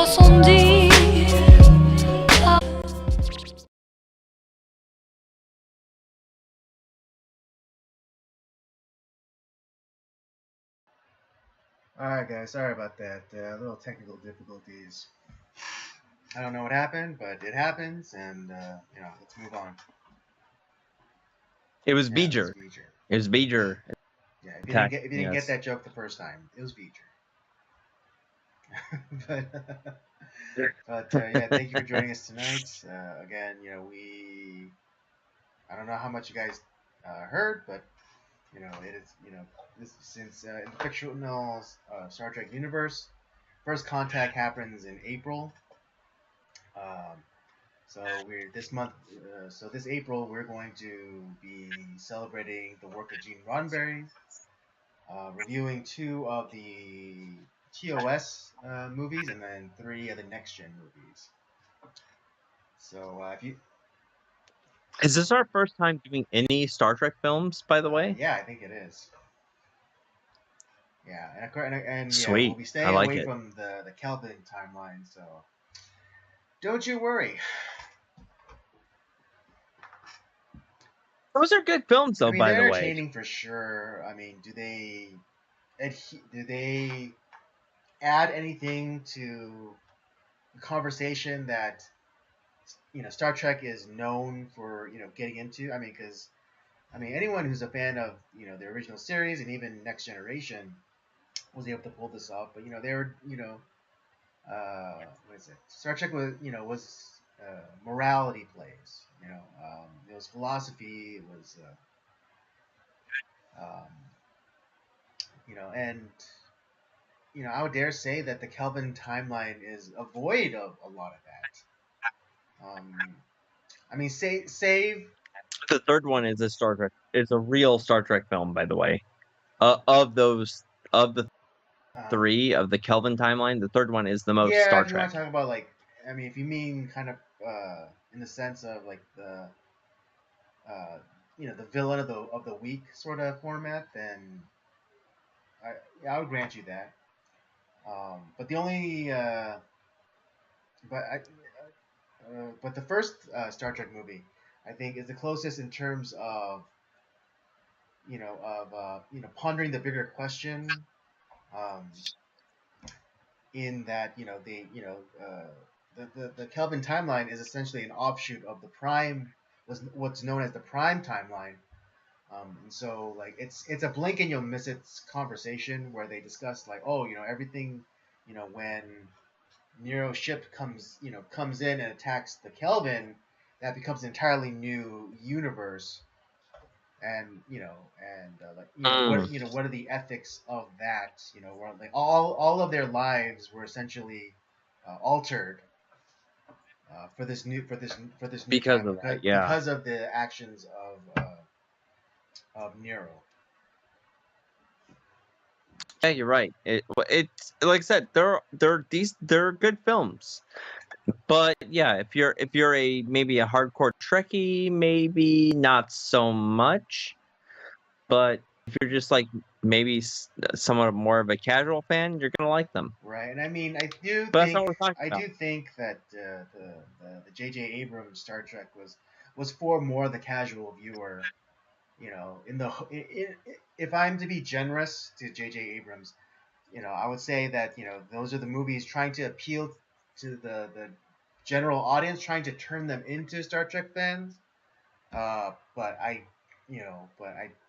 approfondie. Alright guys, sorry about that. Little technical difficulties. I don't know what happened, but it happens, and let's move on. It was Yeah, Beeger. it was Beeger. It was Beeger. Yeah, if you didn't get that joke the first time, it was Beeger. but yeah, thank you for joining us tonight. Again, I don't know how much you guys heard, but it is this since in the fictional Star Trek universe, first contact happens in April. So we're this month. So this April, we're going to be celebrating the work of Gene Roddenberry, reviewing 2 of the TOS movies, and then 3 of the Next Gen movies. So if you, Is this our first time doing any Star Trek films, by the way? yeah, I think it is. Yeah, and Sweet. we'll be staying away from the Kelvin timeline. So don't you worry. Those are good films, though. I mean, by they're the way, entertaining for sure. I mean, do they add anything to the conversation that Star Trek is known for getting into? I mean, because anyone who's a fan of the original series and even Next Generation was able to pull this off. But they were what is it? Star Trek was morality plays. It was philosophy. It was and I would dare say that the Kelvin timeline is a void of a lot of that. I mean, save the third one is a Star Trek. It's a real Star Trek film, by the way. Of the 3 of the Kelvin timeline, the third one is the most Star if you want Trek. to talk about if you mean kind of in the sense of the villain of the week sort of format, then I would grant you that. But the only but I but the first Star Trek movie, I think, is the closest in terms of pondering the bigger question. Um, in that the Kelvin timeline is essentially an offshoot of the Prime, was what's known as the Prime timeline. And so it's a blink and you'll miss it conversation where they discuss everything when Nero's ship comes in and attacks the Kelvin, that becomes an entirely new universe. And what are the ethics of that? Where all of their lives were essentially altered for this new Because time of that, yeah. because of the actions of Nero. Yeah, you're right. It's like I said, they're good films. But yeah, if you're maybe a hardcore Trekkie, maybe not so much. But if you're just like maybe somewhat more of a casual fan, you're gonna like them. Right, and I mean, I that's not what we're talking about. do think that the J.J. Abrams Star Trek was for more the casual viewer. If I'm to be generous to J.J. Abrams, I would say that those are the movies trying to appeal to the general audience, trying to turn them into Star Trek fans. But I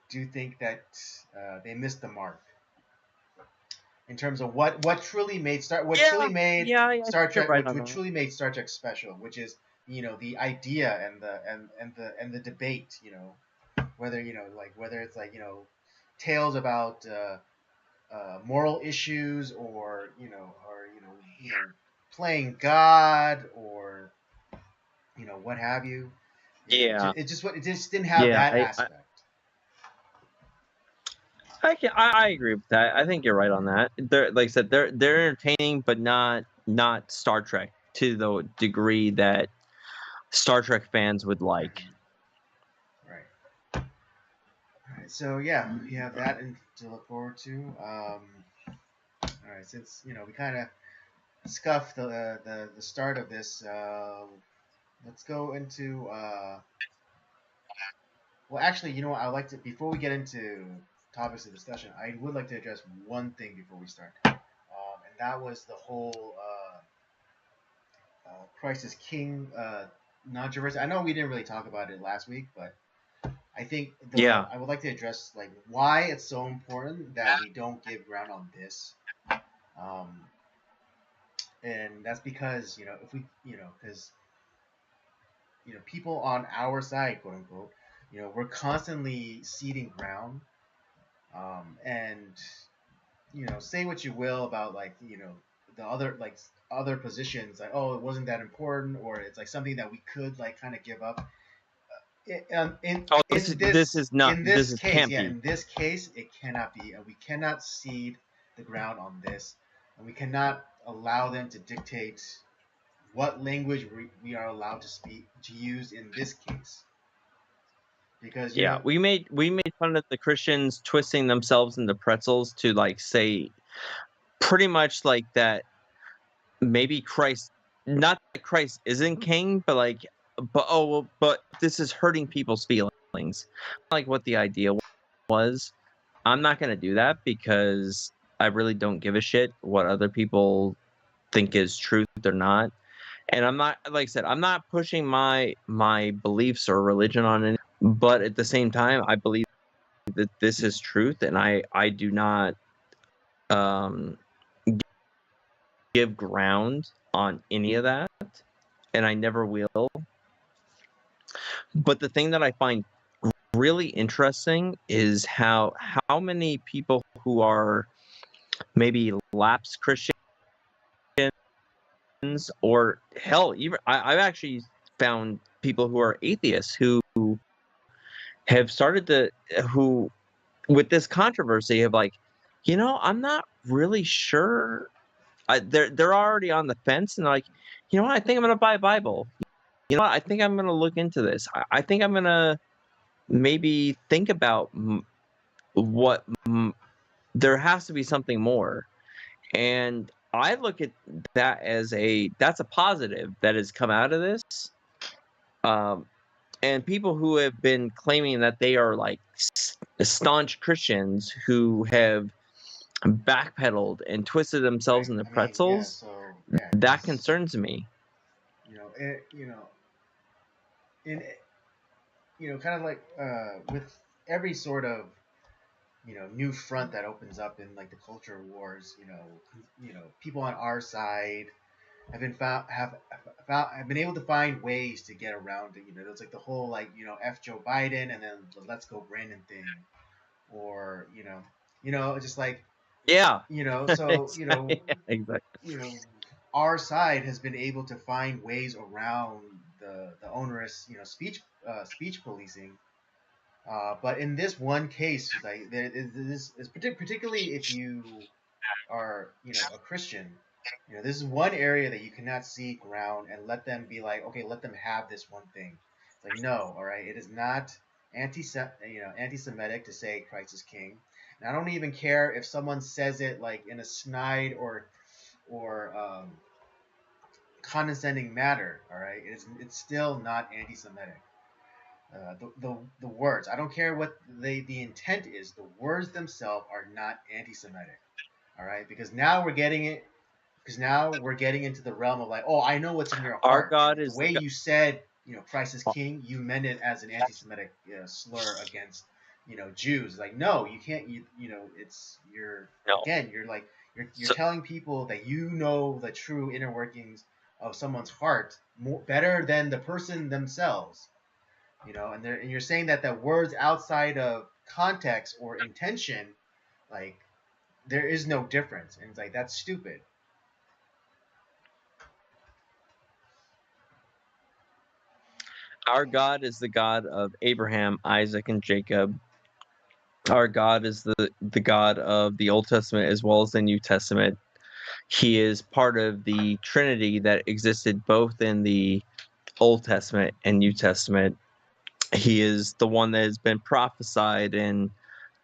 do think that they missed the mark in terms of what truly made Star Trek, what truly made Star Trek special, which is the idea and the debate. Whether whether it's tales about moral issues, or playing God, or what have you. Yeah. It just didn't have that aspect. I agree with that. I think you're right on that. They're, like I said, they're entertaining, but not Star Trek to the degree that Star Trek fans would like. Right. All right. So yeah, we have that to look forward to. All right. Since we kind of scuff the start of this, let's go into. Well, actually, you know what? I'd like to before we get into topics of discussion, I would like to address one thing before we start, and that was the whole Christ is King controversy. I know we didn't really talk about it last week, but I think Yeah. I would like to address like why it's so important that we don't give ground on this. Um, and that's because if we because people on our side, quote unquote, we're constantly ceding ground, and say what you will about like the other like other positions, like, oh, it wasn't that important, or it's like something that we could like kind of give up. Oh, In this this is not. in This this is case, can't yeah, be. in this case, it cannot be, and we cannot cede the ground on this, and we cannot allow them to dictate what language we are allowed to speak to use in this case, because Yeah, we made fun of the Christians twisting themselves into pretzels to like say pretty much like that maybe Christ, not that Christ isn't king, but like but oh well, but this is hurting people's feelings. Like what the idea was. I'm not going to do that because I really don't give a shit what other people think is truth or not. And I'm not, like I said, I'm not pushing my beliefs or religion on it, but at the same time I believe that this is truth, and I do not um give ground on any of that, and I never will. But the thing that I find really interesting is how many people who are maybe lapsed Christians, or hell, even I've actually found people who are atheists who have started to who with this controversy of like, I'm not really sure. They're already on the fence, and they're like, I think I'm gonna buy a Bible. You know what? I think I'm gonna look into this. I think I'm gonna maybe think about what there has to be something more. And I look at that as that's a positive that has come out of this. Um, and people who have been claiming that they are like staunch Christians who have backpedaled and twisted themselves right. into I mean, yeah. pretzels, So yeah, that because concerns me. it in kind of like with every sort of new front that opens up in like the culture wars, people on our side have been able to find ways to get around it. There's like the whole like F Joe Biden, and then the Let's Go Brandon thing, or just like Yeah. so Exactly. you know our side has been able to find ways around the onerous speech policing. But in this one case, like this is particularly if you are a Christian, this is one area that you cannot see ground and let them be like, okay, let them have this one thing. It's like, no, all right, it is not anti-Semitic to say Christ is king. And I don't even care if someone says it like in a snide or condescending matter. All right, it's still not anti-Semitic. The words, I don't care what the intent is. The words themselves are not anti-Semitic. All right, because now we're getting into the realm of like, oh, I know what's in your Our heart, and God the is the way God. you said, Christ is king, you meant it as an anti-Semitic slur against, Jews. Like, no, you can't. No. You're like, you're So telling people that you know the true inner workings of someone's heart better than the person themselves. And you're saying that the words outside of context or intention, like, there is no difference, and it's like that's stupid. our God is the God of Abraham, Isaac, and Jacob. Our God is the God of the Old Testament as well as the New Testament. He is part of the Trinity that existed both in the Old Testament and New Testament. He is the one that has been prophesied in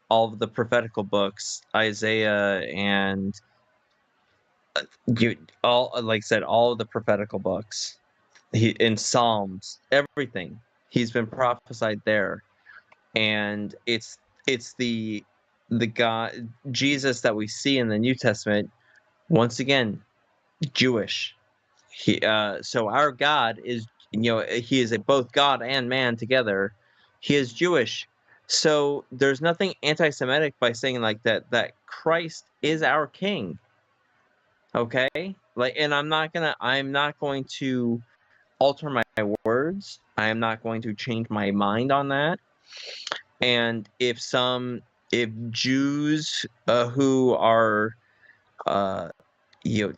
all of the prophetical books, Isaiah and like I said, all of the prophetical books, in Psalms, everything, he's been prophesied there, and it's the God Jesus that we see in the New Testament, once again, Jewish. So our God is, he is both God and man together. He is Jewish. So there's nothing anti-Semitic by saying like that Christ is our king. Okay? Like, and I'm not going to alter my words. I am not going to change my mind on that. And if Jews who are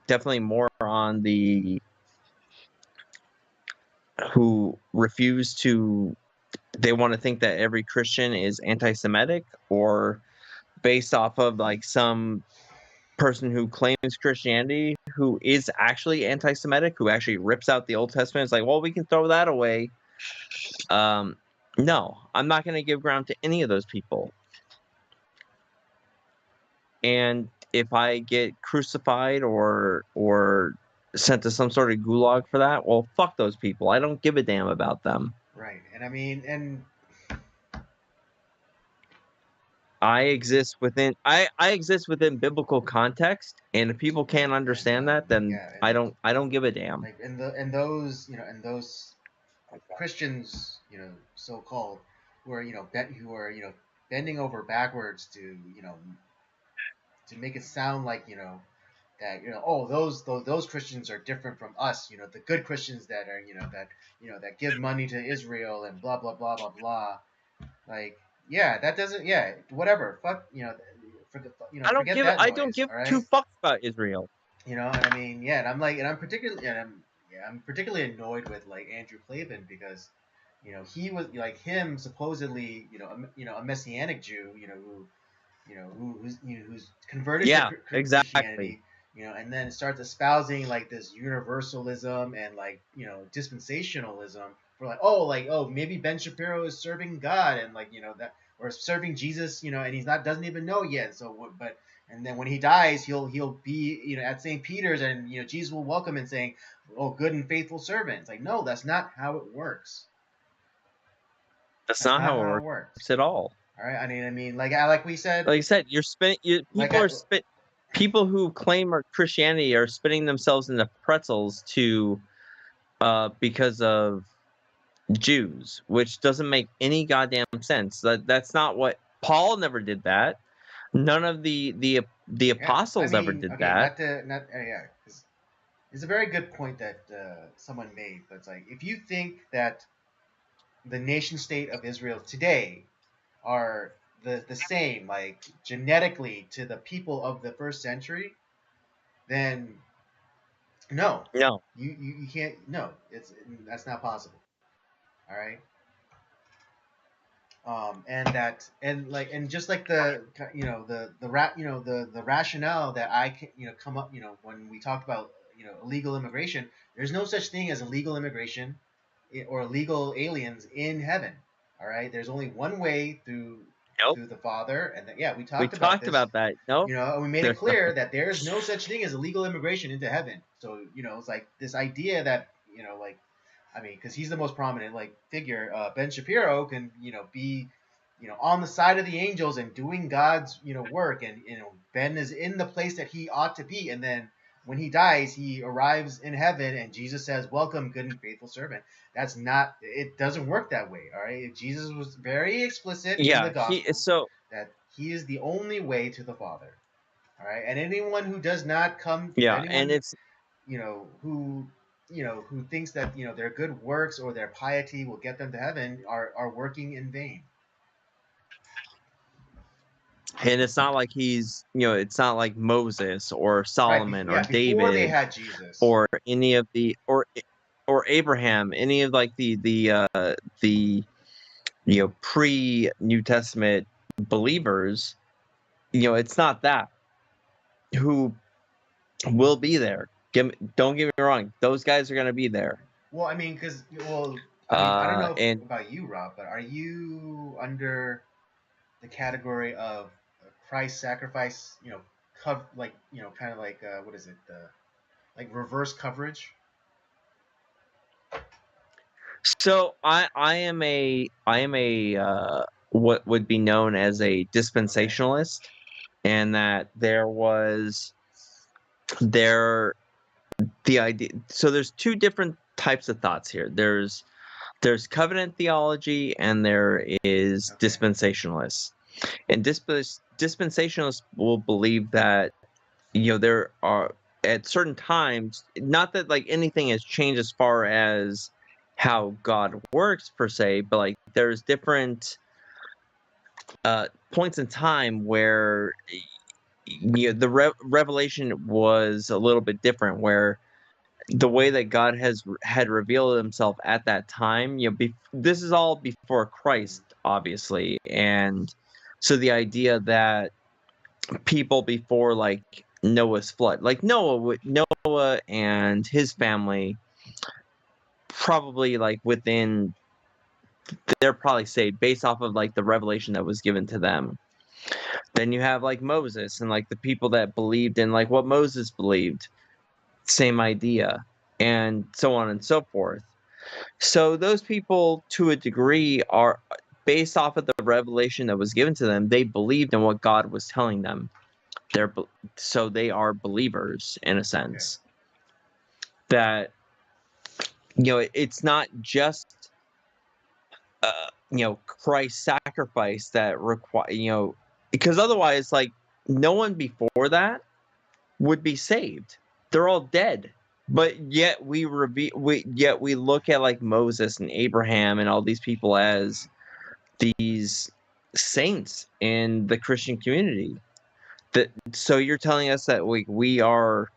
definitely more on the who refuse to, they want to think that every Christian is anti-Semitic, or based off of like some person who claims Christianity who is actually anti-Semitic, who actually rips out the Old Testament. It's like, well, we can throw that away. No, I'm not going to give ground to any of those people. And if I get crucified or sent to some sort of gulag for that, well, fuck those people. I don't give a damn about them. Right. And I mean, and I exist within biblical context, and if people can't understand that, then yeah, I and don't give a damn. like and those Christians, so called, who are bending over backwards to to make it sound like that oh those Christians are different from us, the good Christians that are that give money to Israel and blah blah blah blah blah. Like, yeah, that doesn't, yeah, whatever, fuck, forget that I don't noise, give all two right. fucks about Israel. And I mean, yeah, and I'm like, and I'm particularly, I'm particularly annoyed with like Andrew Clavin because, he was like him supposedly, a messianic Jew, who's converted to Yeah, exactly. Christianity, and then starts espousing like this universalism and like dispensationalism for like oh maybe Ben Shapiro is serving God and like that, or serving Jesus, and he's not, doesn't even know yet. So but and then when he dies, he'll be at St. Peter's, and Jesus will welcome him saying, "Oh, good and faithful servant." It's like, no, that's not how it works. That's That's not not how how it it works. works at all. All right. I mean, like we said, Like I said, you're spinning. like I, People who claim Christianity are spinning themselves into pretzels to because of Jews, which doesn't make any goddamn sense. That's not what Paul never did that. None of the Yeah, I apostles ever mean, did okay, that. not yeah, 'cause it's a very good point that someone made. But it's like, if you think that the nation state of Israel today are the same, like genetically, to the people of the first century, then no, No. you can't. No, that's not possible. All right. And that, and like, and just like the rationale that I can come up, when we talked about illegal immigration, there's no such thing as illegal immigration or illegal aliens in heaven. All right, there's only one way Nope. through the Father, and yeah, we We talked about talked this, about that. Nope. and we made it There's no. clear that there is no such thing as illegal immigration into heaven. So it's like this idea that like, I mean, because he's the most prominent like figure. Ben Shapiro can be on the side of the angels and doing God's work, and Ben is in the place that he ought to be, and then when he dies, he arrives in heaven, and Jesus says, "Welcome, good and faithful servant." That's not. It doesn't work that way. All right. Jesus was very explicit in the Yeah. Gospels that he is the only way to the Father. All right. And anyone who does not come, Yeah, and anyone it's who thinks that their good works or their piety will get them to heaven are working in vain. not like it's not like Moses or Right? Solomon or Yeah. Before they David had Jesus. or any of the or Abraham, any of like the pre New Testament believers. It's not that who will be there. Don't get me wrong; those guys are going to be there. Well, I mean, I don't know And about you, Rob, but are you under the category of Christ's sacrifice, like kind of like what is it, like reverse coverage. So I am a what would be known as a Okay. dispensationalist, and that there the idea. So there's two different types of thoughts here. There's covenant theology and there is Okay. dispensationalists. And dispensationalists will believe that there are at certain times, not that like anything has changed as far as how God works per se, but like there's different points in time where the revelation was a little bit different, where the way that God had revealed himself at that time, this is all before Mm, Christ, obviously. And so the idea that people before like Noah's flood, like Noah and his family, probably like within, they're probably saved based off of like the revelation that was given to them. Then you have like Moses and like the people that believed in like what Moses believed, same idea, and so on and so forth. So those people, to a degree, are based off of the revelation that was given to them. They believed in what God was telling them. So they are believers in a okay. sense. That it's not just Christ's sacrifice that require because otherwise, like, no one before that would be saved. They're all dead. But yet we look at like Moses and Abraham and all these people as these saints in the Christian community. That So you're telling us that we are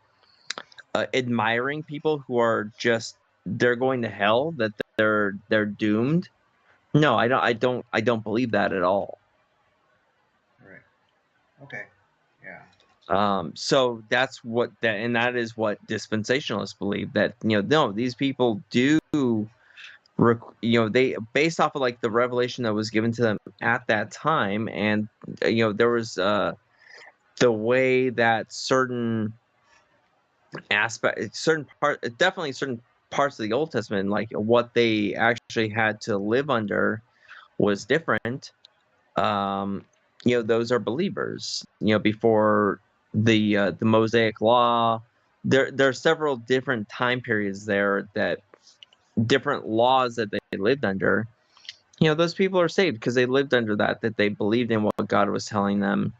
admiring people who are just, they're going to hell, that they're doomed? No, I don't believe that at all. Right. Okay. Yeah. So that's what that and that is what dispensationalists believe, that no, these people do they, based off of like the revelation that was given to them at that time. And there was the way that certain parts of the Old Testament, like what they actually had to live under, was different. um those are believers, before the Mosaic law. There are several different time periods there, that different laws that they lived under. Those people are saved because they lived under that they believed in what God was telling them.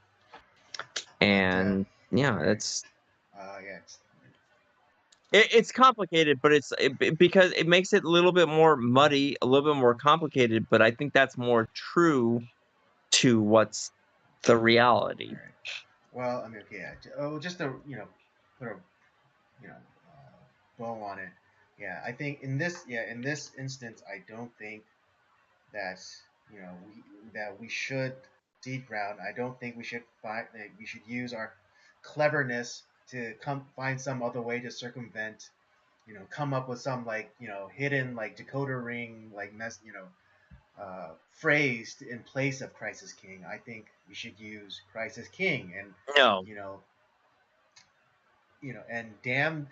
But And yeah, right. that's Yeah. it's complicated, but because it makes it a little bit more muddy, a little bit more complicated. But I think that's more true to what's the reality. All right. Well, I mean, okay. Yeah. Just to put a you know bow on it. Yeah, I think in this instance, I don't think that we should seed ground. I don't think we should we should use our cleverness to come find some other way to circumvent. Come up with some like hidden like decoder ring like phrase in place of Christ is King. I think we should use Christ is King, and No, you know and damn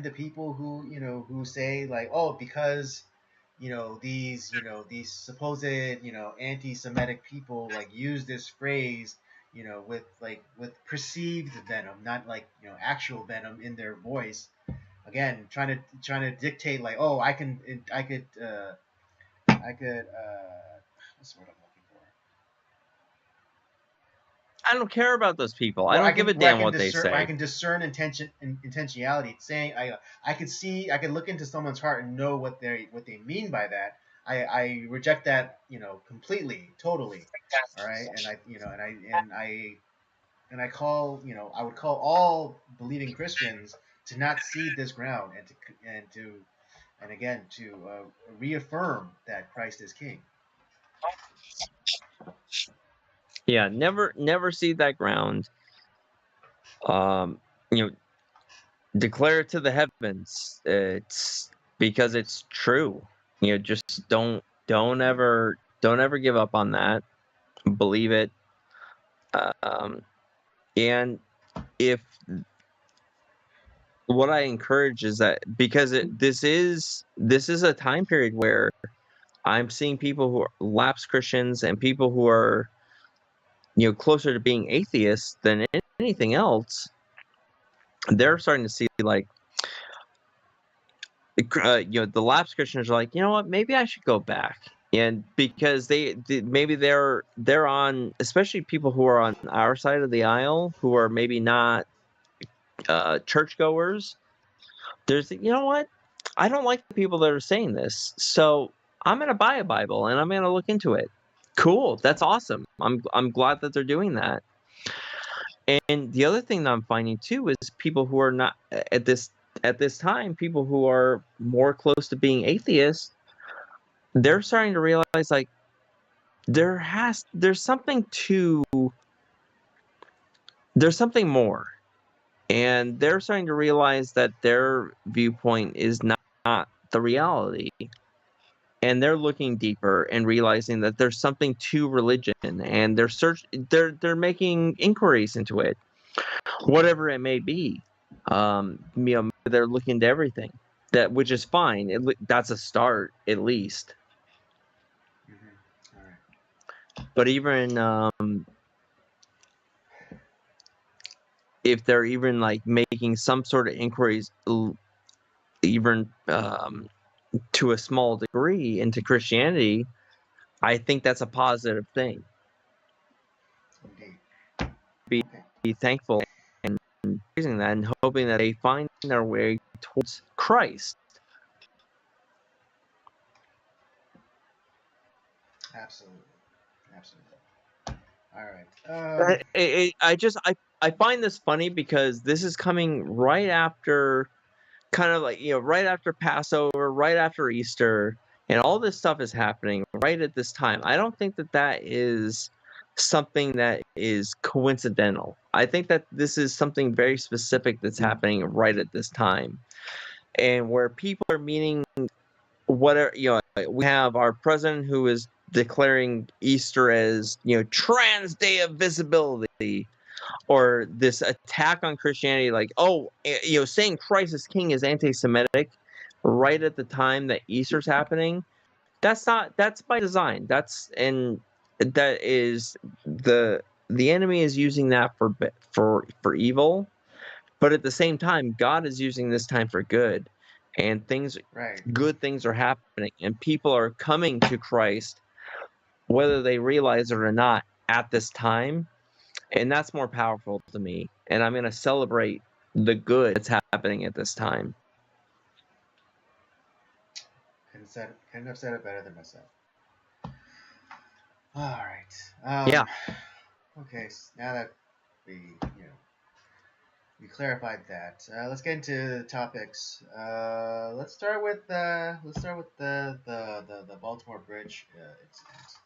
the people who say like, oh, because these supposed anti-Semitic people like use this phrase with perceived venom, not like actual venom in their voice. Again, trying to dictate like, oh, I could what's the word I'm looking for? I don't care about those people. I Where I don't give can a where I damn can what they discern where I say. can discern intentionality. Saying I could look into someone's heart and know what they mean by that. I reject that completely, totally. All right, and I call I would call all believing Christians to not cede this ground and again to reaffirm that Christ is King. Yeah, never see that ground. Um, you know, Declare it to the heavens. It's because it's true. Just don't ever give up on that. Believe it. Um, and if what I encourage is that because this is a time period where I'm seeing people who are lapsed Christians and people who are closer to being atheists than anything else. They're starting to see like the lapsed Christians are like, you know what, maybe I should go back. And because maybe they're on, especially people who are on our side of the aisle who are maybe not churchgoers. There's, you know what, I don't like the people that are saying this, so I'm gonna buy a Bible and I'm gonna look into it. Cool, that's awesome. I'm glad that they're doing that. And the other thing that I'm finding too is people who are not at this time, people who are more close to being atheists, they're starting to realize like there's something more. And they're starting to realize that their viewpoint is not the reality. And they're looking deeper and realizing that there's something to religion, and they're making inquiries into it, whatever it may be. They're looking into everything, which is fine. That's a start, at least. All right. But even if they're even like making some sort of inquiries, even to a small degree into Christianity, I think that's a positive thing. Indeed. Be thankful and praising that and hoping that they find their way towards Christ. Absolutely. All right. I find this funny because this is coming right after, kind of like, right after Passover, right after Easter, and all this stuff is happening right at this time. I don't think that is something that is coincidental. I think that this is something very specific that's happening right at this time, and where people are meaning whatever. We have our president who is declaring Easter as trans day of visibility, or this attack on Christianity, like, saying Christ is king is anti-Semitic right at the time that Easter's happening. That's by design. That is the enemy is using that for evil, but at the same time, God is using this time for good, and good things are happening, and people are coming to Christ, whether they realize it or not, at this time. And that's more powerful to me. And I'm going to celebrate the good that's happening at this time. Couldn't have said it better than myself. All right. Yeah. Okay. So now that we clarified that, let's get into the topics. Let's start with the Baltimore Bridge incident.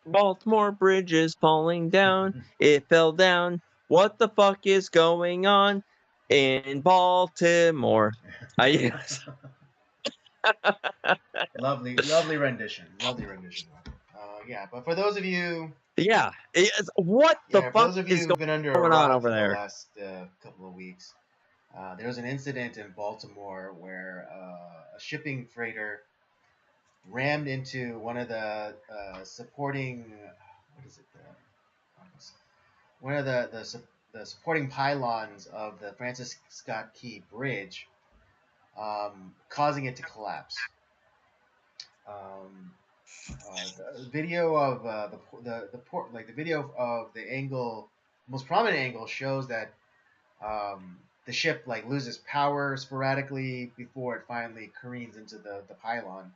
Baltimore Bridge is falling down. It fell down. What the fuck is going on in Baltimore? Lovely rendition. Yeah, but for those of you, what the fuck for those of you is who've been under a going on rock over for there? the last couple of weeks, there was an incident in Baltimore where a shipping freighter rammed into one of the supporting one of the supporting pylons of the Francis Scott Key Bridge, causing it to collapse. The video of the video of the angle, most prominent angle, shows that the ship like loses power sporadically before it finally careens into the pylon.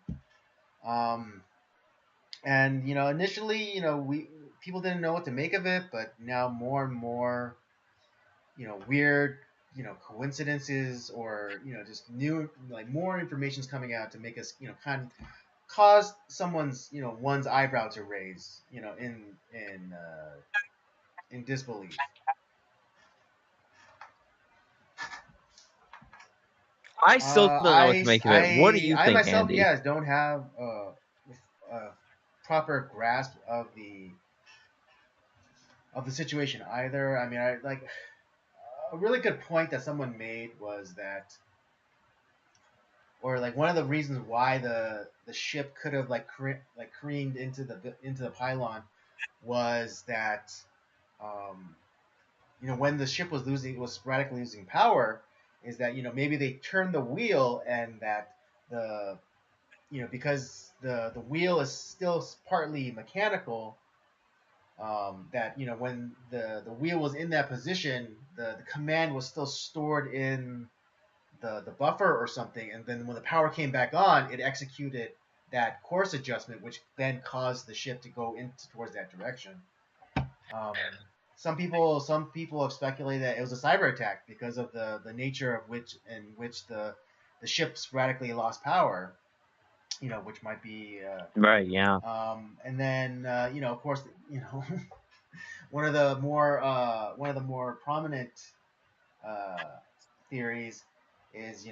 And initially, people didn't know what to make of it, but now more and more, weird, coincidences, or just new, like, more information's coming out to make us, kind of cause one's eyebrow to raise, in disbelief. I still don't know what to make of it. What do you think, myself, Andy? yes, don't have a proper grasp of of the situation either. I mean, I like a really good point that someone made was that, or like one of the reasons why the ship could have careened into the pylon was that um, when the ship was sporadically losing power, is that maybe they turned the wheel and that the because the wheel is still partly mechanical, that when the wheel was in that position, the command was still stored in the buffer or something, and then when the power came back on, it executed that course adjustment, which then caused the ship to go towards that direction. Um, some people have speculated that it was a cyber attack because of the nature of which the ships radically lost power. Which might be Right. Yeah. and then of course, one of the more prominent uh, theories is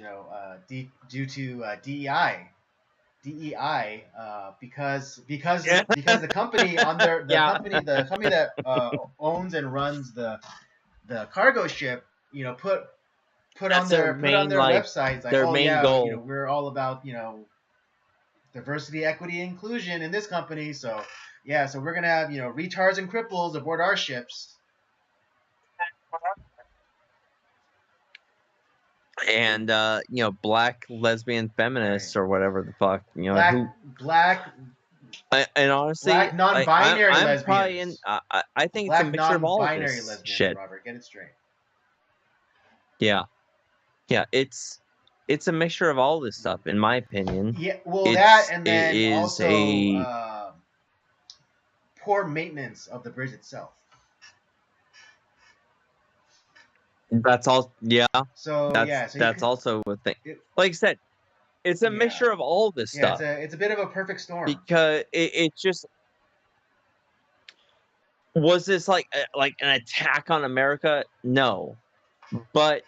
due to DEI, because the company on their Yeah. the company that owns and runs the cargo ship, put on That's their main their like websites like, their oh main yeah, goal. we're all about diversity, equity, inclusion in this company. So yeah, so we're gonna have retards and cripples aboard our ships. And black lesbian feminists Right. or whatever the fuck, Black black and honestly, black non-binary I'm probably in. lesbians. I think it's a Black mixture of all of non-binary this lesbians, shit. Robert. Get it straight. Yeah, yeah. It's a mixture of all this stuff, in my opinion. Yeah, well, that It and then is also a. poor maintenance of the bridge itself. That's all. Yeah, So yeah, so you that's can, also a thing. it, Like I said, it's a yeah, mixture of all this yeah. stuff It's a bit of a perfect storm. because it just was this like an attack on America? No, but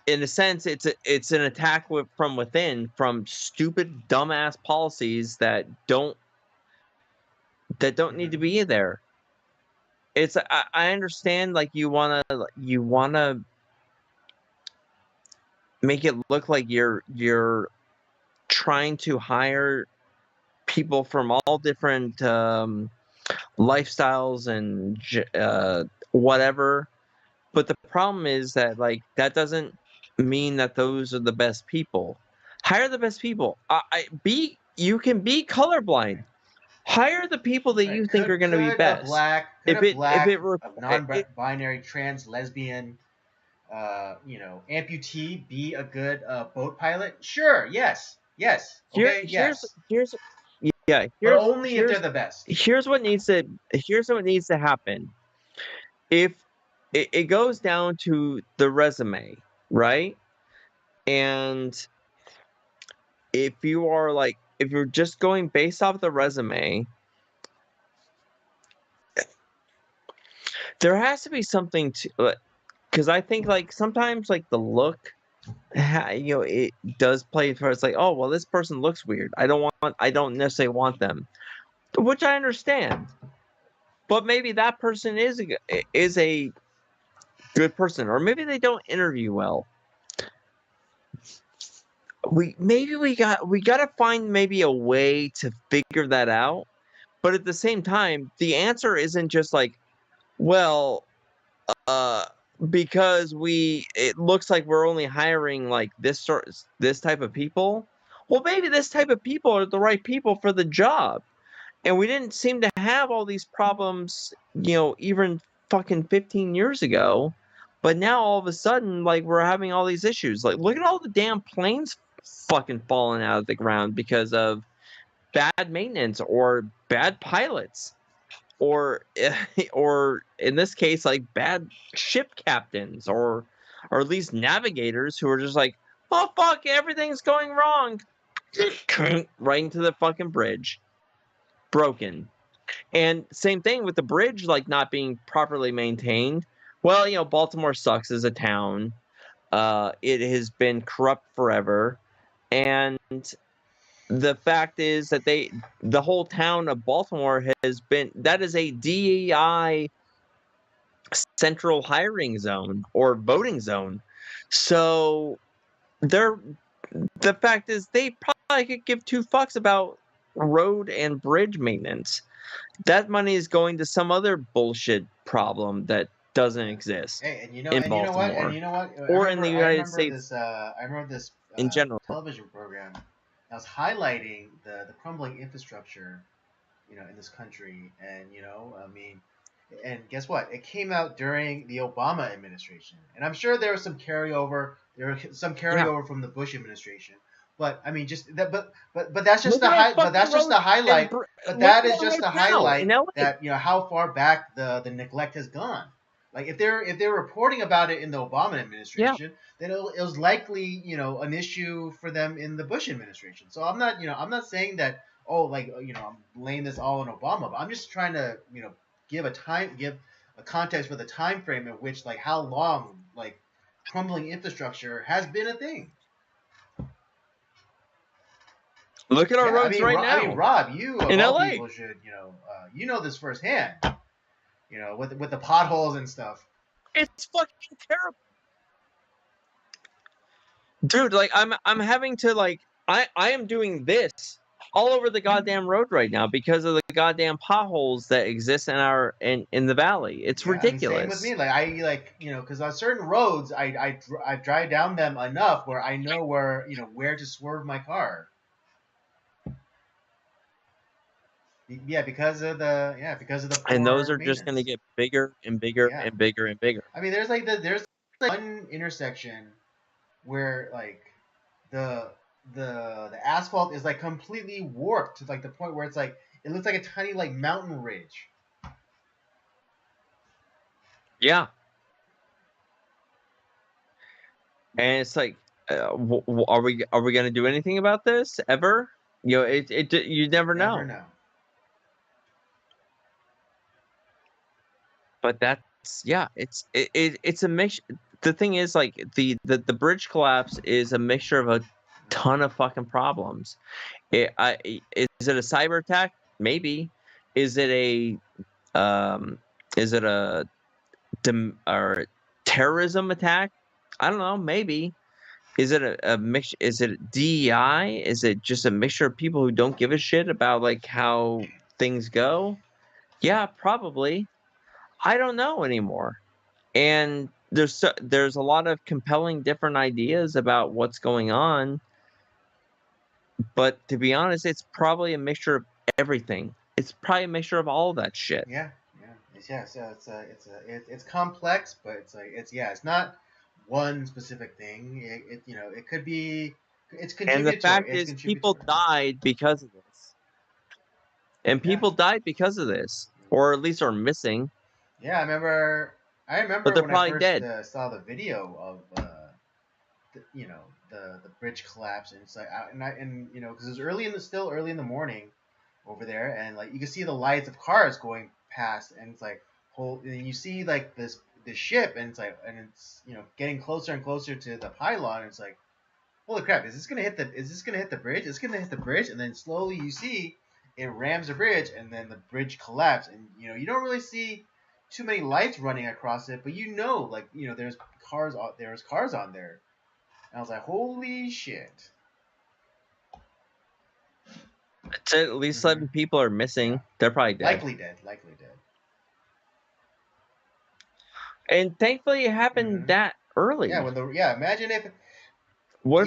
in a sense, it's an attack from within, from stupid, dumbass policies that don't need to Mm-hmm. be there. It's I understand, like, you wanna make it look like you're trying to hire people from all different lifestyles and whatever. But the problem is that, like, that doesn't mean that those are the best people. Hire the best people. You can be colorblind. Hire the people that Right. you think are going to be best. If A non-binary, trans, lesbian, amputee be a good boat pilot? Sure. Yes. Yes. here Okay. Yes. here's yeah But only if they're the best. here's what needs to happen. If it goes down to the resume, right? And if you're just going based off the resume, there has to be something to, because I think, like, sometimes, like, the look, it does play for. It's like, oh well, this person looks weird. I don't necessarily want them, which I understand. But maybe that person is a good person, or maybe they don't interview well. We got to find maybe a way to figure that out. But at the same time, the answer isn't just like, well, uh, because it looks like we're only hiring like this type of people. Well, maybe this type of people are the right people for the job, and we didn't seem to have all these problems, even fucking 15 years ago. But now all of a sudden, like, we're having all these issues. Like, look at all the damn planes fucking falling out of the ground because of bad maintenance or bad pilots, or or in this case, like, bad ship captains, or at least navigators who are just like, oh fuck, everything's going wrong, right into the fucking bridge, broken. And same thing with the bridge, like, not being properly maintained. Well, Baltimore sucks as a town. It has been corrupt forever, and the fact is that the whole town of Baltimore that is a DEI central hiring zone or voting zone. So they're the fact is they probably could give two fucks about road and bridge maintenance. That money is going to some other bullshit problem that doesn't Yeah. exist Hey, in and you know what, Baltimore I or in the remember, United States I remember this in general. television program that was highlighting the crumbling infrastructure, in this country, and I mean, and guess what? It came out during the Obama administration, and I'm sure there was some carryover. There was some Yeah. carryover from the Bush administration, but I mean, just that. But that's just Look the at our high. But fucking that's just roads the and highlight. But look that at is our just roads the now in highlight LA. that how far back the neglect has gone. Like if they're reporting about it in the Obama Yeah. administration, then it was likely an issue for them in the Bush administration. So I'm not saying that, oh, like, I'm laying this all on Obama, but I'm just trying to give a context for the time frame in which, like, how long, like, crumbling infrastructure has been a thing. Look at our Yeah, roads right now Rob, you of in all LA. people should this firsthand. With the potholes and stuff. It's fucking terrible. Dude, like I'm having to like I am doing this all over the goddamn road right now because of the goddamn potholes that exist in the valley. It's Yeah, I mean, same with ridiculous. me. Like, because on certain roads, I drive down them enough where I know where to swerve my car. Yeah, because of the And those poor are just going to maintenance. get bigger and bigger Yeah, and bigger and bigger. I mean, there's one intersection where, like, the the asphalt is, like, completely warped to, like, the point where it's like it looks like a tiny, like, mountain ridge. Yeah. And it's like are we going to do anything about this ever? You never Never know. know. But that's yeah, it's a mix. The thing is, like, the bridge collapse is a mixture of a ton of fucking problems. Is it a cyber attack? Maybe. Is it a um is it a or terrorism attack? I don't know, maybe. Is it a mix? Is it DEI? Is it just a mixture of people who don't give a shit about, like, how things go? Yeah, probably. I don't know anymore. And there's a lot of compelling different ideas about what's going on, but to be honest, it's probably a mixture of everything. It's probably a mixture of all that shit. Yeah, yeah, so it's complex, but it's not one specific thing. It could be, it's And the contributory. fact It's is people contributory. died because of this. And Yeah, people died because of this, or at least are missing, yeah. I remember but they're when I probably first dead. saw the video of the bridge collapse, and it's like, because it was still early in the morning over there, and, like, you can see the lights of cars going past, and it's like and you see, like, this ship, and it's getting closer and closer to the pylon, and it's like, holy crap, is this gonna hit the bridge? It's gonna hit the bridge, and then slowly you see it rams the bridge, and then the bridge collapsed, and you don't really see too many lights running across it, but like, there's cars on there. And I was like, holy shit. At least Hmm. 11 people are missing. Yeah. They're probably dead. Likely dead. Likely dead. And thankfully it happened Hmm. that Yeah. early. What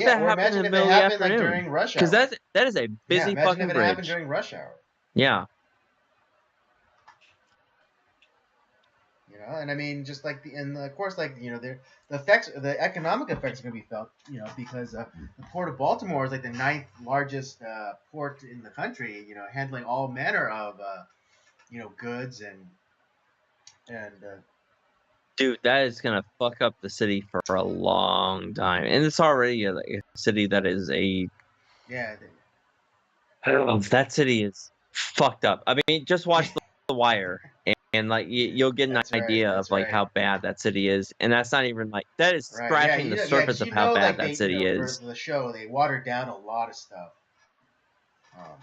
if that happened in the Imagine if it middle of the happened, like, afternoon? during rush Because hour. that is a Yeah. busy Imagine if fucking it happened bridge. during rush hour. Yeah. And I mean, just like and of course, like, the economic effects are gonna be felt, because the port of Baltimore is, like, the ninth largest port in the country, handling all manner of goods and Dude, that is gonna fuck up the city for a long time. And it's already like, a city that is a yeah. that city is fucked up. I mean, just watch The Wire and like you'll get an That's right. idea of That's like right. how bad that city is. And that's not even like that is Right. Yeah. scratching the surface Because of how bad like, that city for is. the show, they watered down a lot of stuff. Um,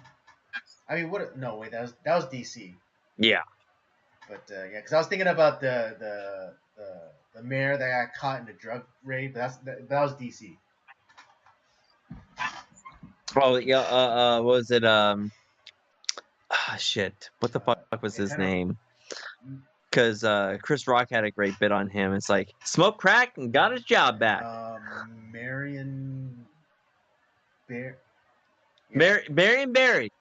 I mean, what? No, wait. That was DC. Yeah. But yeah, because I was thinking about the mayor that got caught in a drug raid, but that was DC. Oh yeah, what was it? Shit. What the fuck was It his kind of name? Because Chris Rock had a great bit on him. It's like smoke crack and got his job back. Marion Bear. Yeah, Marion Barry.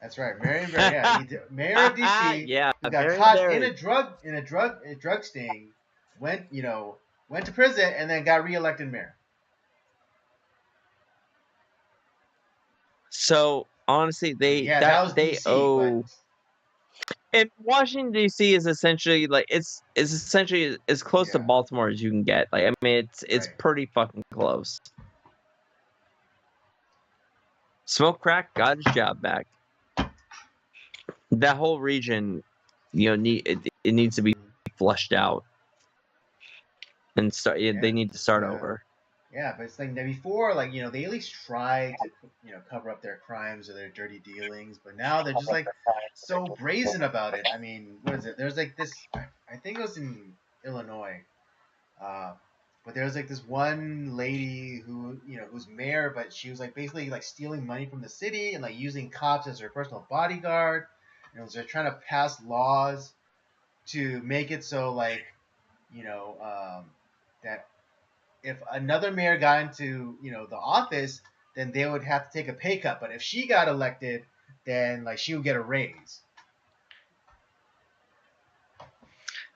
that's right, Marion Barry. Yeah, mayor of DC, Yeah, who got Marion caught in Barry. a drug sting, went went to prison and then got reelected mayor. So honestly, Yeah, that was they DC, but owe. And Washington D.C. is essentially like it's essentially as close to yeah, Baltimore as you can get. Like I mean, it's right. pretty fucking close. Smoke crack got his job back. That whole region, it needs to be Mhm. flushed out and start. Yeah, Yeah, they need to just start over. yeah, but it's like that before, like they at least try to cover up their crimes or their dirty dealings, but now they're just like so brazen about it. I mean, what is it? There's like this. I think it was in Illinois, uh, but there was like this one lady who who's mayor, but she was like basically like stealing money from the city and like using cops as her personal bodyguard. They're trying to pass laws to make it so like that if another mayor got into the office, then they would have to take a pay cut. But if she got elected, then like she would get a raise.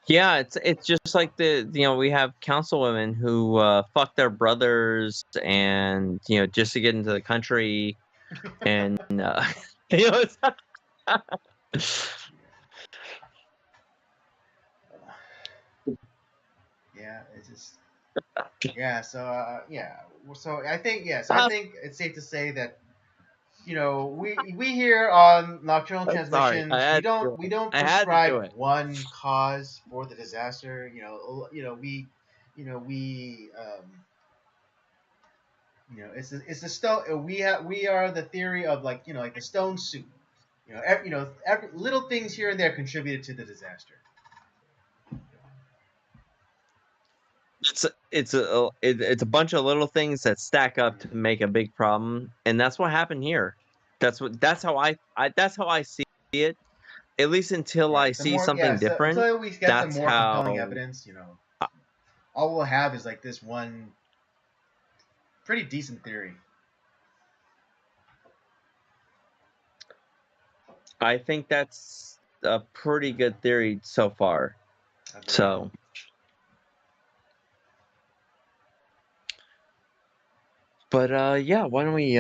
Yeah, it's just like we have councilwomen who fuck their brothers and just to get into the country and you know it's Yeah, it's just yeah. So yeah. So I think yes. I Ah, think it's safe to say that we here on Nocturnal I'm sorry. Transmissions we don't I had to prescribe do it. one cause for the disaster. We it's the stone. We are the theory of like the stone soup. Every little things here and there contributed to the disaster. It's a bunch of little things that stack up to Mhm. make a big problem, and that's what happened here. That's how that's how I see it. At least until I Right. The see more yeah, something so different, until we get some that's more compelling how evidence, all we'll have is like this one pretty decent theory. I think that's a pretty good theory so far. Agreed. So, but yeah, why don't we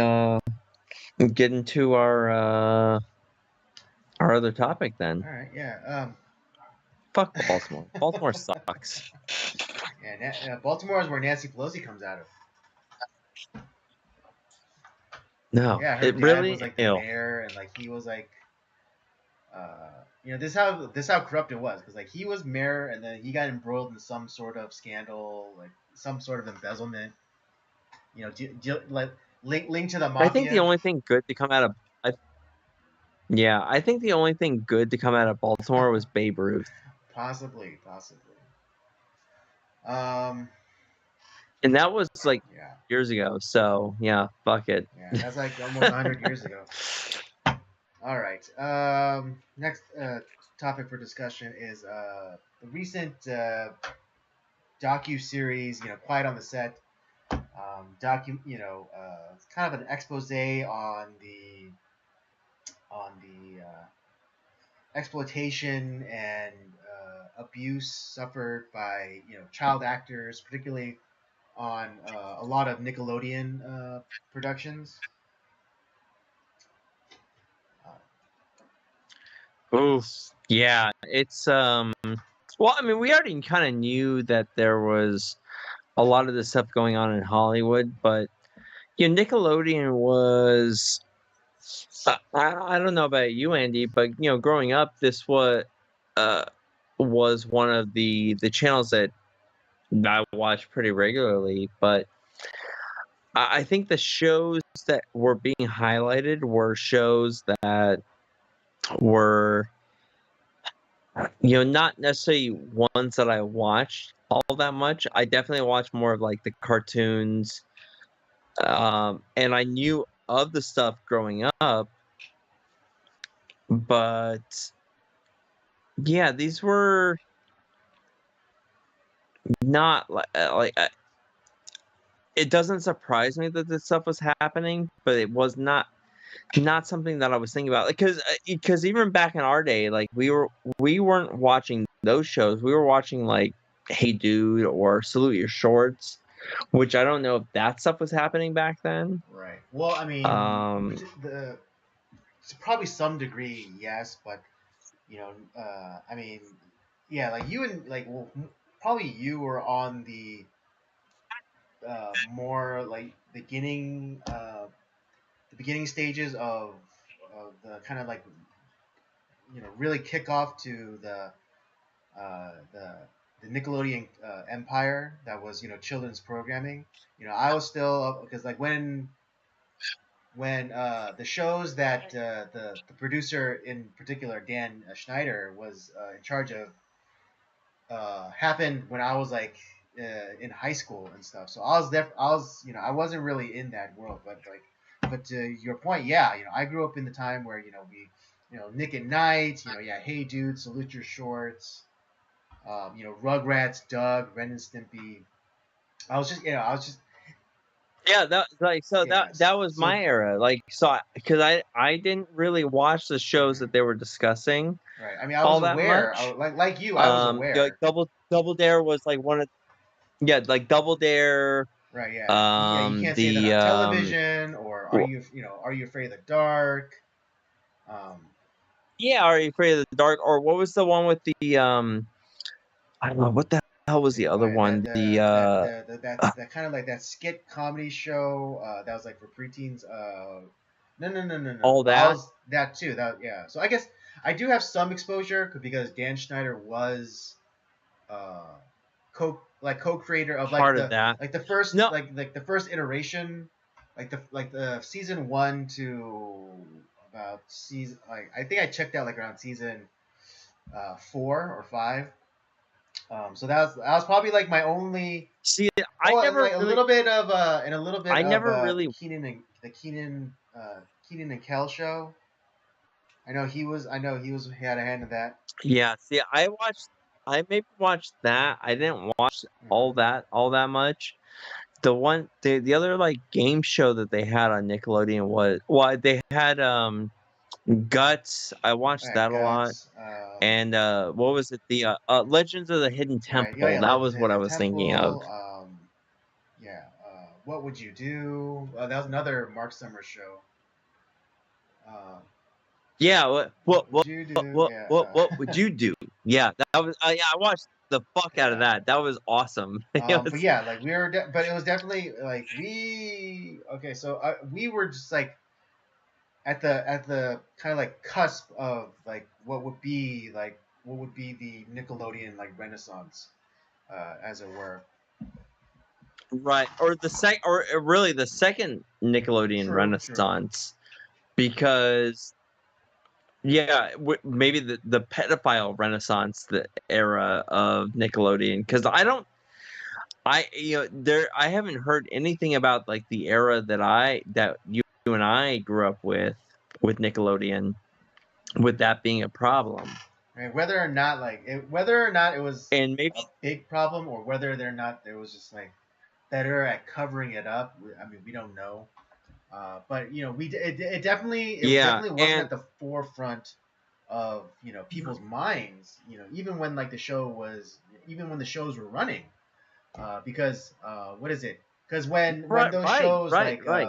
get into our other topic then? All right. Yeah. Fuck Baltimore. Baltimore sucks. Yeah. Baltimore is where Nancy Pelosi comes out of. No, Yeah. Her it dad was really like the ill. mayor, and like he was like, this how corrupt it was because like he was mayor, and then he got embroiled in some sort of scandal, like some sort of embezzlement. Like link to the I think the mafia. only thing good to come out of I, yeah, I think the only thing good to come out of Baltimore was Babe Ruth, Possibly. Um. and that was like Yeah. years ago. So yeah, fuck it. Yeah. That's like almost 100 years ago. All right. Next topic for discussion is the recent docu series. Quiet on the Set. It's kind of an expose on the exploitation and abuse suffered by child actors, particularly on a lot of Nickelodeon productions. Oof. Yeah, it's well, I mean, we already kind of knew that there was a lot of this stuff going on in Hollywood, but Nickelodeon was I don't know about you, Andy, but growing up, this uh was one of the channels that I watched pretty regularly. But I think the shows that were being highlighted were shows that were not necessarily ones that I watched all that much. I definitely watched more of like the cartoons, and I knew of the stuff growing up, but yeah, these were not it doesn't surprise me that this stuff was happening, but it was not something that I was thinking about. Because even back in our day, like we weren't watching those shows. We were watching like Hey Dude or Salute Your Shorts, which I don't know if that stuff was happening back then. Right. Well, I mean, Um, the to probably some degree, yes, but I mean, yeah, like you and like well, probably you were on more like the beginning stages of the kind of like really kick off to uh, the the Nickelodeon empire that was children's programming. I was still because like when the shows that the producer in particular Dan Schneider was in charge of happened when I was like in high school and stuff. So I was I wasn't really in that world, but to your point, yeah, I grew up in the time where we Nick at Night, yeah, Hey Dude, Salute Your Shorts, Rugrats, Doug, Ren and Stimpy. I was just yeah, that yes. was So my era. Like, so because I didn't really watch the shows mhm, that they were discussing right. I mean, I was all that aware. much. Like you, I was Like aware. Double Dare was like one of yeah, like Double Dare. Right. Yeah. Yeah. You can't say that The on television. Or w- are you afraid of the dark? Um, yeah, Are You Afraid of the Dark? Or what was the one with the I don't know what the hell was the other one? The that kind of like that skit comedy show that was like for preteens. No. all Well, I that was that too. That yeah. So I guess I do have some exposure because Dan Schneider was uh, co-creator of part of that. like the first No, like the first iteration, like the season 1 to about season like I think I checked out like around season 4 or 5. So that was probably like my only. see, Oh, and like a little bit of I never the really Keenan and Kel show. I know he had a hand in that. yeah. See, I maybe watched that. I didn't watch Hmm. all that much. The other like game show that they had on Nickelodeon was well they had Guts. I watched Right, that a lot. Guts. And what was it? The Legends of the Hidden Right, yeah, Temple. yeah, That Legends was of what I Hidden was thinking of. Temple. Yeah. What would you do? That was another Mark Summers show. Uh, Yeah, what would you do? Yeah. what would you do? Yeah, that was yeah, I watched the fuck out of Yeah. that. That was awesome. It But was yeah, like but it was definitely like okay, so we were just like at the kind of like cusp of like what would be the Nickelodeon like Renaissance, as it were. right, or really the second Nickelodeon True. Renaissance because yeah, maybe the pedophile Renaissance, the era of Nickelodeon because I haven't heard anything about like the era that you and I grew up with Nickelodeon, with that being a problem. Right? Whether or not it was And a maybe big problem, or whether or not there was just like better at covering it up. I mean, we don't know. But it yeah, definitely wasn't and at the forefront of people's minds. Even when like the show was, even when the shows were running. Because what is it? Because when those shows right. like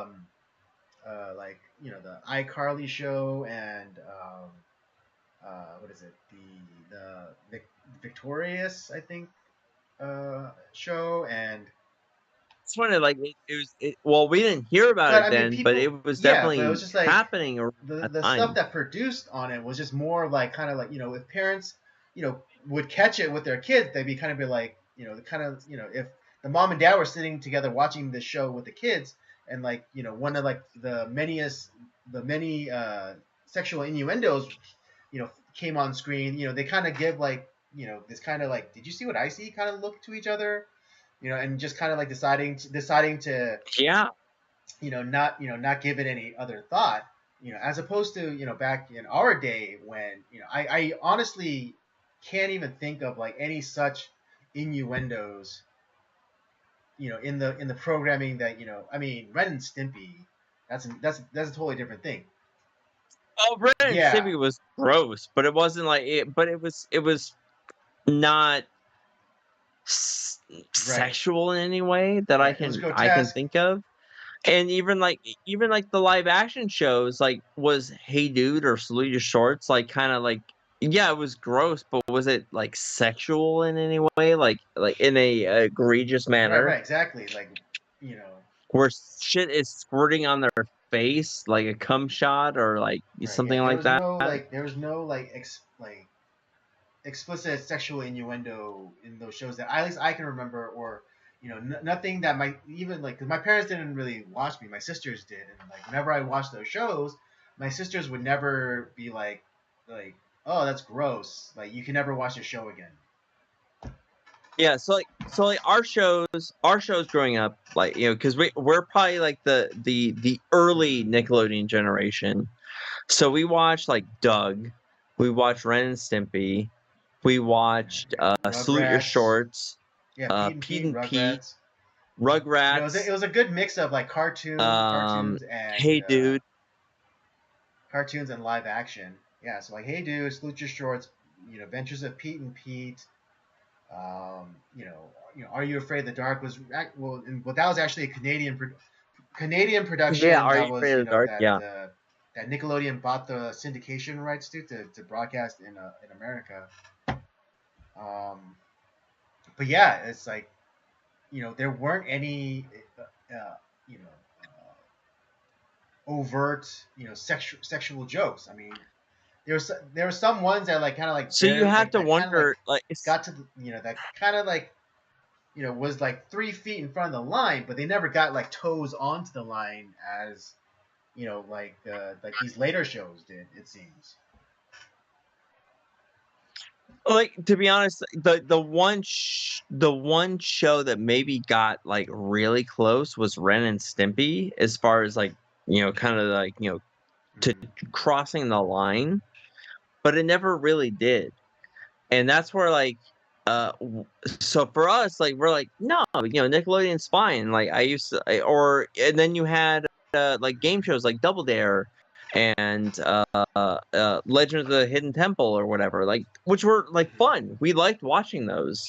the iCarly show and what is it, Victorious, I think, show. And It's funny, like well, we didn't hear about but it I mean then, but people, it was yeah, but it was definitely just like happening around that the stuff time. that produced on it was just more of like kind of like if parents would catch it with their kids, they'd be kind of be like kind of if the mom and dad were sitting together watching this show with the kids, and like one of like the many sexual innuendos came on screen, they kind of give like this kind of like, did you see what I see kind of look to each other, and just kind of like deciding to Yeah. not give it any other thought, as opposed to back in our day when I honestly can't even think of like any such innuendos in the programming that I mean, Ren and Stimpy, that's a totally different thing. Oh, Ren and Yeah, Stimpy was gross, but it wasn't like it. But it was not right. sexual in any way that Yeah, it was I can grotesque. think of. And even like the live action shows, like was Hey Dude or Salute Your Shorts, like kind of like, yeah, it was gross, but was it like sexual in any way, like in a egregious Right, manner right, exactly. Like, you know, where shit is squirting on their face like a cum shot or like right, yeah. something like that? There was no like explicit sexual innuendo in those shows that at least I can remember, or nothing that might even like, because my parents didn't really watch me, my sisters did, and like whenever I watched those shows, my sisters would never be like, oh, that's gross. Like, you can never watch the show again. Yeah, so like our shows growing up, like because we're probably like the early Nickelodeon generation. So we watched like Doug, we watched Ren and Stimpy, we watched Salute Your Rugrats, Shorts, yeah, Pete Pete, and Pete, Rugrats. Rugrats, It was a good mix of like um, Hey Dude. cartoons and live action. Yeah, so like Hey Dude, Salute Your Shorts, Adventures of Pete and Pete. Are You Afraid of the Dark was well, that was actually a Canadian Yeah, production Are You that was Afraid of the Dark? Yeah. that Nickelodeon bought the syndication rights to broadcast in America. Um, but yeah, it's like there weren't any you know overt sexual jokes. I mean, there were some ones that like kind of like So you bare have like to that kind of like wonder, like, got to that kind of like was like 3 feet in front of the line, but they never got like toes onto the line as like these later shows did. It seems. like to be honest, the one show that maybe got like really close was Ren and Stimpy, as far as like kind of like to Mm-hmm. crossing the line, but it never really did. And that's where like so for us, like we're like, no, Nickelodeon's fine. Like I used to and then you had like game shows like Double Dare and Legend of the Hidden Temple or whatever, like which were like fun. We liked watching those.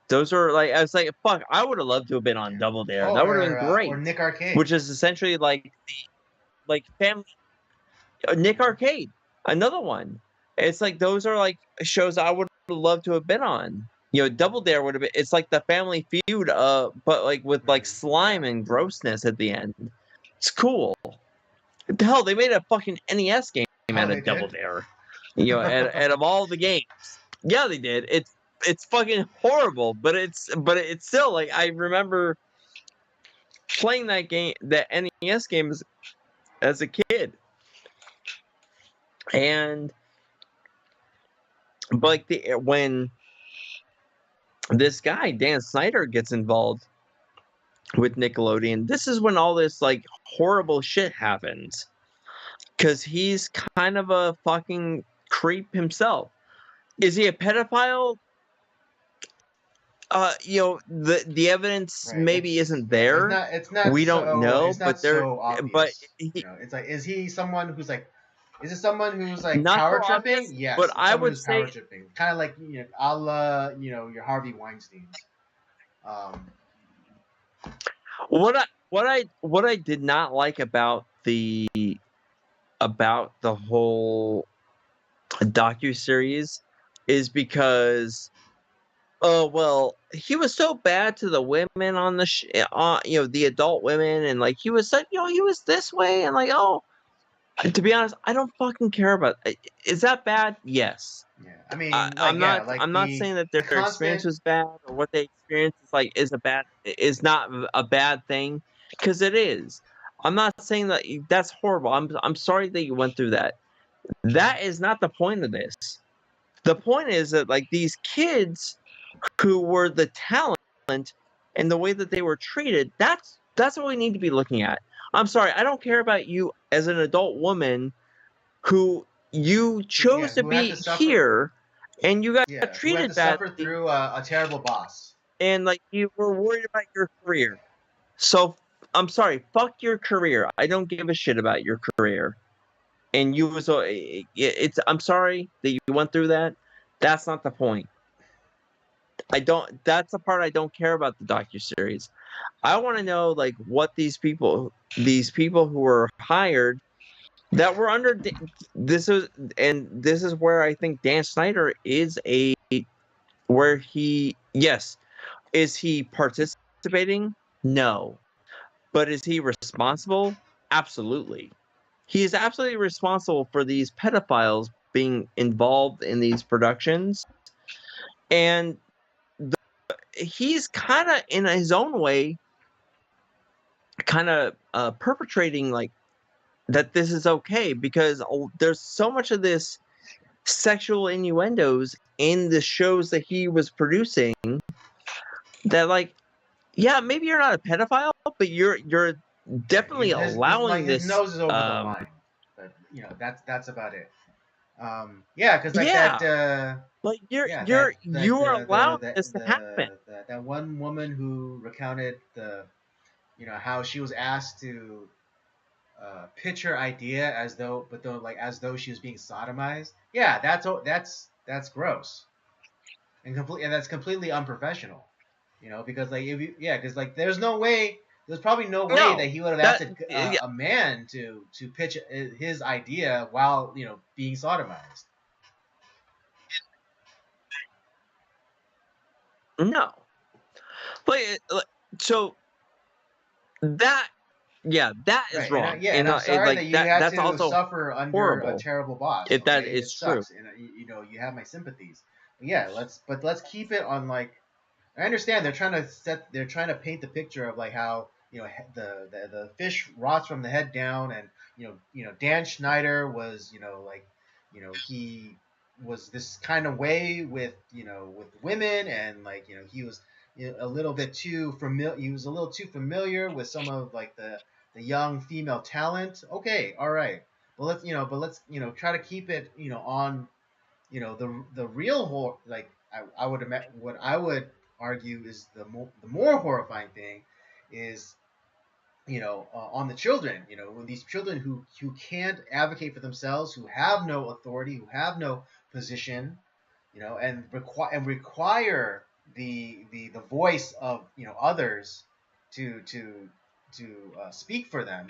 Those are like, I was like, fuck, I would have loved to have been on Yeah. Double Dare. Oh, That would have been or great. Nick Arcade. Which is essentially like family Nick Mm-hmm. Arcade, another one. It's like those are like shows I would love to have been on. Double Dare would have been. It's like the Family Feud, but like with like Mm-hmm. slime Yeah. and grossness at the end. It's cool. Hell, they made a fucking NES game Oh, out they of Double did. Dare. Out of all the games, yeah, they did. It's fucking horrible, but it's still like I remember playing that NES game as a kid, and but like when this guy Dan Snyder gets involved with Nickelodeon, this is when all this like horrible shit happens because he's kind of a fucking creep himself. Is he a pedophile? The evidence Right. maybe isn't Yeah. there. We don't know, It's not so but obvious. he It's like, is he someone who's like, is it someone who's like not so power tripping? obvious. But Yes, it's I someone would who's power say tripping. Kind of like a la your Harvey Weinstein's. Um, what I did not like about the whole docuseries is because oh well he was so bad to the women on the adult women, and like he was such he was this way, and like, oh, to be honest, I don't fucking care about is that bad? Yes. yeah. I mean, like, I'm yeah, not like I'm not saying that the their experience constant. was bad or what they experienced is not a bad thing, because it is. I'm not saying that that's horrible. I'm sorry that you went through that. That is not the point of this. The point is that like these kids who were the talent and the way that they were treated, that's what we need to be looking at. I'm sorry, I don't care about you as an adult woman who you Yeah, chose to who had be to suffer. here and you got Yeah, who had to treated suffer badly through a terrible boss. and like you were worried about your career. So I'm sorry, fuck your career. I don't give a shit about your career. And you was it's I'm sorry that you went through that. That's not the point. I don't that's the part I don't care about the docuseries. I want to know like what these people who were hired that were under this is and this is where I think Dan Snyder is a where he yes, is he participating? No. But is he responsible? Absolutely. He is absolutely responsible for these pedophiles being involved in these productions. And he's kind of, in his own way, kind of perpetrating like that this is okay because there's so much of this sexual innuendos in the shows that he was producing that like yeah maybe you're not a pedophile but you're Yeah, definitely like allowing his this nose is over the line, but that's about it. Yeah, because like that. yeah like Yeah, that like you're allowing this to happen. that one woman who recounted the how she was asked to pitch her idea as though as though she was being sodomized. Yeah, that's gross and that's completely unprofessional. Because like if you, yeah, because like there's probably no way that No, he would have asked that yeah, a man to pitch his idea while being sodomized. no like, so that yeah that is Right, wrong and I'm sorry like that you had that's to also suffer under a horrible terrible boss. if that Okay, is it true. sucks, and you have my sympathies. But yeah, let's keep it on like I understand they're trying to paint the picture of like how the fish rots from the head down, and Dan Schneider was he was this kind of way with with women, and like he was a little bit too familiar. He was a little too familiar with some of like the young female talent. Okay, all right. But let's try to keep it on the real like I would what I would argue is the more horrifying thing is on the children, when these children who can't advocate for themselves, who have no authority, who have no position, and require the voice of others to speak for them.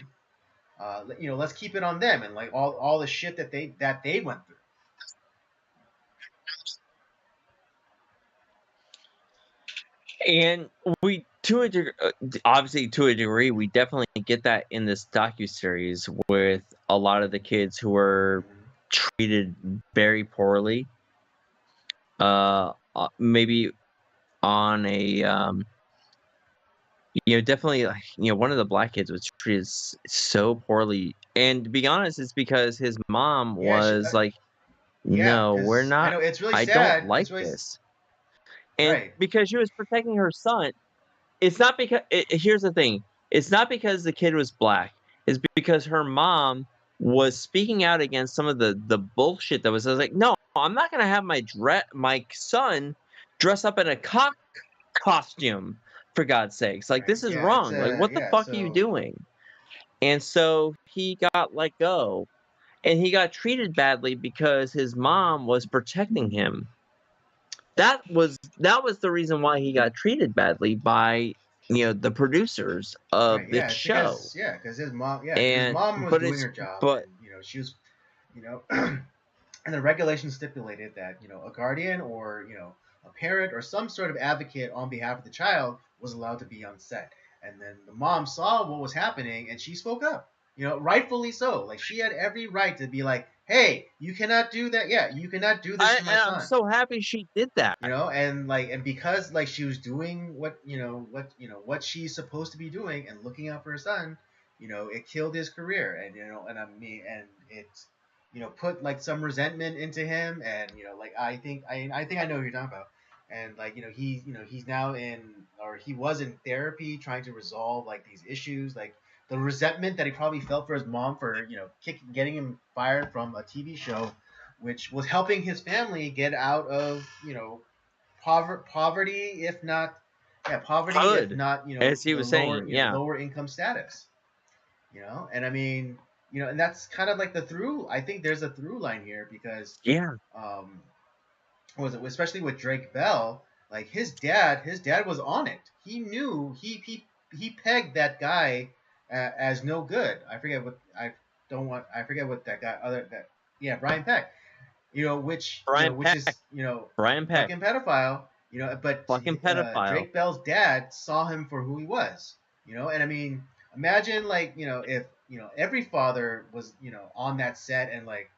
Let's keep it on them and like all the shit that they went through. And we to a obviously to a degree we definitely get that in this docu-series with a lot of the kids who were Mm-hmm. treated very poorly maybe on a definitely like one of the black kids was treated so poorly and to be honest it's because his mom Yeah, was like yeah, no we're because I not know it's really I don't sad. like It's really this and right. because she was protecting her son. It's not because here's the thing. It's not because the kid was black. It's because her mom was speaking out against some of the bullshit that was. I was like, no, I'm not gonna have my son dress up in a cock costume for God's sakes. Like Right. this is Yeah, it's wrong. Like what the yeah. fuck are you So doing? And so he got let go, and he got treated badly because his mom was protecting him. That was the reason why he got treated badly by the producers right. of this Yeah, it's show. because his And mom was but doing it's her job, but and she was you know and the regulation stipulated that a guardian or a parent or some sort of advocate on behalf of the child was allowed to be on set. And then the mom saw what was happening and she spoke up. Rightfully so. Like she had every right to be like, "Hey, you cannot do that. Yeah, you cannot do this to my I'm son." so happy she did that. And because like she was doing what she's supposed to be doing and looking out for her son, it killed his career. And and I mean and it's put like some resentment into him, and like I think I know who you're talking about, and like he's now in, or he was in therapy trying to resolve like these issues, like the resentment that he probably felt for his mom for getting him fired from a TV show, which was helping his family get out of poverty, if not poverty, if Hood, not as he the was saying. Yeah. lower income status. And I mean, and that's kind of like I think there's a through line here, because Yeah. um what was it, especially with Drake Bell, like his dad was on it. He knew he pegged that guy as no good. I forget what that guy other that yeah, Brian Peck, Brian which Peck. is Brian Peck. fucking pedophile, but Fucking pedophile. Drake Bell's dad saw him for who he was, and I mean, imagine like if every father was on that set, and like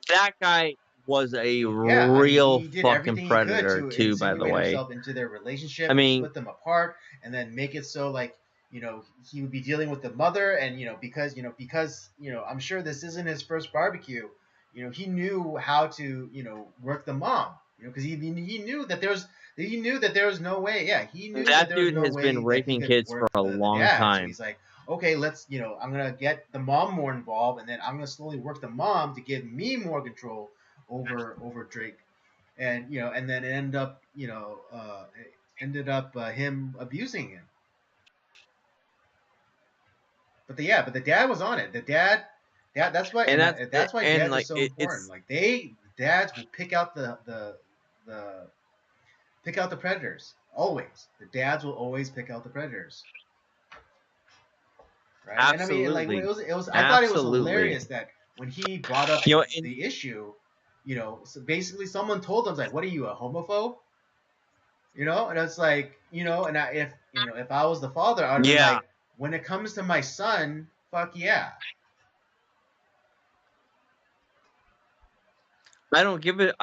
That guy was a yeah, I mean, real he did fucking everything he could predator to too, by the insinuate way. himself into their I relationship, mean, split them apart, and then make it so like he would be dealing with the mother, and because I'm sure this isn't his first barbecue. He knew how to work the mom. Because he knew that there was no way. Yeah, he knew that that there was dude no has been way that he raping could kids for work a the long dad. So time. he's like, okay, let's I'm gonna get the mom more involved, and then I'm gonna slowly work the mom to give me more control over Drake, and and then it ended up him abusing him. But the dad was on it. The dad that's why, And that's it. that's why And dads are like so important. it's Like dads will the pick out the predators always. The dads will always pick out the predators, right? And I mean, like absolutely, I thought it was absolutely. hilarious that when he brought up And the issue, so basically someone told him like, "What are you, a homophobe?" And it's like, and if I was the father, I'd have been yeah, like, when it comes to my son, fuck yeah. I don't give a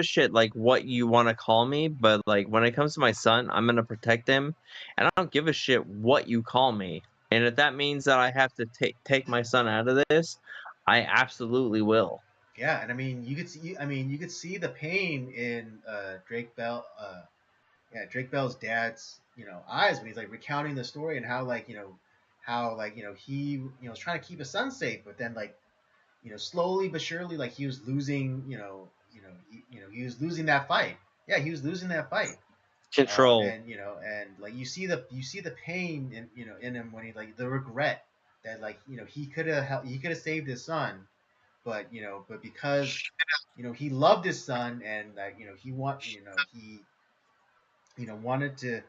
shit like what you want to call me, but like when it comes to my son, I'm gonna protect him, and I don't give a shit what you call me. And if that means that I have to take my son out of this, I absolutely will. Yeah, and I mean, you could see the pain in Drake Bell's dad's eyes when he's like recounting the story, and how like he was trying to keep his son safe, but then like slowly but surely, like he was losing he was losing that fight. Yeah, he was losing that fight. Control. And like you see the pain in him, when he like the regret that like he could have saved his son, but because he loved his son, and like he wanted to,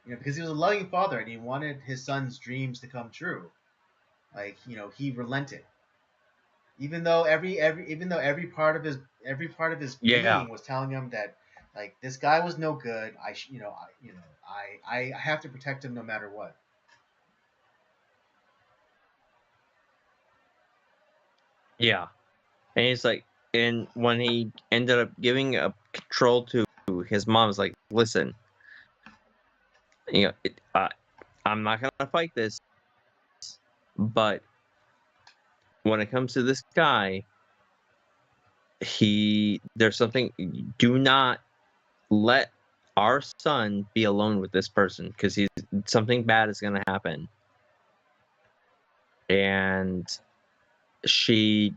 because he was a loving father, and he wanted his son's dreams to come true. Like he relented, even though every part of his Yeah, being was telling him that like this guy was no good. I have to protect him no matter what. yeah. And he's like, and when he ended up giving up control to his mom, is like, listen, I'm not gonna fight this, but when it comes to this guy, there's something. Do not let our son be alone with this person, because he's something bad is gonna happen. And she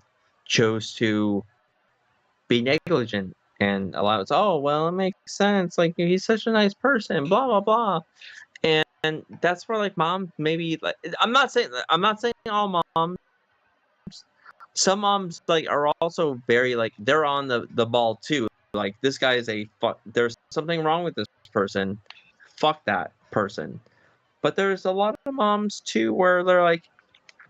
chose to be negligent and allow it. Oh well, it makes sense. Like he's such a nice person. Blah blah blah. And that's where like mom maybe like I'm not saying all moms. Some moms like are also very like they're on the ball too. Like this guy is a fuck. There's something wrong with this person. Fuck that person. But there's a lot of moms too where they're like,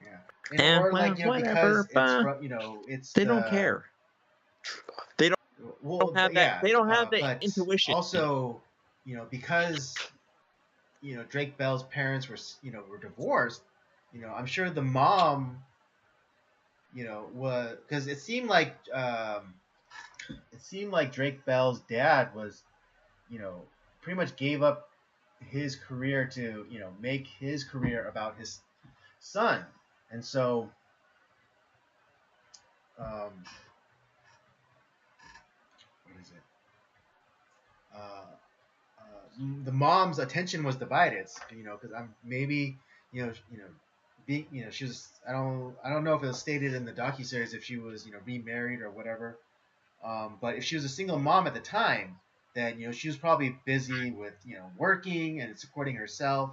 Yeah, and or well, like because whatever. it's But from it's they don't the care. They don't well have that. yeah, They don't have the but intuition. also because Drake Bell's parents were divorced. I'm sure the mom was, because it seemed like Drake Bell's dad was pretty much gave up his career to make his career about his son, and so what is it? Uh, the mom's attention was divided. Because I'm maybe being she was I don't know if it was stated in the docuseries if she was remarried or whatever. But if she was a single mom at the time, then she was probably busy with working and supporting herself.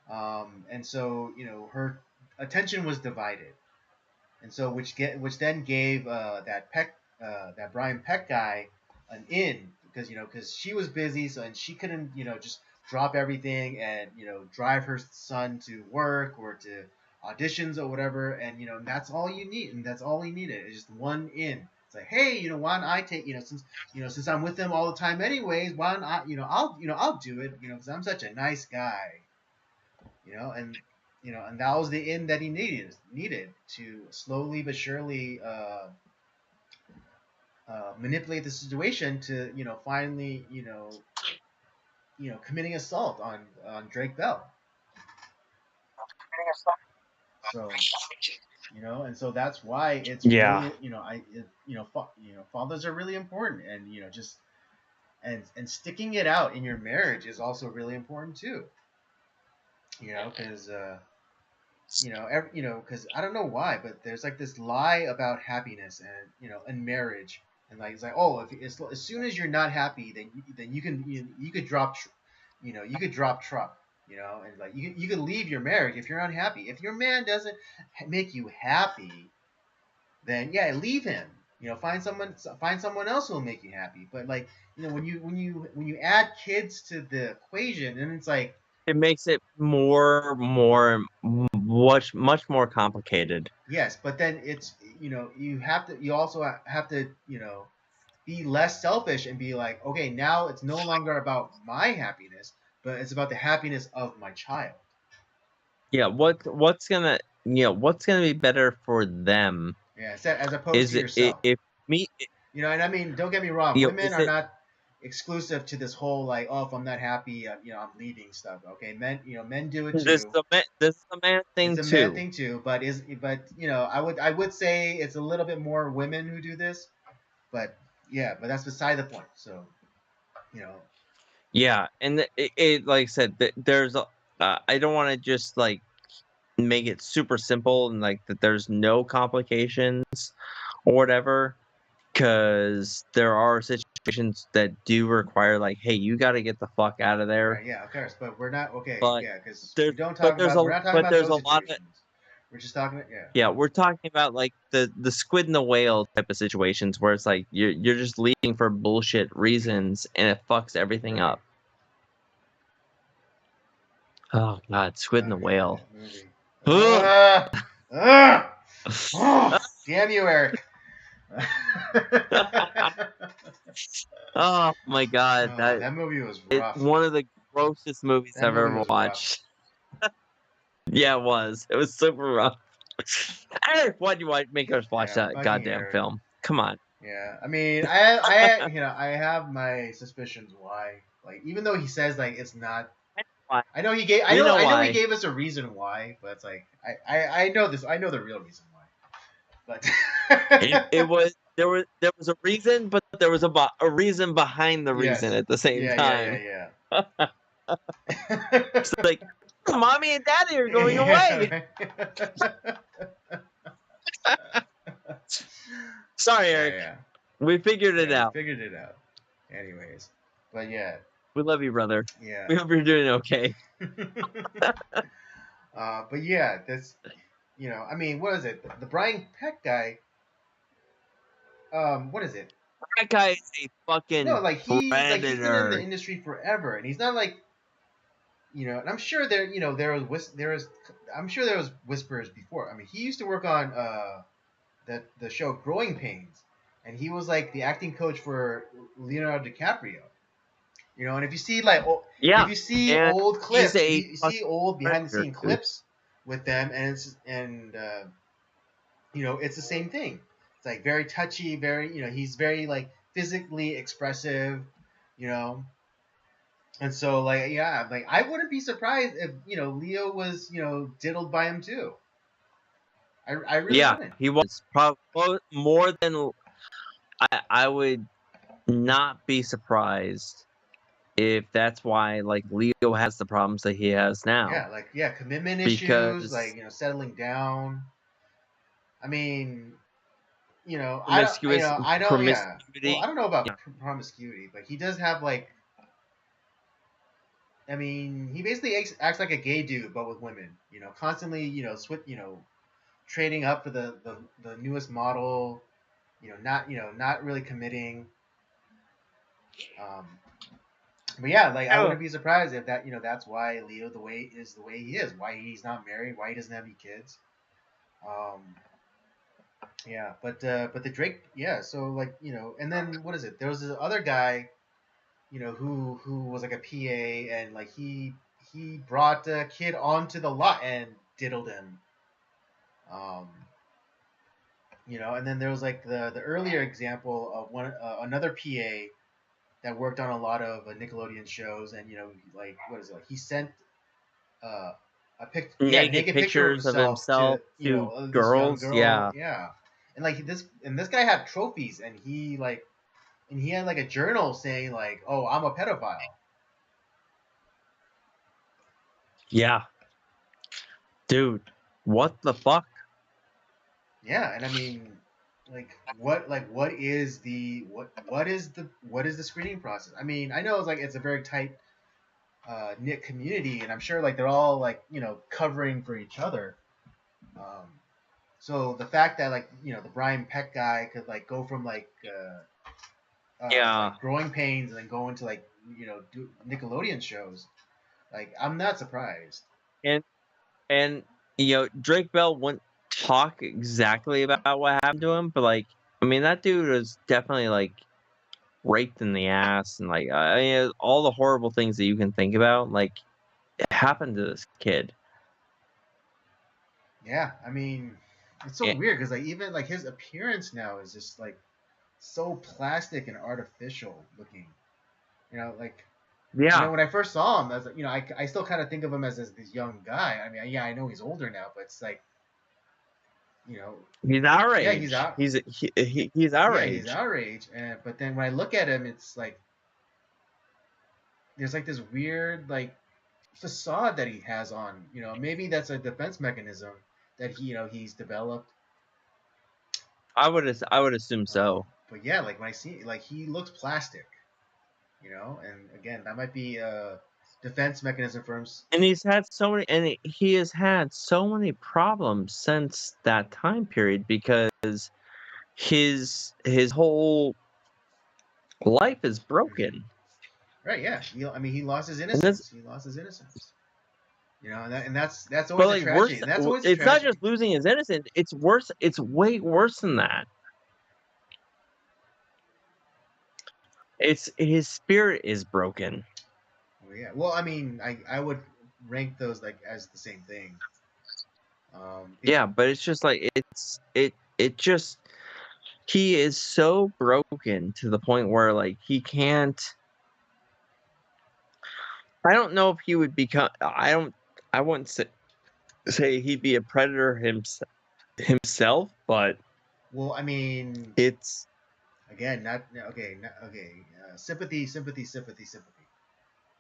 And so her attention was divided, and so which then gave that Brian Peck guy an in because she was busy, so and she couldn't just drop everything and drive her son to work or to auditions or whatever, and that's all you need, and that's all he needed is just one in. It's like, hey, why don't I take since I'm with them all the time anyways, why don't I I'll do it because I'm such a nice guy, and and that was the end that he needed to slowly but surely manipulate the situation to finally committing assault on Drake Bell. So and so that's why it's Yeah. really fathers are really important, and just and sticking it out in your marriage is also really important too. Because because I don't know why, but there's like this lie about happiness and and marriage, and like it's like, oh, if as soon as you're not happy, then you can you could drop, you could drop truck, and like you could leave your marriage if you're unhappy. If your man doesn't make you happy, then yeah, leave him. Find someone else who will make you happy. But like when you add kids to the equation, and it's like, It makes it much more complicated. yes, but then it's you also have to be less selfish and be like, okay, now it's no longer about my happiness, but it's about the happiness of my child. Yeah, what's gonna be better for them Yeah, as opposed is to yourself. if me And I mean, don't get me wrong, women is are it not exclusive to this whole like, oh, if I'm not happy, I'm leaving stuff. Okay, men do it too. this is a man It's thing a man too. thing too, but I would say it's a little bit more women who do this, but yeah, but that's beside the point. So you know, Yeah, and it like I said, there's a I don't want to just like make it super simple and like that there's no complications or whatever, because there are situations that do require like, hey, you got to get the fuck out of there. right? Yeah, of course, but we're not okay. But Yeah, because there's we don't but talk about we're not talking about there's those a lot of situations. We're just talking about yeah, we're talking about like the squid and the whale type of situations where it's like you're just leaving for bullshit reasons and it fucks everything right. up. Oh god, squid Oh and the god, whale. that movie. Ugh. Oh, damn you, Eric. Oh my god, Oh, that movie was it's rough. one of the grossest movies That I've movie ever was rough. watched. Yeah, it was. It was super rough. Eric, why'd you make us watch Yeah, that fucking goddamn Eric. film? Come on. Yeah, I mean, I have my suspicions why. Like, even though he says like it's not. Why? I know he gave. We know I know he why. gave us a reason why, but it's like I know this. I know the real reason why. But It was there was a reason, but there was a reason behind the reason yes, at the same yeah, time. yeah, It's like, mommy and daddy are going away. yeah. Sorry, Yeah, Eric. yeah, We figured it yeah. We out. figured it out. Anyways, but yeah, We love you, brother. yeah. We hope you're doing okay. But yeah, that's I mean, what is it? The Brian Peck guy. What is it? That guy is a No, fucking like he's been in the predator. industry forever, and he's not like and I'm sure I'm sure there was whispers before. I mean, he used to work on the show Growing Pains, and he was like the acting coach for Leonardo DiCaprio. And if you see like if Yeah, you see and old he's clips, if a you fucking see old behind the predator, scene dude. clips with them, and it's the same thing. It's like very touchy, very he's very like physically expressive, you know. And so like yeah, like I wouldn't be surprised if Leo was diddled by him too. I really Yeah, wouldn't. he was probably more than I would not be surprised if that's why like Leo has the problems that he has now. Yeah, like yeah, commitment issues, like Because settling down. I mean, I don't, promiscuous I know, yeah. Well, I promiscuity. don't know about Yeah. promiscuity, but he does have like, I mean, he basically acts like a gay dude, but with women. Constantly, trading up for the newest model. Not really committing. Um, but yeah, like I Oh. wouldn't be surprised if that's why Leo the way he is, why he's not married, why he doesn't have any kids. Um, yeah, but the Drake, yeah. So like and then what is it? There was this other guy, who was like a PA, and like he brought a kid onto the lot and diddled him. Um, and then there was like the earlier example of another PA that worked on a lot of Nickelodeon shows, and like what is it? Like he sent uh, a Naked naked picture of pictures of himself to himself to this young girls. girl, Yeah. yeah, and like this guy had trophies, and he had like a journal saying like, oh, I'm a pedophile. Yeah. Dude, what the fuck? Yeah, and I mean, what is the screening process? I mean, I know it's a very tight knit community, and I'm sure like they're all like covering for each other. Um, so the fact that like the Brian Peck guy could like go from Yeah. like growing pains and then go into like do Nickelodeon shows, like I'm not surprised. And and Drake Bell wouldn't talk exactly about what happened to him, but like I mean that dude was definitely like raped in the ass and like I mean, all the horrible things that you can think about like it happened to this kid. Yeah, I mean, it's so Yeah. weird because like even like his appearance now is just like so plastic and artificial looking. Like Yeah. when I first saw him, as I still kind of think of him as this young guy. I mean, yeah, I know he's older now, but it's like you know, He's our yeah, he's age. out. He's our Yeah, he's age. our age, but then when I look at him, it's like there's like this weird like facade that he has on. Maybe that's a defense mechanism that he's developed. I would assume so. But yeah, like when I see like he looks plastic, and again that might be a defense mechanism for him. And he has had so many problems since that time period because his whole life is Mhm. broken. Right? Yeah. I mean, he lost his And that's innocence. He lost his innocence. And that's but always a like tragedy. worse And that's always a it's not tragedy. just losing his innocence, it's worse, it's way worse than that. It's his spirit is broken. Well, yeah. Well, I mean, I would rank those like as the same thing. Yeah, but it's just like it just he is so broken to the point where like he can't I don't know if he would become I wouldn't say he'd be a predator himself, but well, I mean, it's again, not, okay. Sympathy, sympathy, sympathy, sympathy.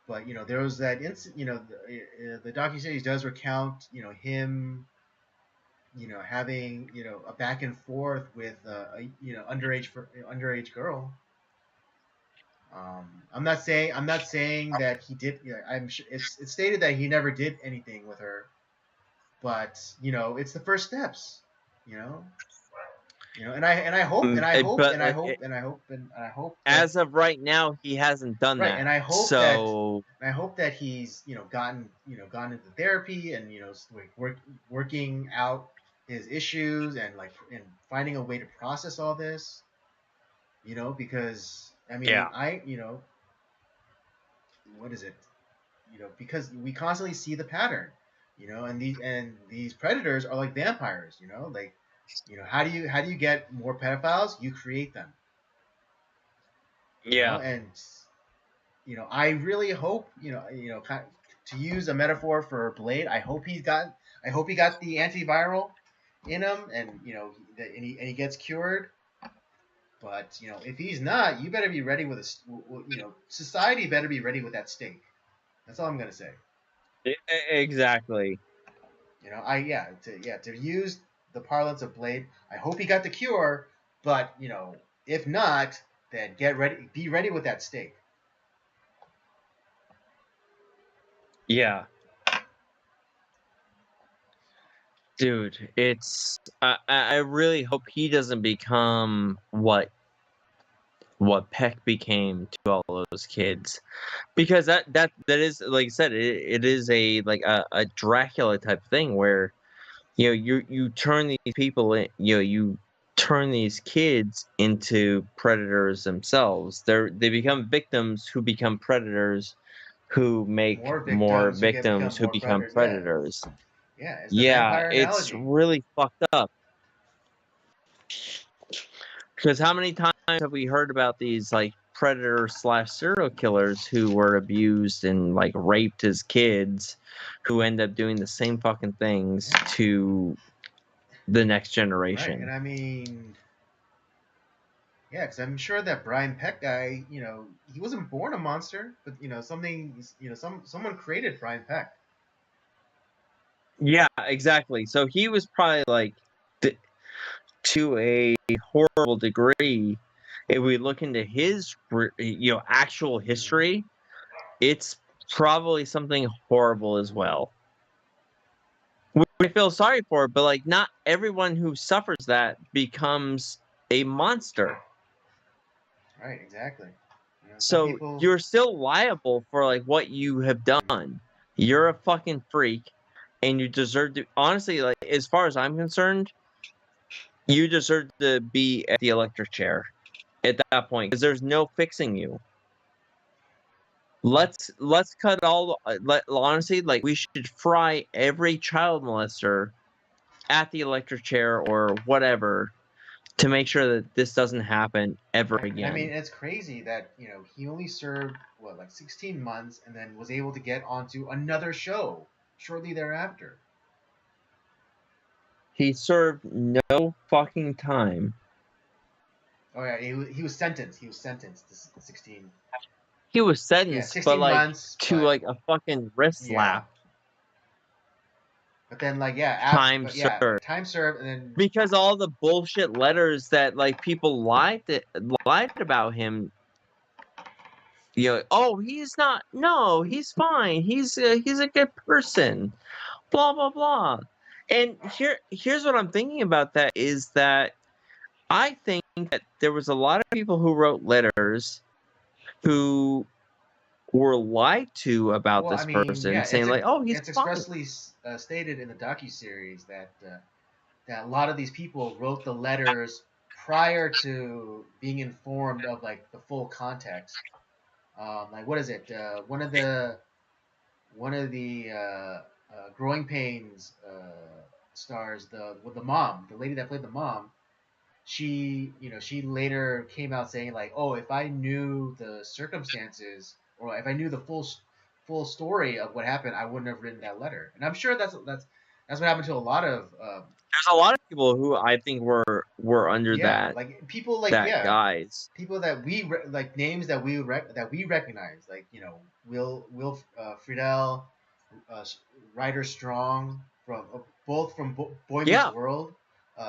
But there was that incident. The docuseries does recount him having a back and forth with a underage girl. I'm not saying that he did. I'm sure it's stated that he never did anything with her, but it's the first steps. You know, and I hope and I hope but and I hope and I hope and I hope that as of right now he hasn't done right, that. and So I hope that he's gone into therapy and like working out his issues and like and finding a way to process all this. Because I mean yeah. what is it? Because we constantly see the pattern. And these predators are like vampires. Like how do you get more pedophiles? You create them. Yeah. And I really hope to use a metaphor for Blade. I hope he got the antiviral. in him, and he gets cured. But if he's not, you better be ready with society better be ready with that stake. That's all I'm gonna say. Exactly. To use the parlance of Blade, I hope he got the cure, but if not, then be ready with that stake. Yeah. Dude, I really hope he doesn't become what Peck became to all those kids, because that is, like I said, it is a like a Dracula type thing where you turn these people in, you turn these kids into predators themselves. They become victims who become predators, who make More more victims who become victims who more become predators. Yeah, predators. it's the Yeah, vampire it's analogy. really fucked up. Because how many times have we heard about these like predator slash serial killers who were abused and like raped as kids, who end up doing the same fucking things Yeah. to the next Right, and generation? I mean, yeah, because I'm sure that Brian Peck guy, he wasn't born a monster, but someone created Brian Peck. Yeah, exactly. So he was probably like, to a horrible degree. If we look into his, actual Mm-hmm. history, it's probably something horrible as well. We feel sorry for it, but like not everyone who suffers that becomes a monster. Right, exactly. Some So people. you're still liable for like what you have Mhm. done. You're a fucking freak, and you deserve to. Honestly, like as far as I'm concerned, you deserve to be at the electric chair at that point because there's no fixing you. Let's cut all. Honestly, like we should fry every child molester at the electric chair or whatever to make sure that this doesn't happen ever Right, and I mean again. it's crazy that he only served what, like 16 months, and then was able to get onto another show shortly thereafter. He served no fucking time. Oh yeah, he was sentenced. He was sentenced to 16. He was Yeah, sentenced, but 16 like months, to but like a fucking wrist yeah, slap, but then like yeah, time but yeah, served. time served, and then Because all the bullshit letters that like people lied about him. Oh, he's not. No, he's fine. He's a good person. Blah blah blah. And here's what I'm thinking about that is that I think that there was a lot of people who wrote letters who were lied to about well, I this mean, person, yeah, saying like, "Oh, he's it's fine." expressly stated in the docu series that a lot of these people wrote the letters prior to being informed of like the full context. Like what is it? One of the Growing Pains stars, the mom, the lady that played the mom. She later came out saying like, oh, if I knew the circumstances, or if I knew the full story of what happened, I wouldn't have written that letter. And I'm sure that's what happened to a lot of There's a lot of people who I think were under yeah, like people like that yeah, guise. people that like names that we recognize, like Will Friedle, uh, Ryder Strong from both from Boy Meets Yeah, World,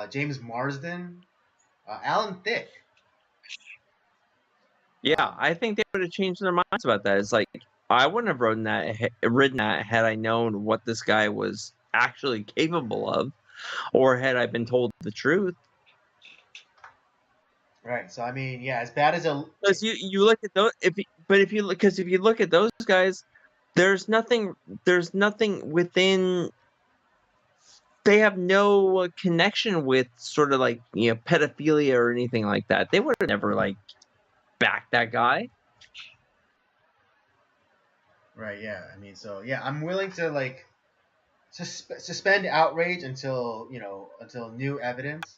James Marsden, Alan Thicke. yeah. Um, I think they would have changed their minds about that. It's like I wouldn't have written that had I known what this guy was actually capable of, or had I been told the truth. right. So I mean, yeah, as bad as a Because you look at those, if you look at those guys, there's nothing within. They have no connection with sort of like pedophilia or anything like that. They would have never like backed that guy. right, yeah. I mean, so yeah, I'm willing to like suspend outrage until new evidence.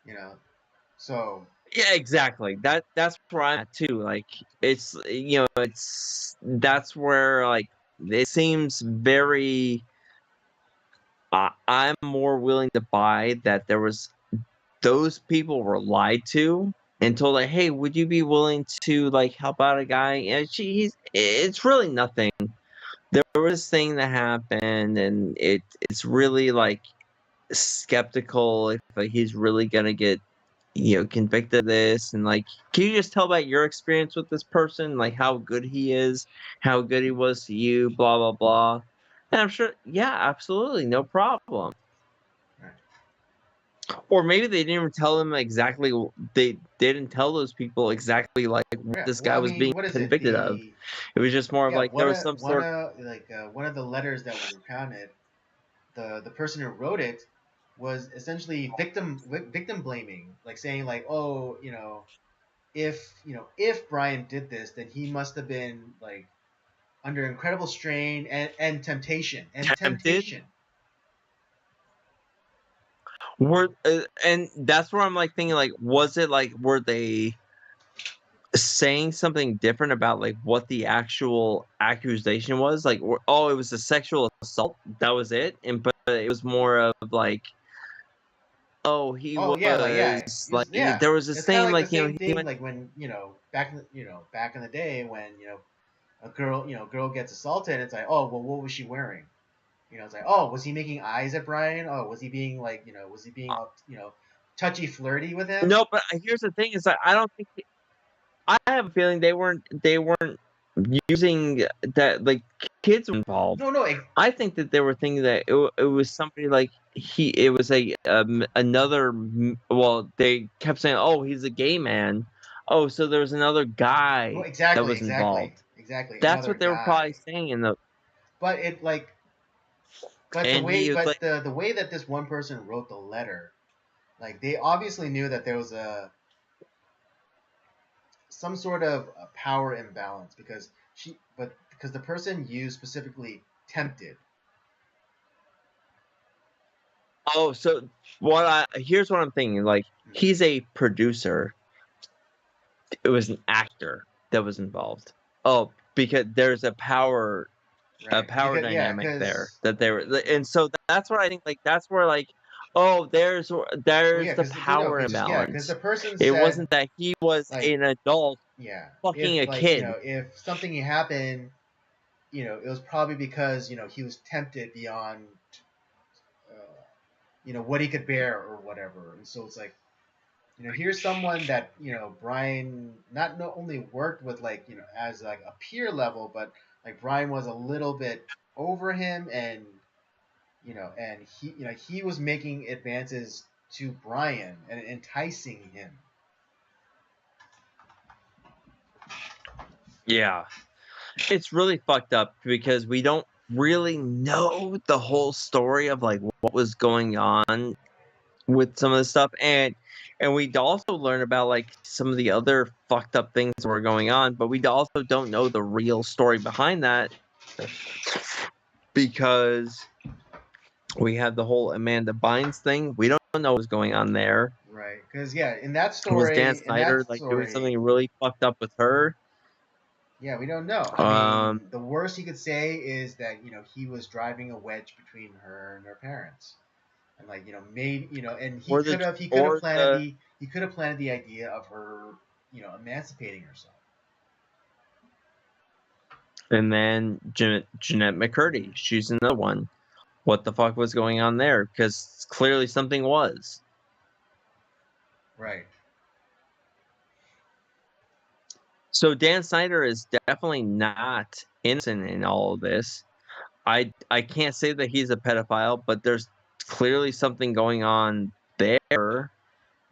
You know, so Yeah, exactly. That's where I'm at too. Like it's that's where like it seems very I'm more willing to buy that those people were lied to and told like, hey, would you be willing to like help out a guy? And it's really nothing. There was this thing that happened, and it's really like skeptical if like, he's really gonna get convicted of this. And like, can you just tell about your experience with this person, like how good he is, how good he was to you, blah blah blah. And I'm sure, yeah, absolutely, no problem. Right. Or maybe they didn't even tell him exactly. They didn't tell those people exactly like what Yeah. this Well, guy I was mean, being what is it? convicted of. The It was just more of Yeah, like there was some sort. one of the letters that was recounted, the person who wrote it was essentially victim blaming, like saying like, oh, if Brian did this, then he must have been like under incredible strain and temptation Tempted. And that's where I'm like thinking like, was it like, were they saying something different about like what the actual accusation was? Like, oh, it was a sexual assault. That was it. And but it was more of like, oh, he Oh yeah, was like, yeah. there was this It's kind of thing like the like same he thing went. like when back in the day when a girl gets assaulted. It's like, oh well, what was she wearing? It's like, oh, was he making eyes at Brian? Oh, was he being like was he being touchy flirty with him? No, but here's the thing: is that I don't think I have a feeling they weren't using that like kids were involved. No, no, I think that they were thinking that it was somebody like it was another well, they kept saying, oh, he's a gay man. Oh, so there was another no, guy that exactly, was involved. That's another what they were probably guy. saying in the But it like, but and he was like, the way that this one person wrote the letter, like they obviously knew that there was some sort of a power imbalance because the person used specifically tempted. oh, so here's what I'm thinking, like he's a producer. It was an actor that was involved. Oh, because there's a Right. power Because yeah, dynamic there because that they were, and so that's what I think. Like that's where like, oh, there's well, yeah, the because no, power because imbalance. the person It said wasn't that he was like an adult yeah, fucking if a like kid. if something happened, it was probably because he was tempted beyond what he could bear or whatever, and so it's like here's someone that Brian not only worked with like as like a peer level, but like Brian was a little bit over him, and he was making advances to Brian and enticing him. Yeah, it's really fucked up because we don't really know the whole story of like what was going on with some of the stuff, and we also learn about like some of the other fucked up things that were going on, but we also don't know the real story behind that because we had the whole Amanda Bynes thing. We don't know what's going on there. Right, because yeah, in that Was Dan story, Snyder like doing something really fucked up with her? yeah, we don't know. I Um, mean, the worst he could say is that he was driving a wedge between her and her parents, and like made and or the he could have or planted the the idea of her emancipating herself. and then Jeanette McCurdy, she's another one. What the fuck was going on there? Because clearly something was. Right. So Dan Snyder is definitely not innocent in all of this. I can't say that he's a pedophile, but there's clearly something going on there.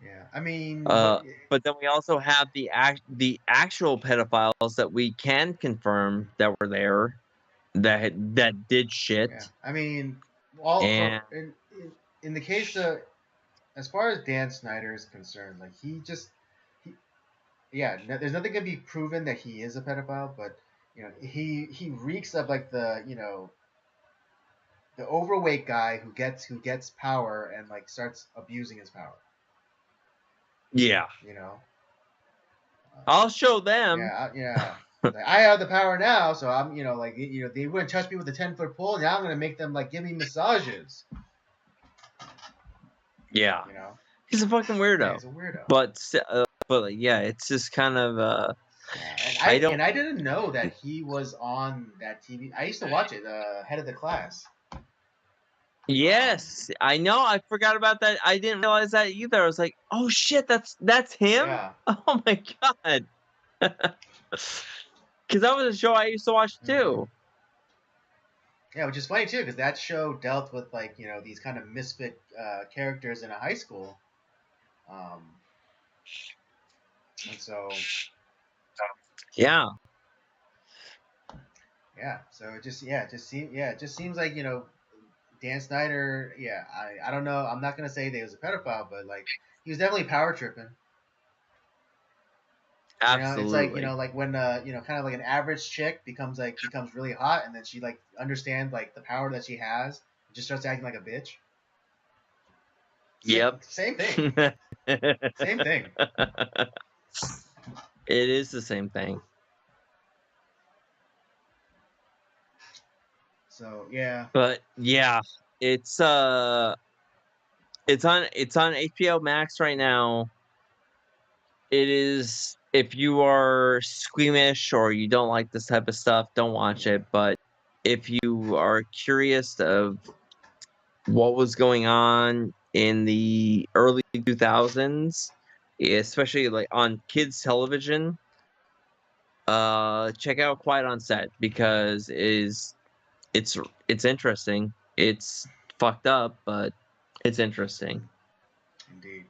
Yeah. I mean, what? Uh, but then we also have the actual pedophiles that we can confirm that were there, that did Yeah. shit. I mean, all for And in the case of as far as Dan Snyder is concerned, like he yeah, there's nothing can be proven that he is a pedophile, but he reeks of like the overweight guy who gets power and like starts abusing his power. yeah, You know. I'll show them. Yeah, yeah. Like, I have the power now, so I'm, like, they wouldn't touch me with a 10-foot pole. Now I'm gonna make them like give me massages. Yeah. You know, He's a fucking weirdo. yeah, he's a weirdo. But like, yeah, it's just kind of Yeah, I don't. and I didn't know that he was on that TV. I used to watch it, Head of the Class. Yes, I know. I forgot about that. I didn't realize that either. I was like, oh shit, that's him. Yeah. Oh my god. Because that was a show I used to watch too. Yeah, which is funny too, because that show dealt with like these kind of misfit characters in a high school, and so Yeah. yeah, so it just seems like Dan Snyder. Yeah, I don't know. I'm not gonna say that he was a pedophile, but like he was definitely power tripping. It's like Absolutely. like when kind of like an average chick becomes really hot, and then she like understands like the power that she has, and just starts acting like a bitch. Yep. Same thing. Same thing. It is the same thing. So yeah. But yeah, it's on HBO Max right now. It is, if you are squeamish or you don't like this type of stuff, don't watch it. But if you are curious of what was going on in the early 2000s, especially like on kids television, check out Quiet on Set, because it's interesting. It's fucked up, but it's interesting. Indeed.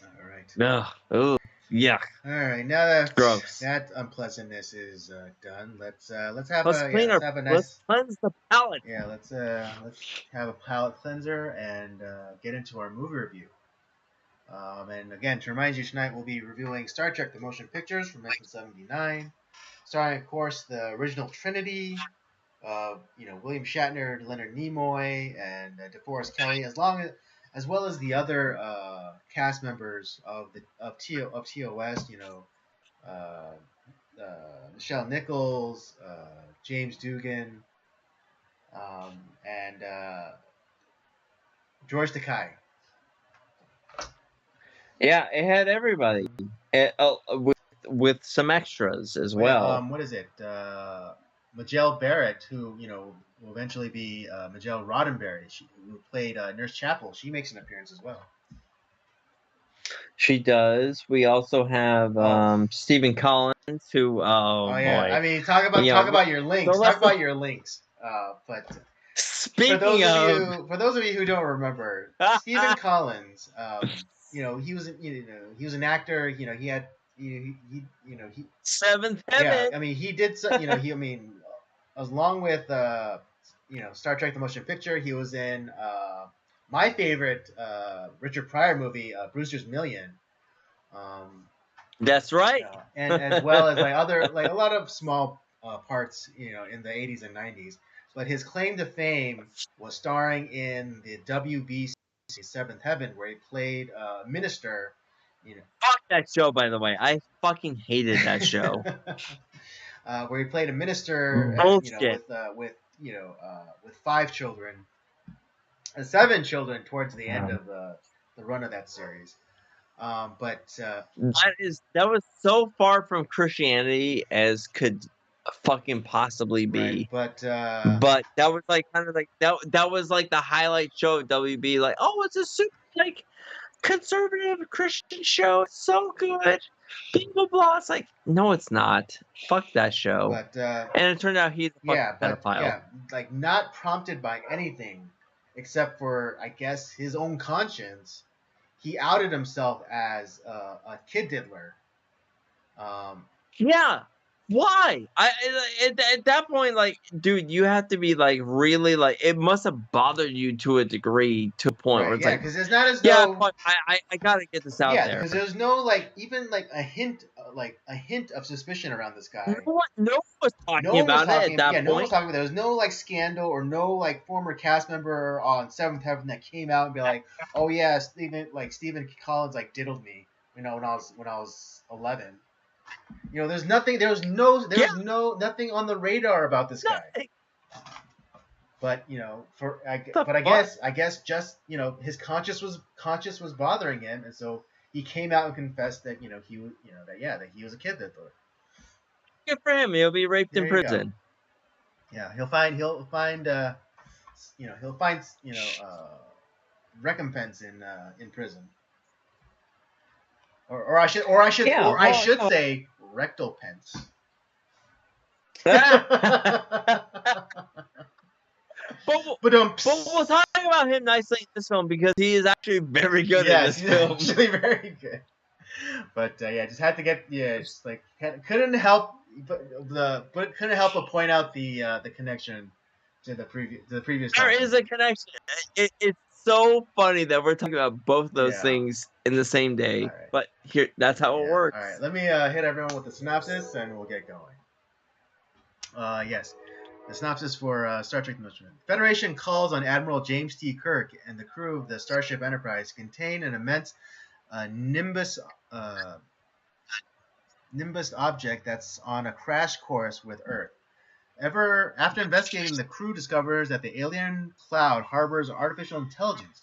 All right. Oh, yeah. All right. Now that Gross. that unpleasantness is done, let's have Let's let's have a let's nice cleanse the palate. let's have a palate cleanser and get into our movie review. And again, to remind you, tonight we'll be reviewing Star Trek: The Motion Pictures from 1979, starring, of course, the original Trinity. William Shatner, Leonard Nimoy, and DeForest Kelley, as well as the other cast members of TOS. Uh, Michelle Nichols, James Dugan, and George Takei. Yeah, it had everybody. With some extras as Oh, yeah, well. what is it? Majel Barrett, who will eventually be Majel Roddenberry, who played Nurse Chapel. She makes an appearance as well. She does. We also have Stephen Collins, who Oh yeah, boy. I mean, talk about your links. So Talk about your links. But speaking of, for those of you who don't remember, Stephen Collins, he was he was an actor. He had he Seventh yeah. Heaven. I mean, he did I mean, along with Star Trek: The Motion Picture, he was in my favorite Richard Pryor movie, Brewster's Million. That's right. And as well as like other like a lot of small parts, in the 80s and 90s. But his claim to fame was starring in the WB Seventh Heaven, where he played a minister. Fuck that show, by the way. I fucking hated that show. Where he played a minister, Bullshit. with 5 children, 7 children towards the end of the run of that series. But that was so far from Christianity as could fucking possibly be. Right, but that was like kind of like that was like the highlight show of WB. Like, oh, it's a super like conservative Christian show. It's so good. Blah blah blah. It's like, no, it's not. Fuck that show. But and it turned out he's a fucking pedophile. Like not prompted by anything except for, I guess, his own conscience. He outed himself as a kid diddler. Yeah. Why? At that point, like, dude, you have to be like really like, it must have bothered you to a degree, to a point where it's like, because it's not as though I gotta get this out there. Yeah, because there's no like even like a hint of suspicion around this guy. No one was talking about it at that point. No one was talking about it. There was no like scandal or no like former cast member on Seventh Heaven that came out and be like, oh yeah, Stephen Collins like diddled me, when I was 11. There's nothing. There was no nothing on the radar about this guy. But The but I fuck? guess just his conscience was bothering him, and so he came out and confessed that that he was a kid that thought. Good for him. He'll be raped in There you go. prison. Yeah, he'll find recompense in prison, or Yeah. I Well, should say rectal pence. But But we'll talk about him nicely in this film because he is actually very good in yes, this he's film. actually very good. But just had to get just like couldn't help but couldn't help but point out the connection to the previous There topic. is a connection. It's so funny that we're talking about both those Yeah. things in the same day. All right. But here, that's how it works. All right, let me hit everyone with the synopsis and we'll get going. Yes. The synopsis for Star Trek: The Motion Picture. Federation calls on Admiral James T. Kirk and the crew of the Starship Enterprise to contain an immense Nimbus object that's on a crash course with Earth. After investigating, the crew discovers that the alien cloud harbors artificial intelligence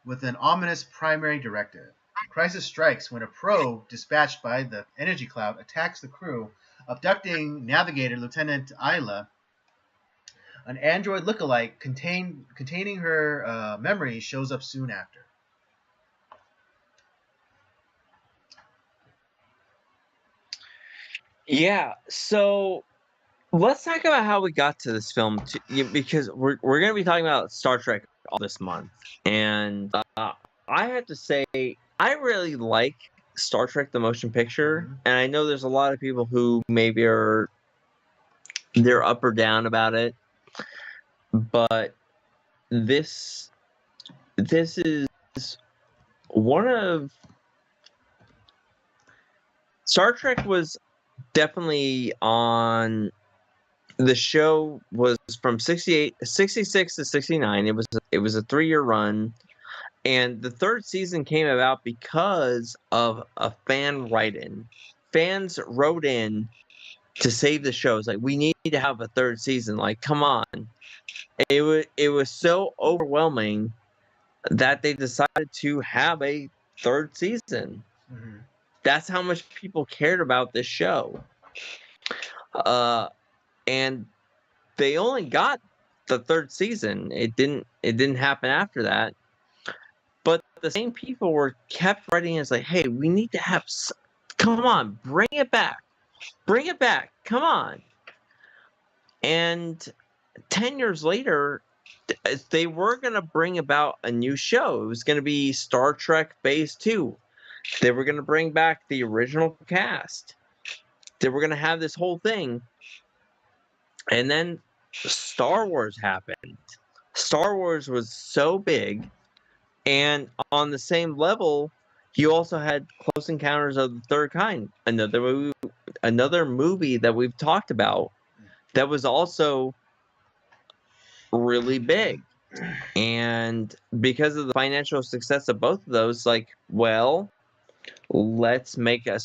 with an ominous primary directive. The crisis strikes when a probe dispatched by the energy cloud attacks the crew, abducting navigator Lieutenant Isla. An android lookalike containing her memory shows up soon after. Yeah. So let's talk about how we got to this film, because we're going to be talking about Star Trek all this month, and I have to say I really like Star Trek: The Motion Picture, Mm-hmm. and I know there's a lot of people who maybe they're up or down about it, but this is one of Star Trek was definitely on. The show was from 66 to 69. It was a 3-year run, and the third season came about because of a fan write-in. Fans wrote in to save the show. It's like, we need to have a third season. Like, come on. It was so overwhelming that they decided to have a third season. Mm-hmm. That's how much people cared about this show. And they only got the third season. It didn't happen after that. But the same people were kept writing. It's like, hey, we need to have. Come on, bring it back, come on. And 10 years later, they were gonna bring about a new show. It was gonna be Star Trek Phase 2. They were gonna bring back the original cast. They were gonna have this whole thing, and then Star Wars happened. Star Wars was so big, and on the same level, you also had Close Encounters of the Third Kind, another movie that we've talked about that was also really big. And because of the financial success of both of those, like, well, let's make a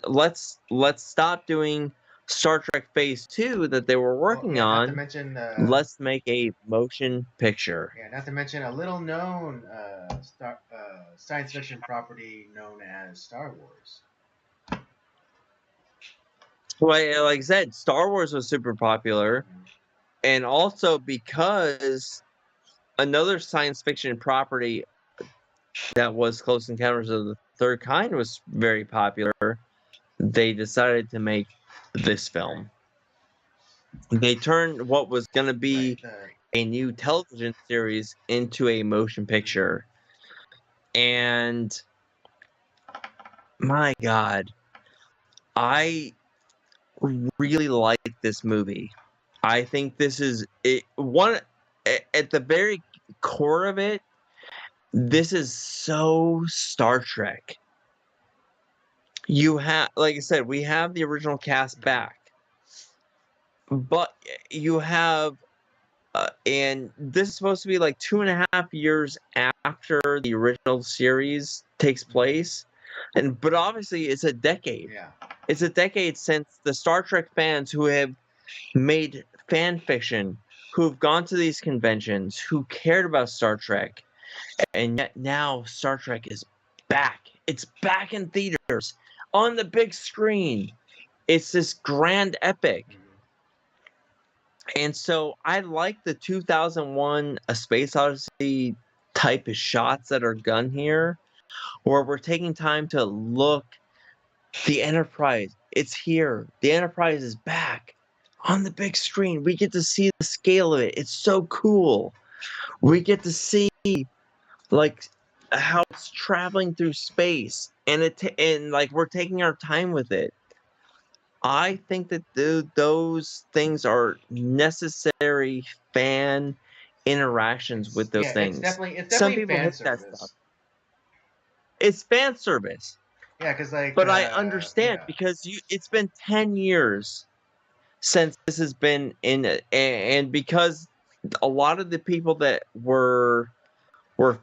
let's stop doing Star Trek Phase 2 that they were working on. Not to mention, let's make a motion picture. Yeah, not to mention a little known science fiction property known as Star Wars. Well, like I said, Star Wars was super popular, and also because another science fiction property that was Close Encounters of the Third Kind was very popular, they decided to make this film. They turned what was going to be a new television series into a motion picture. And my God, I really like this movie. I think this is one at the very core of it. This is so Star Trek. You have, like I said, we have the original cast back, but you have, and this is supposed to be like 2.5 years after the original series takes place, but obviously it's a decade. Yeah. It's a decade since the Star Trek fans who have made fan fiction, who've gone to these conventions, who cared about Star Trek, and yet now Star Trek is back. It's back in theaters on the big screen. It's this grand epic. And so I like the 2001 A Space Odyssey type of shots that are done here, where we're taking time to look. The Enterprise, it's here. The Enterprise is back on the big screen. We get to see the scale of it. It's so cool. We get to see like how it's traveling through space, and like we're taking our time with it. I think that those things are necessary fan interactions with those things. It's Some definitely people fan hate that stuff. service. It's fan service. Yeah, because like. But I understand because it's been 10 years since this has been in it, and because a lot of the people that were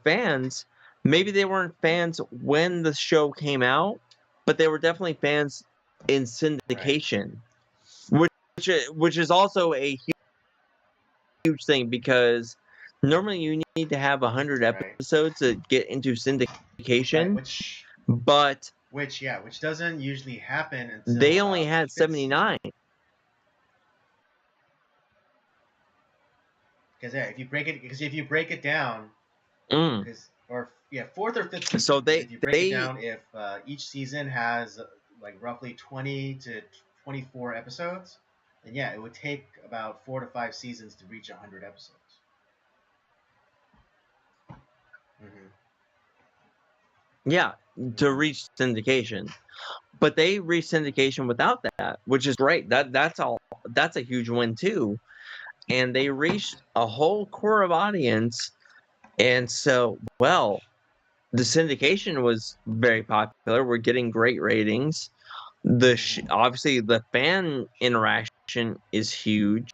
fans, maybe they weren't fans when the show came out, but they were definitely fans in syndication, which is also a huge thing because normally you need to have 100 episodes to get into syndication, but which doesn't usually happen until they only had 79. Because if you break it down, fourth or fifth season. So if you break it down, if each season has like roughly 20 to 24 episodes, then yeah, it would take about 4 to 5 seasons to reach 100 episodes. Yeah, to reach syndication. But they reached syndication without that, which is great. That's a huge win too. And they reached a whole core of audience. And so, well, the syndication was very popular. We're getting great ratings. Obviously the fan interaction is huge.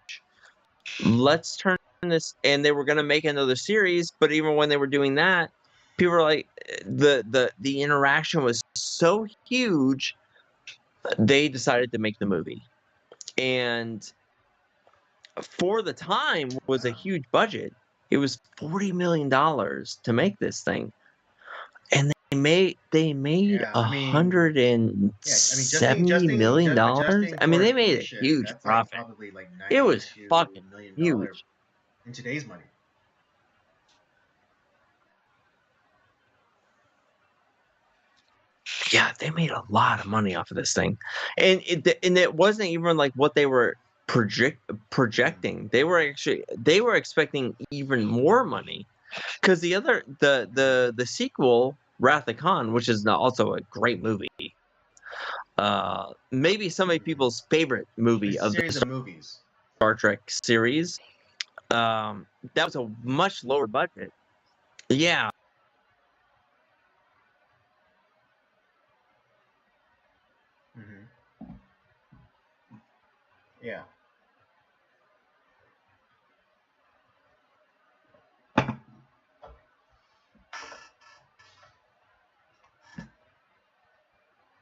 Let's turn this, and they were going to make another series, but even when they were doing that, people were like, the interaction was so huge, they decided to make the movie. And for the time was a huge budget. It was $40 million to make this thing, and they made $170 million. I mean, they made a huge profit. Like probably like it was fucking huge in today's money. Yeah, they made a lot of money off of this thing, and it wasn't even like what they were projecting. They were expecting even more money, because the sequel, Wrath of Khan, which is also a great movie, maybe some of people's favorite movie of the Star Trek series. That was a much lower budget. Yeah. Yeah.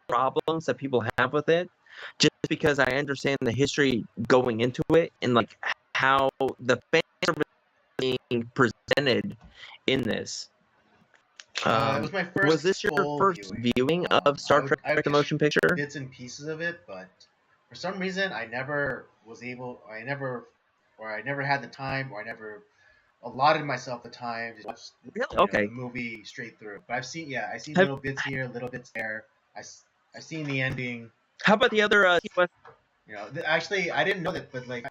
Problems that people have with it, just because I understand the history going into it and like how the fans are being presented in this. It was my first. Was this your first viewing of Star Trek: The Motion Picture? Bits and pieces of it, but for some reason I never had the time, or I never allotted myself the time to watch the movie straight through. But I've seen little bits here, little bits there. I've seen the ending. How about the other? Actually, I didn't know that, but like.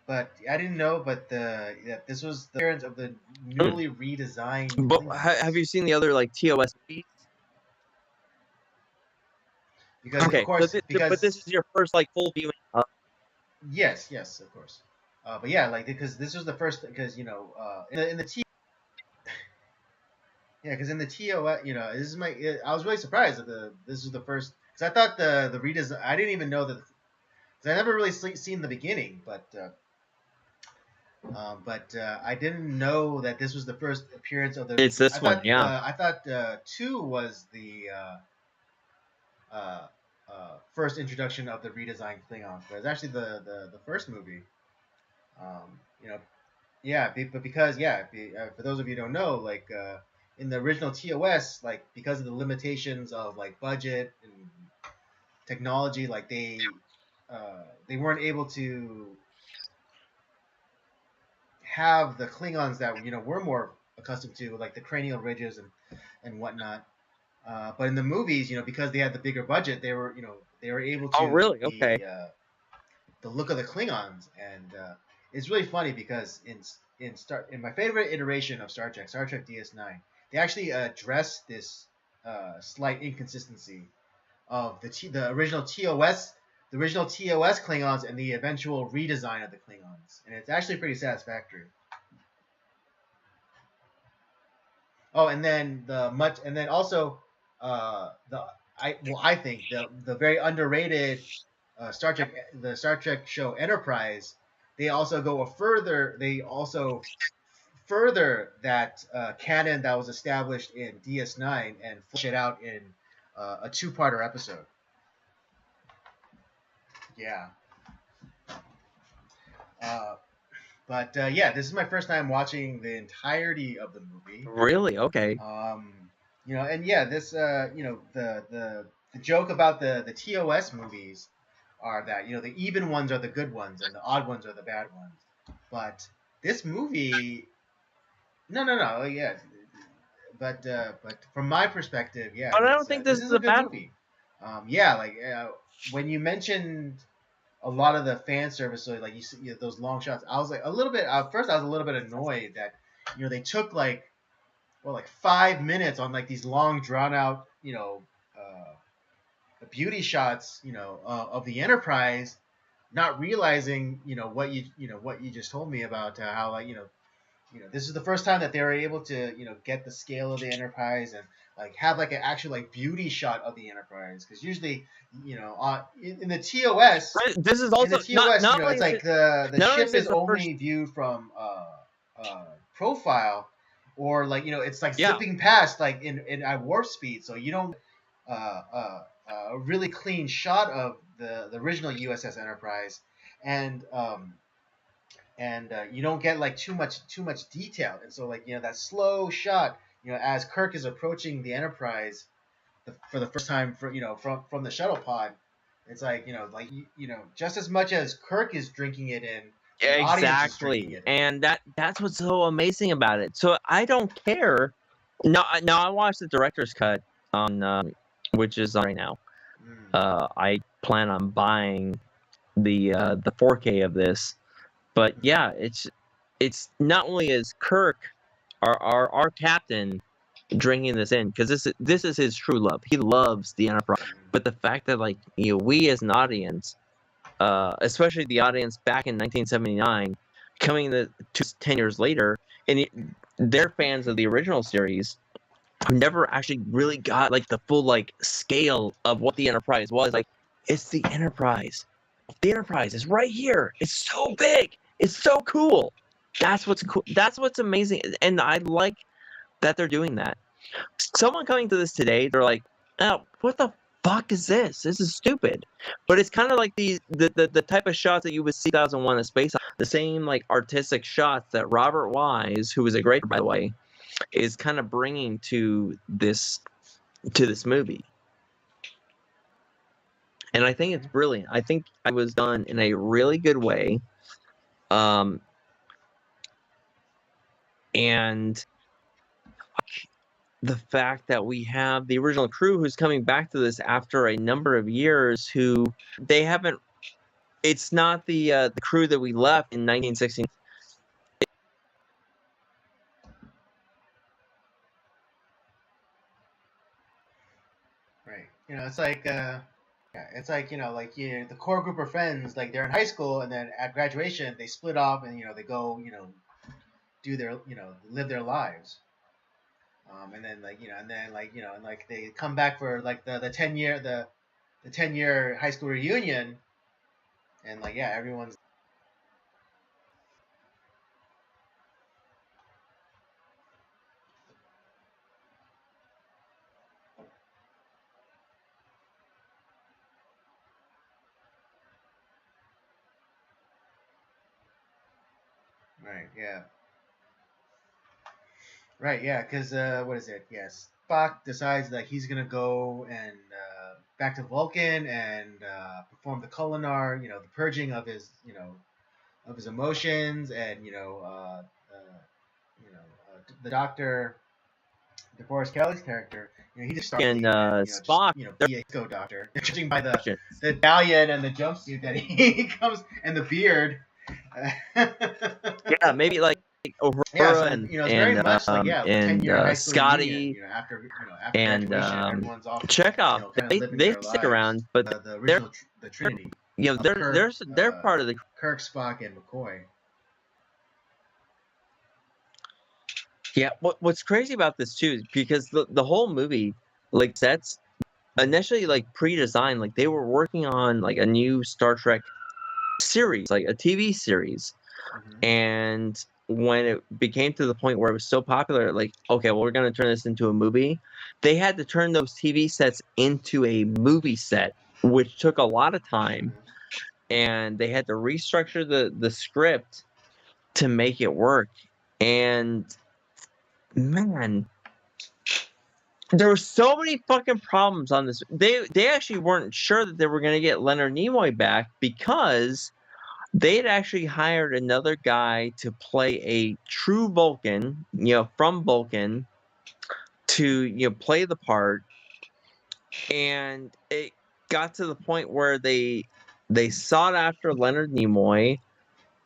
But I didn't know, this was the appearance of the newly redesigned. But have you seen the other like TOS movies? Because of course, but this is your first like full viewing. Yes, of course. But yeah, like because this was the first, because in the T. Yeah, because in the TOS, this is I was really surprised that this was the first, because I thought the redesign. I didn't even know that, because I never really seen the beginning, but I didn't know that this was the first appearance of the. It's this one, yeah. I thought 2 was the first introduction of the redesigned Klingon, but it's actually the first movie. You know, yeah, but because for those of you who don't know, like in the original TOS, like because of the limitations of like budget and technology, like they weren't able to have the Klingons that we're more accustomed to, like the cranial ridges and whatnot. But in the movies, because they had the bigger budget, they were able Oh, to really? Okay. the look of the Klingons, and it's really funny because in my favorite iteration of Star Trek DS9, they actually address this slight inconsistency of the original TOS. The original TOS Klingons and the eventual redesign of the Klingons, and it's actually pretty satisfactory. Oh, and then also I think the very underrated Star Trek show Enterprise. They also go a further. They also further that canon that was established in DS9 and flesh it out in a two-parter episode. Yeah. Uh, but yeah, this is my first time watching the entirety of the movie. Really? Okay. And yeah, this the joke about the TOS movies are that the even ones are the good ones and the odd ones are the bad ones. But this movie, no, yeah, but from my perspective, yeah, But I don't think this this is is a a good bad. movie. Yeah, like when you mentioned a lot of the fan service, so like you see those long shots, I was like a little bit. At first, I was a little bit annoyed that they took like 5 minutes on like these long drawn out beauty shots of the Enterprise, not realizing what you just told me about how like this is the first time that they were able to get the scale of the Enterprise and like have like an actual like beauty shot of the Enterprise, because usually in the TOS This is in the also TOS not only it's is like it the not only is ship this is the first. only viewed from profile, or like it's like Yeah. zipping past like in at warp speed, so you don't a really clean shot of the original USS Enterprise, and you don't get like too much detail, and so like that slow shot as Kirk is approaching the Enterprise for the first time from the shuttle pod. It's like just as much as Kirk is drinking it in, the audience is drinking Exactly. it in. And that's what's so amazing about it. So I don't care. Now I watched the director's cut on which is on right now. Mm. I plan on buying the 4K of this. But yeah, it's not only is Kirk our captain drinking this in, because this is his true love. He loves the Enterprise. But the fact that like we as an audience, especially the audience back in 1979, coming to 10 years later, and they're fans of the original series, who never actually really got like the full like scale of what the Enterprise was. Like, it's the Enterprise. The Enterprise is right here. It's so big. It's so cool. That's what's cool. That's what's amazing, and I like that they're doing that. Someone coming to this today, they're like, "Oh, what the fuck is this? This is stupid." But it's kind of like the type of shots that you would see 2001: A Space Odyssey. The same like artistic shots that Robert Wise, who is a great, by the way, is kind of bringing to this movie. And I think it's brilliant. I think it was done in a really good way. Um, and the fact that we have the original crew who's coming back to this after a number of years, who they haven't. It's not the crew that we left in 1960. Right. It's like yeah, it's like like the core group of friends, like they're in high school, and then at graduation they split off, and they go do their live their lives. And then like and then like and like they come back for like the 10 year the 10-year high school reunion, and like yeah, everyone's Right. Yeah. Right. Yeah. Because what is it? Yes. Spock decides that he's gonna go and back to Vulcan and perform the Kolinar, the purging of his, of his emotions, and the Doctor, DeForest Kelly's character, he just starts And leaving and just Spock, be a disco doctor, judging by the they're the medallion and the jumpsuit that he comes and the beard. yeah, maybe like Yeah, Uhura so it's very much like pretend you're a high school reunion. Scotty After and graduation, everyone's off, Chekhov. kind of living They their stick lives. around, but The they're original the Trinity of they're they're part of the. Kirk, Spock, and McCoy. Yeah, what's crazy about this too is because the whole movie, like, sets initially like pre-designed, like they were working on like a new Star Trek series, like a TV series. Mm-hmm. And when it became to the point where it was so popular, like, okay, well, we're going to turn this into a movie, they had to turn those TV sets into a movie set, which took a lot of time. Mm-hmm. And they had to restructure the script to make it work. And man, there were so many fucking problems on this. They actually weren't sure that they were going to get Leonard Nimoy back because they had actually hired another guy to play a true Vulcan, from Vulcan, to play the part. And it got to the point where they sought after Leonard Nimoy.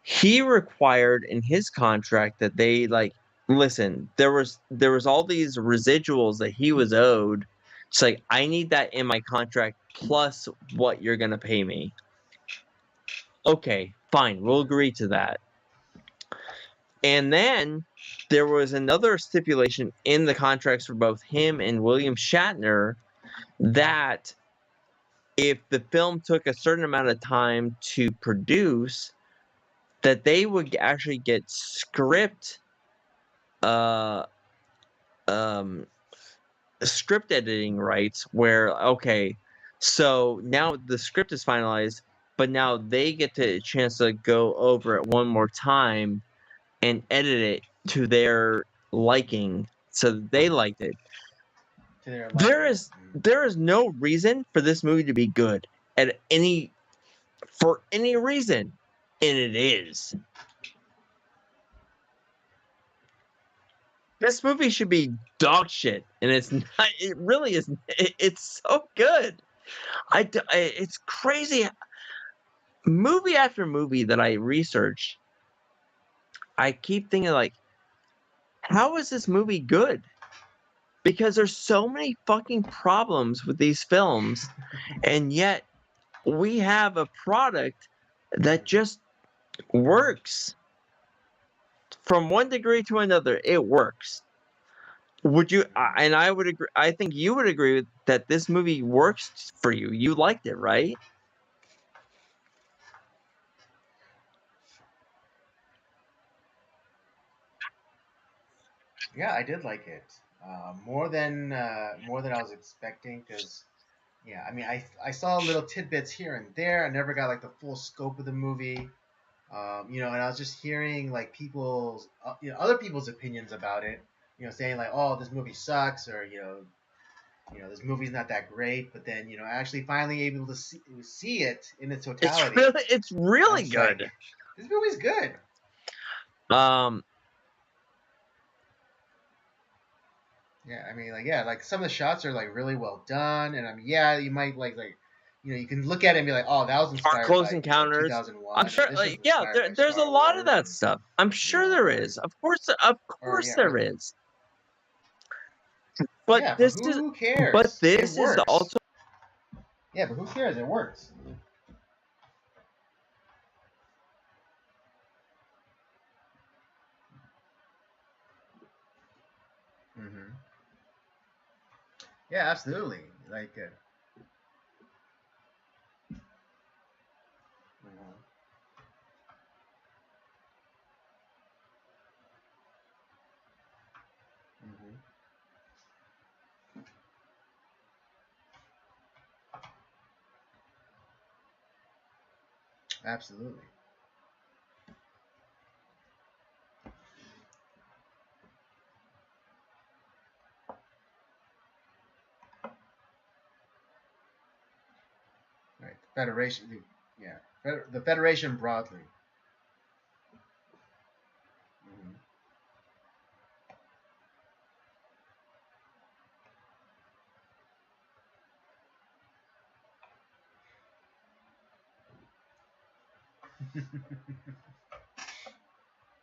He required in his contract that they, like, listen, there was all these residuals that he was owed. It's like, I need that in my contract plus what you're gonna pay me. Okay, fine, we'll agree to that. And then there was another stipulation in the contracts for both him and William Shatner that if the film took a certain amount of time to produce, that they would actually get uh um script editing rights, where, okay, so now the script is finalized, but now they get a chance to go over it one more time and edit it to their liking, so that they liked it. To their There liking. is there is no reason for this movie to be good at any for any reason, and it is. This movie should be dog shit, and it's not. It really is. It's so good. It's crazy. Movie after movie that I research, I keep thinking, like, how is this movie good? Because there's so many fucking problems with these films, and yet we have a product that just works. From one degree to another, it works. Would you? And I would agree. I think you would agree that this movie works for you. You liked it, right? Yeah, I did like it. More than I was expecting. Because yeah, I mean, I saw little tidbits here and there. I never got like the full scope of the movie. And I was just hearing like other people's opinions about it. Saying like, oh, this movie sucks, or this movie's not that great. But then actually finally able to see it in its totality. It's I was really just like, good. this movie's good. Um, Yeah, I mean, like, yeah, like some of the shots are like really well done, and I mean, yeah, you might you can look at it and be like, oh, that was our inspired Close by Encounters. 2001, I'm or sure, this was like, yeah, inspired by there's a Star lot of Wars, that stuff. I'm sure there or is. Of or course yeah, there is. But yeah, but this is, who but cares? It this is works. also Yeah, but who cares? It works. Hmm. Yeah, absolutely. Like, mhm, mhm, absolutely. Federation. The Federation broadly.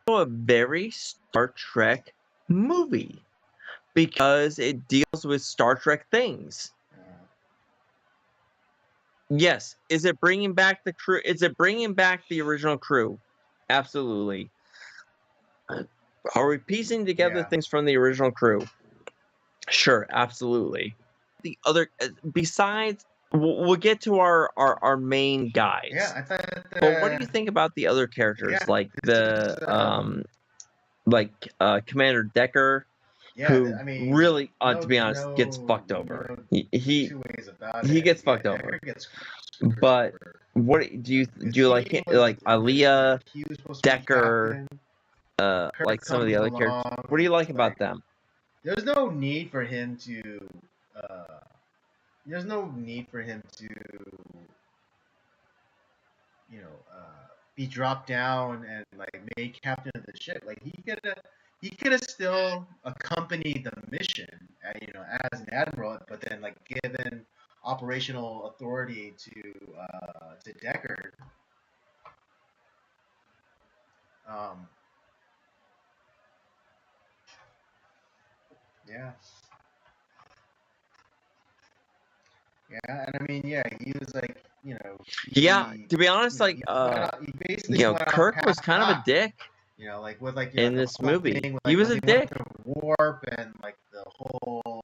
A very Star Trek movie because it deals with Star Trek things. Yes. Is it bringing back the crew? Is it bringing back the original crew? Absolutely. Are we piecing together things from the original crew? Sure, absolutely. The other, besides, we'll get to our main guys. Yeah, I thought. But what do you think about the other characters, like the Commander Decker? Yeah, who I mean, really, no, to be honest, gets fucked over. He two ways about he it. gets Yeah, fucked over. Decker gets But what do you like? Like Aaliyah, he was supposed to be Decker, captain. like some of the other characters. What do you like about them? There's no need for him to. There's no need for him to, you know, be dropped down and like made captain of the ship. Like he could have still accompanied the mission, as an admiral, but then like given operational authority to Deckard. Um, yeah, yeah, and I mean, yeah, he was like, Yeah, to be honest, like he basically went Kirk was kind of a dick. Like with like in the this whole movie. thing with, He was when a they went dick. to warp and like the whole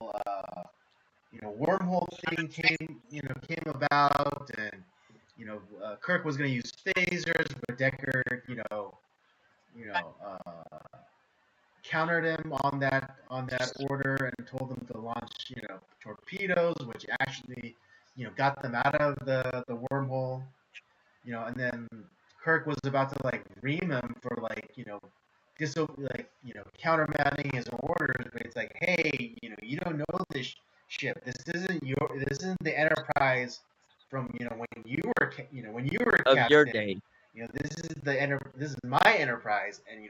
wormhole thing came about, and Kirk was gonna use phasers, but Deckard countered him on that order and told them to launch torpedoes, which actually got them out of the wormhole. And then Kirk was about to like ream him for countermanding his orders, but it's like, hey, you don't know this ship. This isn't the Enterprise from when you were Of captain. your day. This is my Enterprise, and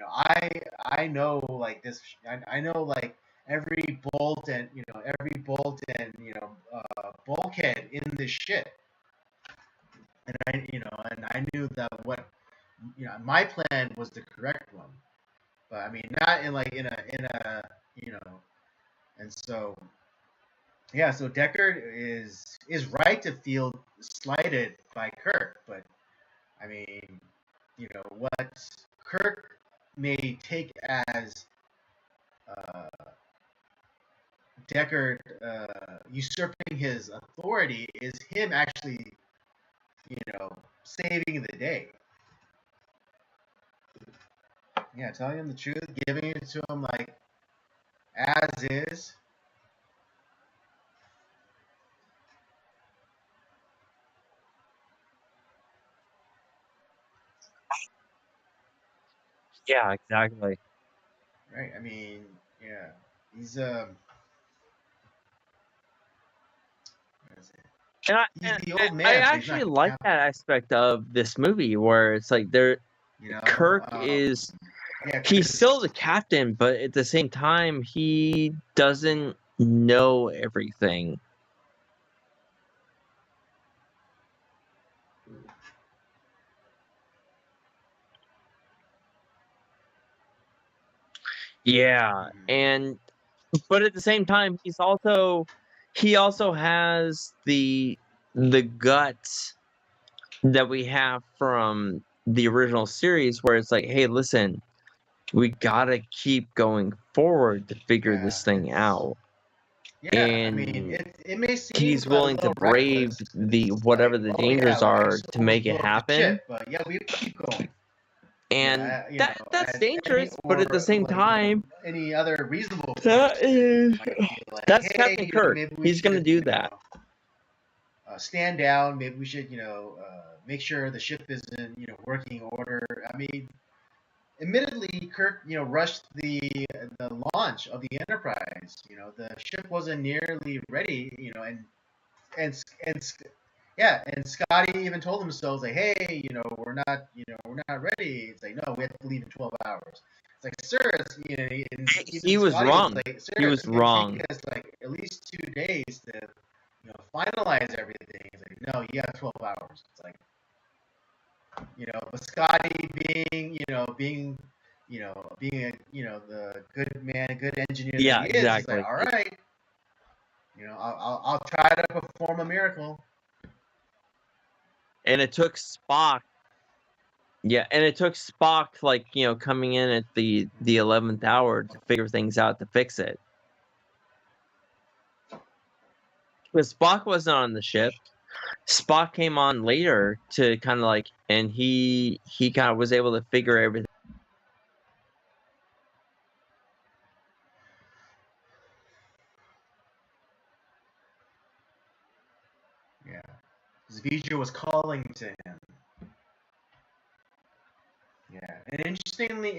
I know like this. I know like every bolt and bulkhead in this ship, and I knew that what my plan was the correct one, but I mean not in like in a and so yeah, so Deckard is right to feel slighted by Kirk, but I mean what Kirk may take as Deckard usurping his authority is him actually saving the day. Yeah, telling him the truth, giving it to him like as is. Yeah, exactly. Right. I mean, yeah, he's And he's the old man. I So he's actually not like that aspect of this movie where it's like Kirk is he's still the captain, but at the same time he doesn't know everything. Yeah, and but at the same time he also has the guts that we have from the original series where it's like, hey, listen, we gotta keep going forward to figure this thing out. Yeah, and I mean, it may seem he's willing to brave the whatever the dangers are to make it happen. But yeah, we keep going. And that's dangerous, but at the same time, any other reasonable that's hey, Captain Kirk. He's gonna do that. Stand down. Maybe we should, make sure the ship is in, working order. I mean, admittedly, Kirk, rushed the launch of the Enterprise. The ship wasn't nearly ready, and Yeah, and Scotty even told themselves like, "Hey, we're not ready." It's like, "No, we have to leave in 12 hours." It's like, "Sir," and He even was Scotty was wrong. like, "Sir, He it's was gonna take wrong. us like at least 2 days to, finalize everything." It's like, "No, you have 12 hours." It's like, but Scotty being the good man, good engineer that Yeah, he is, he's like, exactly. "All right, I'll try to perform a miracle." And it took Spock. Yeah, and it took Spock like, coming in at the 11th hour to figure things out to fix it. Because Spock wasn't on the ship. Spock came on later to kind of like, and he kind of was able to figure everything. Yeah, because V'Ger was calling to him. Yeah, and interestingly,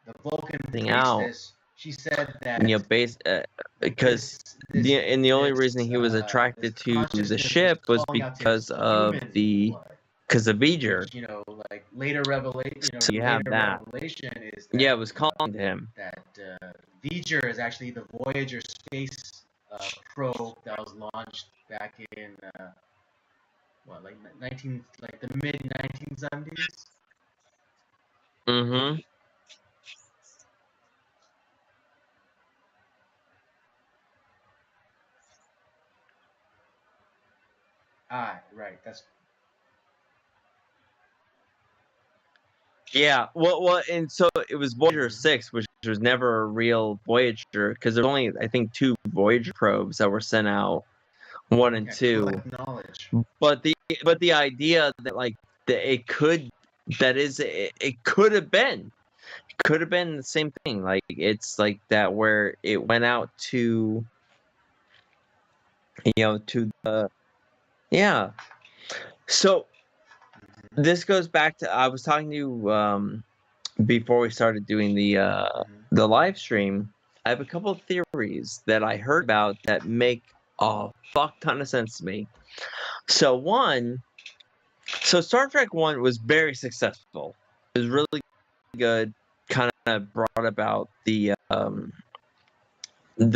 the Vulcan Out, priestess, she said that because this this the only reason this he was this attracted to the consciousness was ship was calling out to his because of human the blood, V'Ger. which like later revelation, So you have later that. revelation is Yeah, that it was calling to him. V'Ger is actually the Voyager space probe that was launched back in like the mid 1970s. Mm-hmm. Ah, right. That's Yeah, well, and so it was Voyager mhm. 6, which was never a real Voyager, because there's only, I think, 2 Voyager probes that were sent out, 1 and Yeah, 2. collect knowledge. But the idea that like that it could that is it could have been the same thing. Like it's like that where it went out to to the yeah. So Hmm. this goes back to I was talking to you before we started doing Hmm. the live stream. I have a couple of theories that I heard about that make a fuck ton of sense to me. So Star Trek 1 was very successful. It was really good, kind of brought about the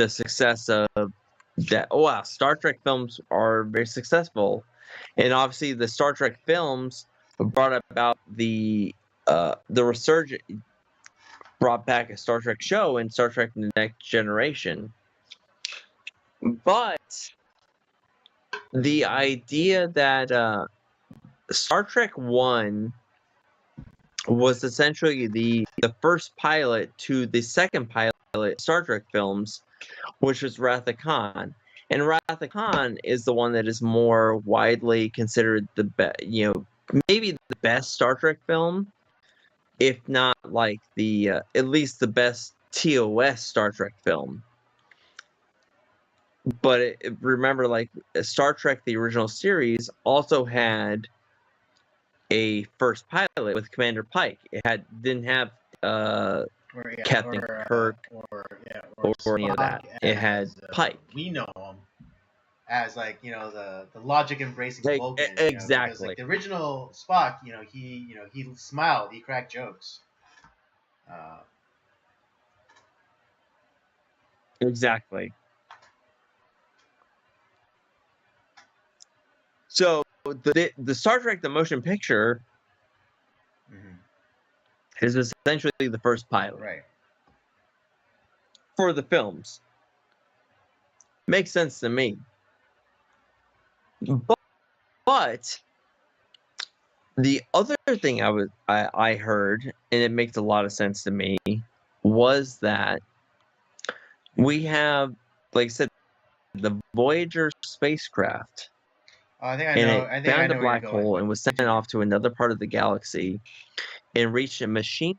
success of that. Oh wow, Star Trek films are very successful, and obviously the Star Trek films brought about the resurgence, brought back a Star Trek show in Star Trek: The Next Generation. But the idea that Star Trek 1 was essentially the first pilot to the second pilot Star Trek films, which was Wrath of Khan. And Wrath of Khan is the one that is more widely considered maybe the best Star Trek film, if not like at least the best TOS Star Trek film. But remember, like Star Trek, the original series, also had a first pilot with Commander Pike. It didn't have Captain Kirk or any of Spock that. It had as Pike. we know him as like the logic embracing Like, Vulcan, because like exactly. the original Spock, he smiled, he cracked jokes. Uh, Exactly. So the Star Trek the motion picture mhm, is essentially the first pilot right. for the films. Makes sense to me. But the other thing I heard, and it makes a lot of sense to me, was that we have, like I said, the Voyager spacecraft, Oh, I think I and know. it I think I found a know where you're black going, hole but and was sent continue. off to another part of the galaxy and reached a machine.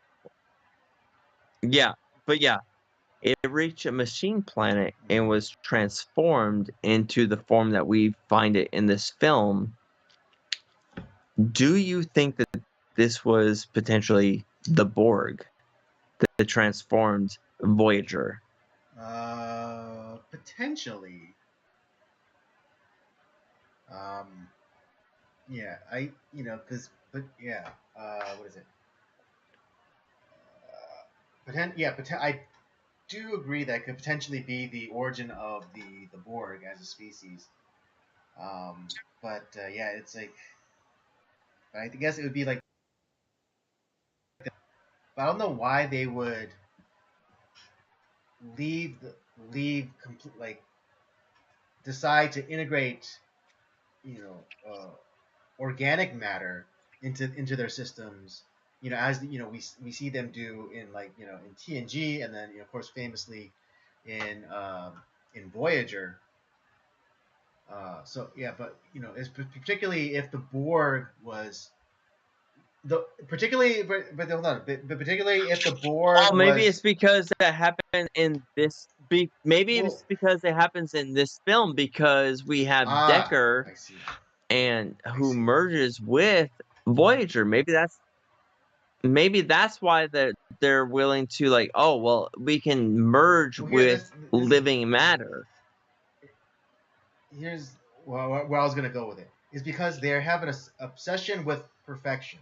Yeah, but yeah, it reached a machine planet and Hmm. was transformed into the form that we find it in this film. Do you think that this was potentially the Borg, the transformed Voyager? Potentially. Um, yeah, but yeah, what is it? I do agree that could potentially be the origin of the Borg as a species. Um, but yeah, it's like I guess it would be like, but I don't know why they would leave the, leave complete like decide to integrate, you know, organic matter into their systems. As we see them do in, like, in TNG, and then, of course, famously in Voyager. So yeah, but particularly if the Borg was the particularly, but hold on, but particularly if the Borg Well, maybe it's was, because that happened in this. Maybe well, it's because it happens in this film because we have ah, Decker I see, and I who see. merges with Voyager. Maybe that's why they're willing to, like, oh well, we can merge Well, here, with this is living matter. here's where I was gonna go with it, is because they're having an obsession with perfection,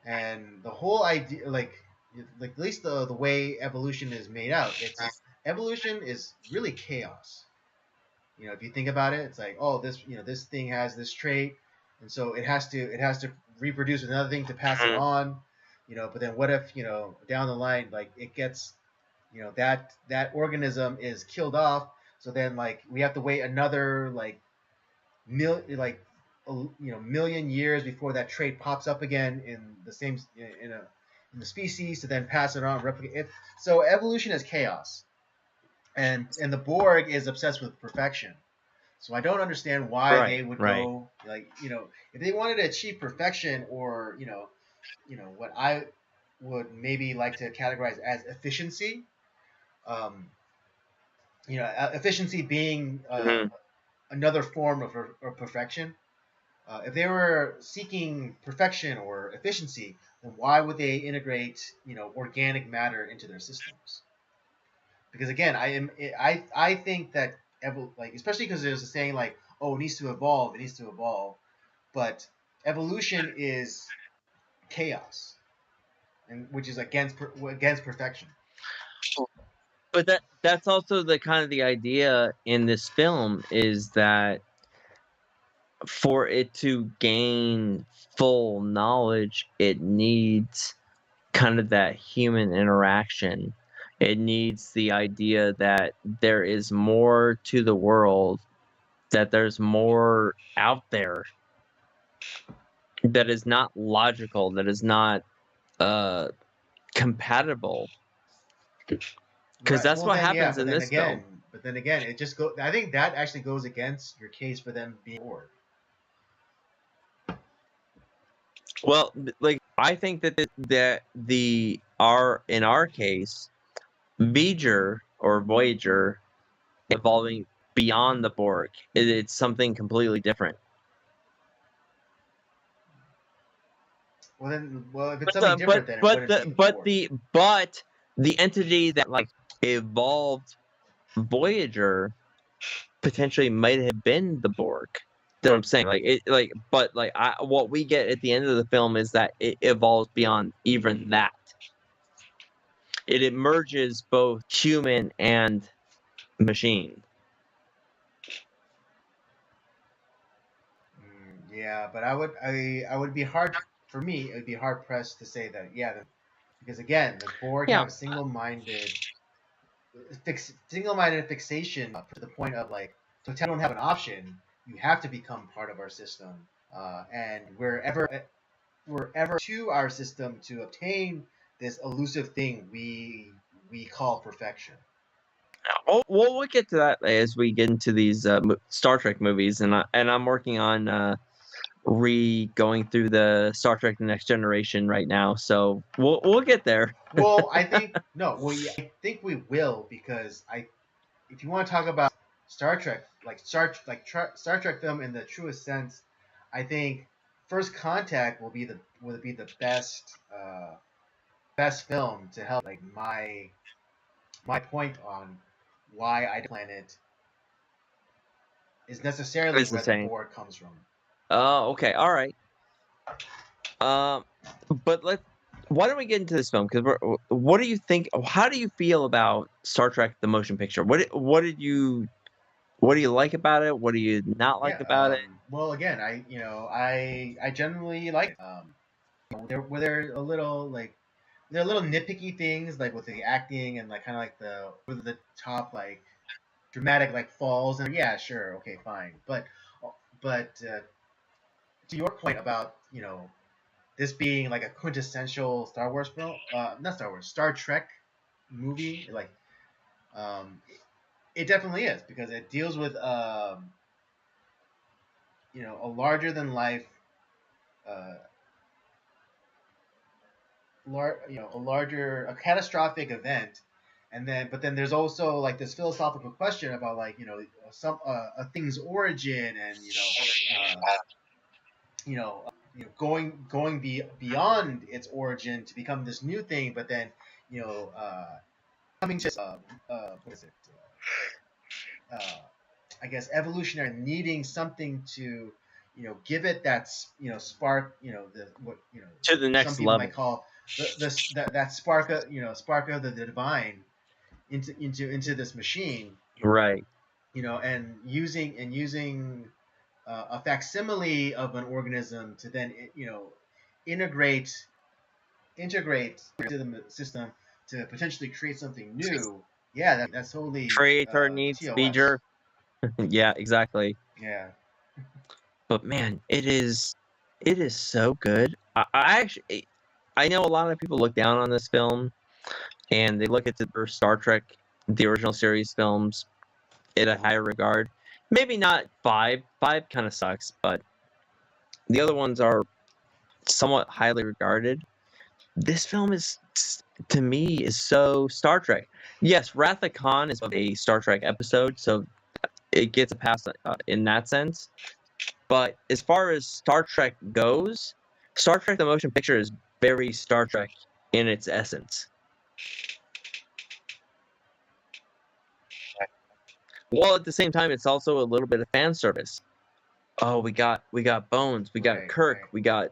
and the whole idea, like at least the way evolution is made out, it's evolution is really chaos. If you think about it, it's like, oh, this thing has this trait, and so it has to reproduce with another thing to pass it Mhm. on. But then what if, down the line, like, it gets, that organism is killed off, so then, like, we have to wait another, like, million years before that trait pops up again in the same in the species, to then pass it on, replicate it. So evolution is chaos, and the Borg is obsessed with perfection. So I don't understand why Right, they would right. go, like, if they wanted to achieve perfection, or what I would maybe like to categorize as efficiency. Um, Efficiency being Mhm. another form of perfection. If they were seeking perfection or efficiency, then why would they integrate, organic matter into their systems? Because again, I think that like, especially because there's a saying, like, oh, it needs to evolve, but evolution is chaos, and which is against perfection. But that's also the kind of the idea in this film is that for it to gain full knowledge, it needs kind of that human interaction. It needs the idea that there is more to the world, that there's more out there that is not logical, that is not uh compatible. Because Right. that's Well, what then, yeah, happens in this film. but then again, it just go. I think that actually goes against your case for them being bored. Well, like I think that the our in our case, V'ger or Voyager evolving beyond the Borg, it's something completely different. Well, if it's But something the different, then it wouldn't be the Borg. but the entity that like evolved Voyager potentially might have been the Borg. That's what I'm saying. What we get at the end of the film is that it evolves beyond even that. It emerges both human and machine. Yeah, but I would be hard for me. It would be hard pressed to say that. Yeah, because again, the Borg Yeah. have single-minded fixation to the point of, like, so you don't have an option. You have to become part of our system, and wherever to our system to obtain this elusive thing we call perfection. We'll get to that as we get into these Star Trek movies, and I'm working on going through the Star Trek: The Next Generation right now, so we'll get there. Well, I think no. Well, yeah, I think we will, because if you want to talk about Star Trek, like Star Trek film in the truest sense, I think First Contact will be the best film to help, like, my point on why I planet is necessarily It's the where the same. board comes from. Oh, okay, all right. But why don't we get into this film? Because what do you think? How do you feel about Star Trek: The Motion Picture? What do you like about it? What do you not like Yeah. about it? Well, again, I generally like. There a little like there are little nitpicky things like with the acting and like kind of like the over the top like dramatic like falls and yeah, sure, okay, fine. But to your point about this being like a quintessential Star Wars film, not Star Wars, Star Trek movie, like um, it definitely is because it deals with a larger than life, uh, a catastrophic event, and then there's also like this philosophical question about like some a thing's origin and you know, beyond its origin to become this new thing, but then you know, coming to what is it? I guess evolutionary needing something to give it that spark, the what To the some next people might level, call that spark of spark of the divine into this machine, right? and using a facsimile of an organism to then integrate into the system to potentially create something new. Yeah, that's totally Creator needs TOS. feature. Yeah, exactly. Yeah. But man, it is so good. I actually I know a lot of people look down on this film and they look at their Star Trek, the original series films, in a higher regard. Maybe not five. Five kind of sucks, but the other ones are somewhat highly regarded. This film to me, is so Star Trek. Yes, Wrath of Khan is a Star Trek episode, so it gets a pass in that sense. But as far as Star Trek goes, Star Trek: The Motion Picture is very Star Trek in its essence. While at the same time, it's also a little bit of fan service. Oh, we got Bones, we got Right. Kirk, Right. we got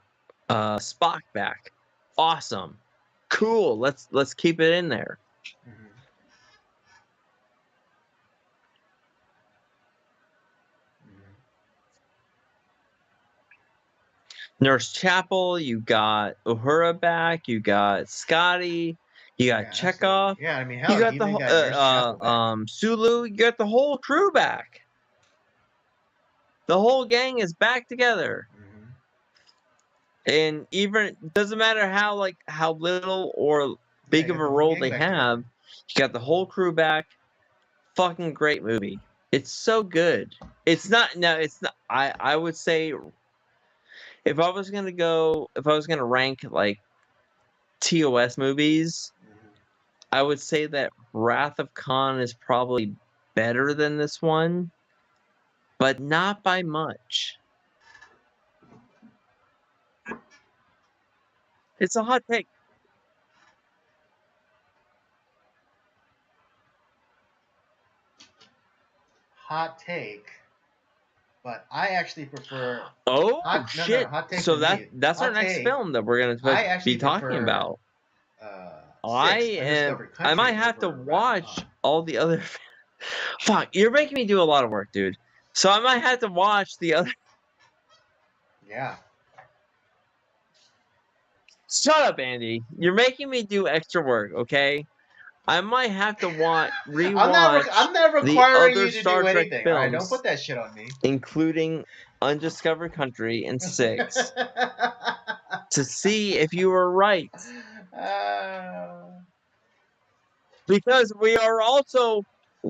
Spock back. Awesome, cool. Let's keep it in there. Hmm. Hmm. Nurse Chapel, you got Uhura back, you got Scotty, you got Yeah. Absolutely. Chekhov, Yeah. I mean, you hell, you got the even got Nurse Chapel back. Sulu, you got the whole crew back. The whole gang is back together. Hmm. And even doesn't matter how little or Yeah, big you of got a the whole role gang they back have, together. you got the whole crew back. Fucking great movie. It's so good. It's not no, it's not I would say if I was gonna rank like TOS movies, Hmm. I would say that Wrath of Khan is probably better than this one, but not by much. It's a hot take. Hot take, but I actually prefer Oh no, shit. hot take So for me. that's our Hot next take. film that we're gonna I be actually talking prefer about. Six Undiscovered I might Country have to over Wrath of watch Khan. all the other fuck, you're making me do a lot of work, dude. So I might have to watch the other Yeah. Shut up, Andy. You're making me do extra work, okay? I might have to rewatch I'm not the requiring other you to do Star Trek anything. All right, don't films, put that shit on me. including Undiscovered Country and Six, to see if you were right. uh, Because we are also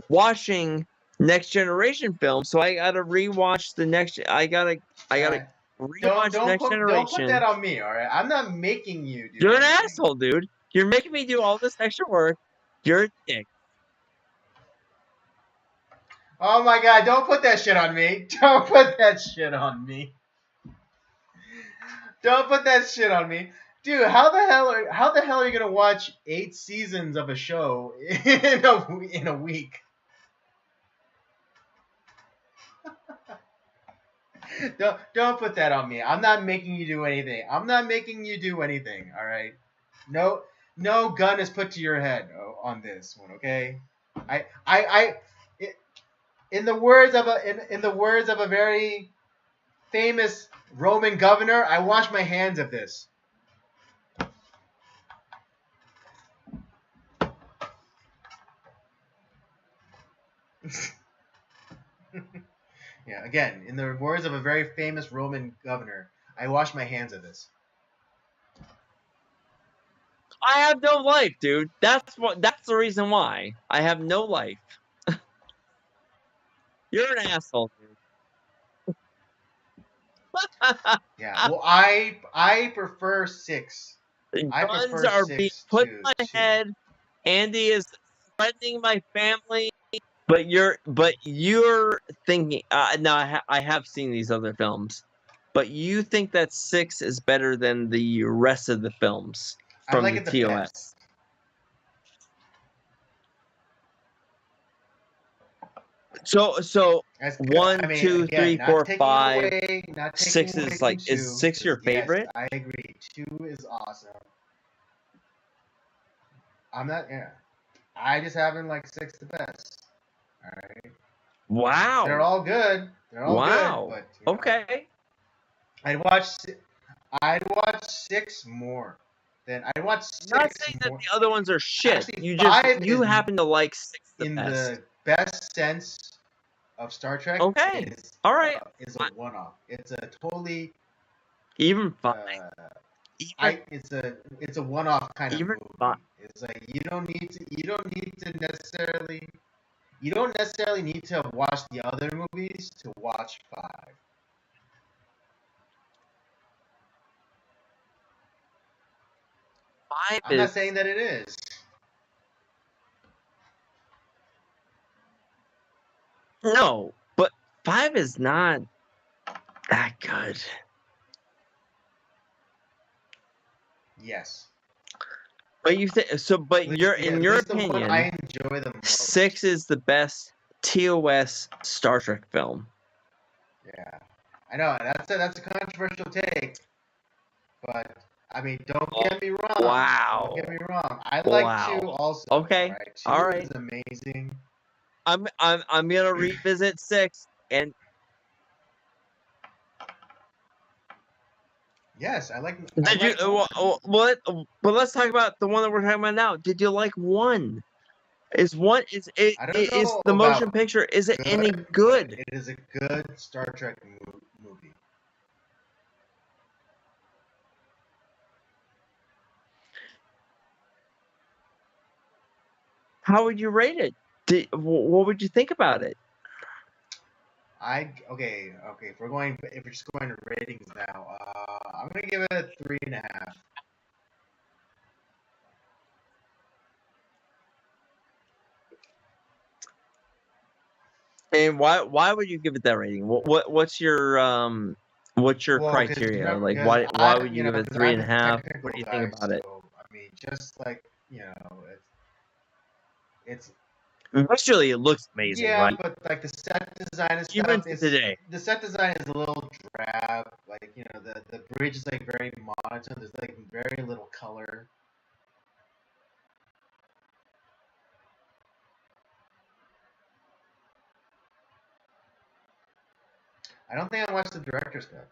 watching Next Generation films, so I gotta rewatch the next. I gotta uh, rewatch Next don't put that Generation. on me. All right, I'm not making you do You're an anything. asshole, dude. You're making me do all this extra work. You're a dick. Oh my god, don't put that shit on me. Don't put that shit on me. Don't put that shit on me. Dude, how the hell are you gonna watch 8 seasons of a show in a week? Don't put that on me. I'm not making you do anything. I'm not making you do anything. All right. No gun is put to your head on this one. Okay. I in the words of in the words of a very famous Roman governor, I wash my hands of this. Yeah, again, in the words of a very famous Roman governor, I wash my hands of this. I have no life, dude. That's the reason why. I have no life. You're an asshole, dude. Yeah, well, I prefer 6. I Guns prefer are being 6 put in to my 2. head. Andy is threatening my family. But you're thinking. Now I have seen these other films, but you think that 6 is better than the rest of the films I from like the it the best. TOS. So As good. I one, mean, two, again, three, not four, taking five, away, not taking 6 away is from like is 2. 6 your Because yes, favorite? I agree. 2 is awesome. I'm not. Yeah, I just haven't like 6 the best. All right. They're Wow. all good. They're all good, Wow. but Okay. I'd watch. I'd watch 6 more. I'd watch I'm not 6 saying that more. the other ones are shit. Actually, You 5 you is happen to like 6 the in best. the best sense of Star Trek Okay. All right. is a one-off. It's a totally Even 5. uh, Even it's a one-off kind of even 5. movie. It's like you don't necessarily need to watch the other movies to watch 5. 5 I'm not is saying that it is. no, but 5 is not that good. Yes. But you think so? But At least, in at your least the one I opinion, enjoy the most. 6 is the best TOS Star Trek film. Yeah. I know that's a controversial take, but I mean, don't Oh, get me wrong. Don't get wow, me wrong. I like 2 wow. also. Okay, Right? 2 all is right. amazing. I'm gonna revisit 6 and Yes, I did you like 1. what? But let's talk about the one that we're talking about now. Did you like 1? Is 1 I don't is know the motion about picture? Is it any good, but good? it is a good Star Trek movie. How would you rate it? What would you think about it? Okay. If we're just going to ratings now, I'm gonna give it a 3.5. And why would you give it that rating? What's your Well, because criteria? remember, Like because why would you give it because three I'm and a the half? What technical do you think guy, about it? so I mean, just like it's Visually, it looks amazing, yeah, right? but like the set design and Even stuff to is today. the set design is a little drab. Like the bridge is like very monotone. There's like very little color. I don't think I watched the director's cut.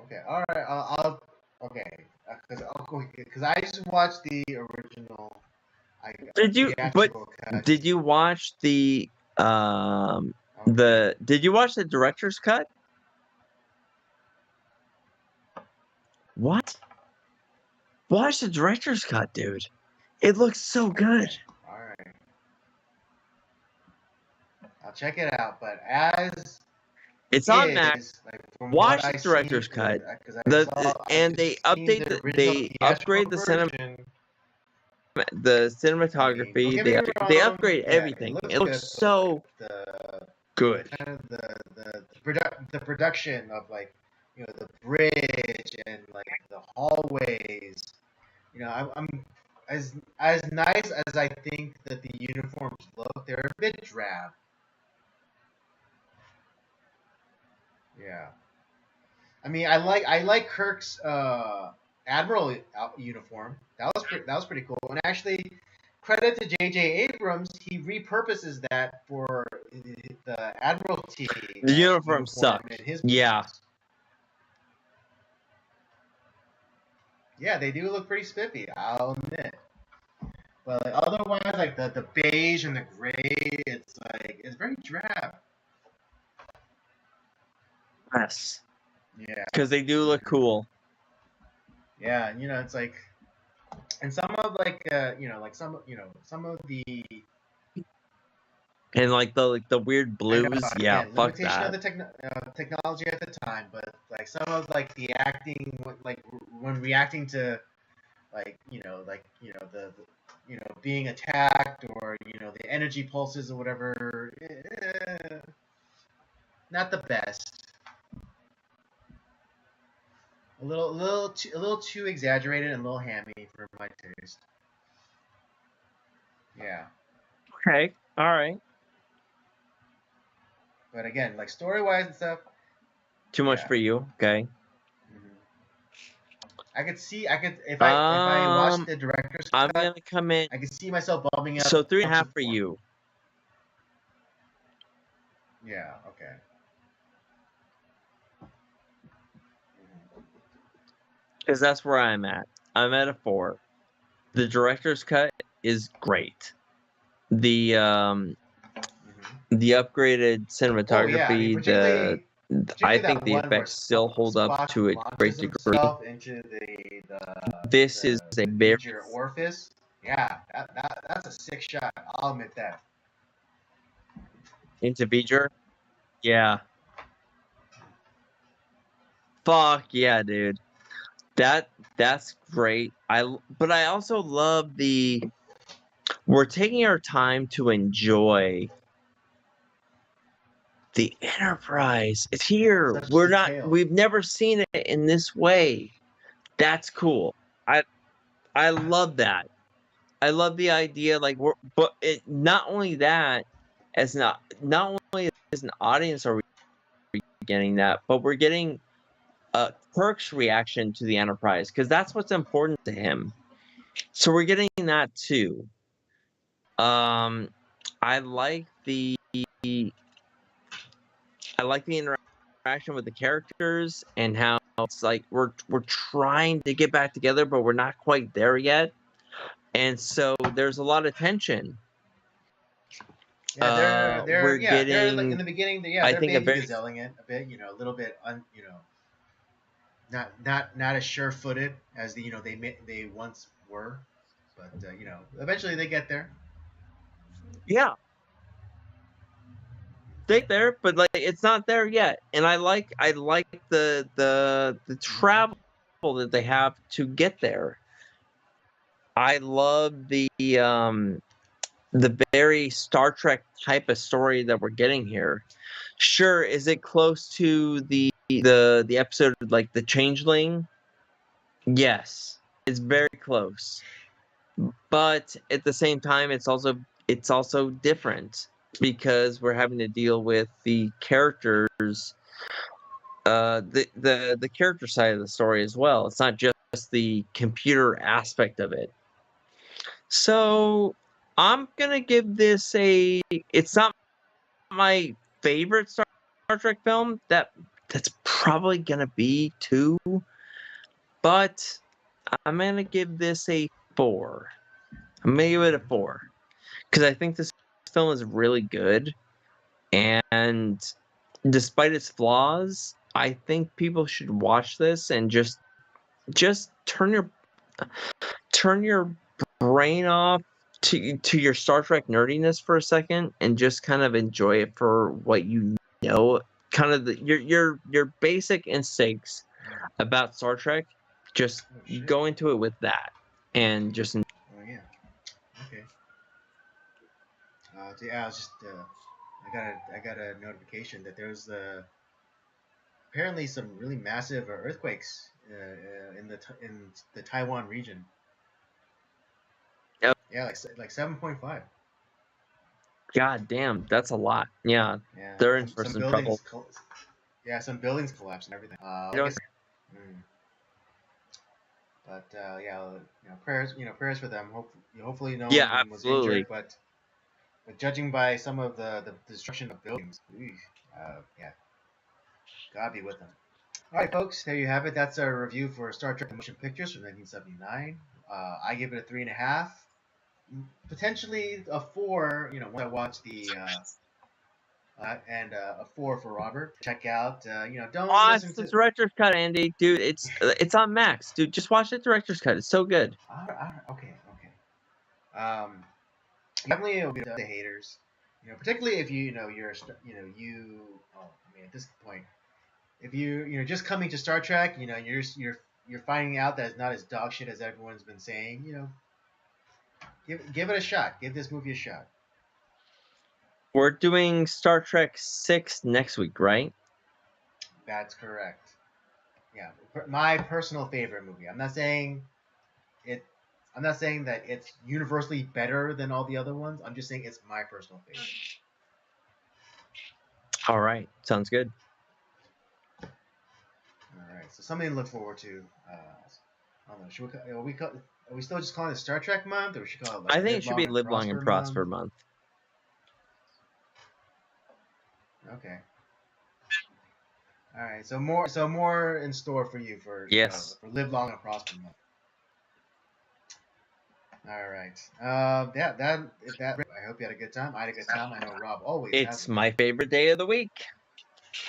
Okay, all right. I'll okay, because I just watched the original, But theatrical cut. did you watch Okay, did you watch the director's cut? What? Watch the director's cut, dude. It looks so good. okay, all right. I'll check it out. But as It's on Max. is like from what Watch the I see, director's cut. because I saw I've And just seen the original they upgrade theatrical version. the I mean, don't cinematography. get me They wrong. upgrade Yeah, it everything. looks It looks good, but like so the good. kind of the production of like the bridge and like the hallways. I'm as nice as I think that the uniforms look, they're a bit drab. Yeah. I mean, I like Kirk's admiral uniform. That was pretty cool. And actually, credit to J.J. Abrams, he repurposes that for the Admiralty The uniform uniform sucked. in his Yeah. movies. Yeah, they do look pretty spiffy, I'll admit. But like, otherwise, like the beige and the gray, it's very drab. Yes. Yeah. Because they do look cool. Yeah, it's like, and some of like some of the And like the weird I know, blues. Yeah, again, fuck limitation of that. the technology at the time, but like some of like the acting, like when reacting to the being attacked, or the energy pulses or whatever, not the best. A little too exaggerated and a little hammy for my taste. Yeah, Okay. All right. but again, like story wise and stuff, Too much yeah. for you. Okay. hmm I could see, if I watched the director's I'm cut, gonna come in. I could see myself bumping up So 3.5 to for 4. you. Yeah. Okay. Mhm. Because that's where I'm at. I'm at a 4. The director's cut is great. The upgraded Oh yeah, I mean, cinematography, I particularly think that the one where effects still hold up Spock to a great launches degree. himself into This is a the very major orifice. Yeah, that's a sick shot. I'll admit that. into feature. Yeah. Fuck yeah, dude. That's great. But I also love we're taking our time to enjoy the Enterprise. It's here. Such detail. We've never seen it in this way. That's cool. I I love that. I love the idea, like not only that, not only as an audience are we getting that, but we're getting Kirk's reaction to the Enterprise, because that's what's important to him. So we're getting that too. Um, I like the interaction with the characters, and how it's like we're trying to get back together, but we're not quite there yet, and so there's a lot of tension. Yeah, We're they're like in getting, the beginning. I They're think, a baby very gazelling it a bit. A little bit not as sure-footed as they once were, but eventually they get there. yeah, stay there, but like it's not there yet. And I like the hmm travel that they have to get there. I love the very Star Trek type of story that we're getting here. Sure, is it close to the episode, like the Changeling? Yes, it's very close. But at the same time, it's also different, because we're having to deal with the characters, the character side of the story as well. It's not just the computer aspect of it. So I'm gonna give this a. It's not my favorite Star Trek film. That's probably gonna be 2, but I'm gonna give this a 4. I'm gonna give it a 4, because I think this film is really good, and despite its flaws, I think people should watch this and just turn your brain off to your Star Trek nerdiness for a second, and just kind of enjoy it for what you know, kind of your basic instincts about Star Trek. Just Oh shit. go into it with that, and just Oh yeah. Okay. So yeah, I was just I got a notification that there's apparently some really massive earthquakes in the Taiwan region. Yeah, like 7.5. God damn, that's a lot. Yeah, Yeah, they're in for some some trouble. yeah, some buildings collapsed and everything. You I know, guess. Mm. But yeah, prayers, prayers for them. Hopefully, no yeah, one was absolutely. injured. But judging by some of the destruction of buildings, yeah, God be with them. All right, folks, there you have it. That's our review for Star Trek: The Motion Pictures from 1979. I give it a 3.5, potentially a 4. Once I watch and a 4 for Robert. Check out. Don't Watch listen the to. director's cut, Andy. Dude, it's on Max. Dude, just watch the director's cut. It's so good. Okay, okay. Definitely it'll be the haters. Particularly if you're oh, I mean, at this point, if you're just coming to Star Trek, you're finding out that it's not as dog shit as everyone's been saying. Give it a shot. Give this movie a shot. We're doing Star Trek 6 next week, right? That's correct. Yeah, my personal favorite movie. It. I'm not saying that it's universally better than all the other ones. I'm just saying it's my personal favorite. All right, sounds good. All right, so something to look forward to. I don't know. Are we still just calling it Star Trek month, or we should call it like I think it Live should Long be and Live Long and Prosper month? Prosper month. Okay. All right. So more in store for you Yes. for Live Long and Prosper month. All right. Yeah. I hope you had a good time. I had a good time. I know Rob always has It's a good my time. favorite day of the week.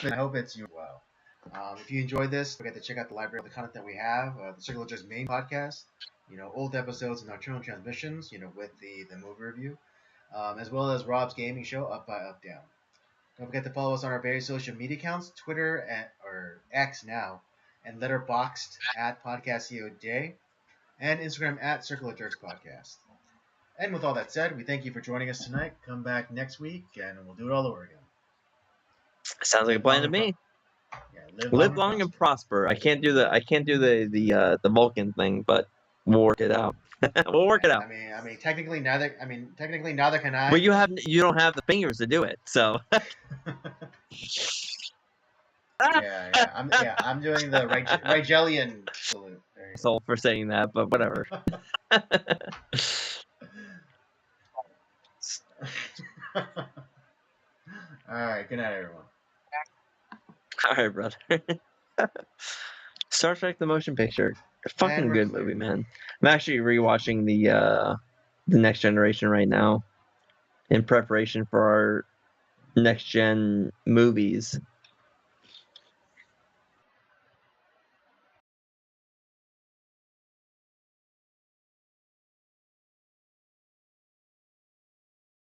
I hope it's you as well. If you enjoyed this, don't forget to check out the library of the content that we have. The Circle of Jerks main podcast. Old episodes and nocturnal transmissions. With the movie review, as well as Rob's gaming show, Up by Up Down. Don't forget to follow us on our various social media accounts, Twitter or X now, and Letterboxd at PodcastCOJ, and Instagram at Circle of Jerks Podcast. And with all that said, we thank you for joining us tonight. Come back next week, and we'll do it all over again. Sounds like a Live plan long to and me. yeah, live long Live and long and prosper. prosper. I can't do the Vulcan thing, but we'll work it out. We'll work it Yeah, out. technically neither can I. But you don't have the fingers to do it, so. I'm doing the Rigelian salute. There you So for saying that, but whatever. go. All right. Good night, everyone. All right, brother. Star Trek: The Motion Picture, a And fucking we're good clear. movie, man. I'm actually rewatching the Next Generation right now in preparation for our next gen movies.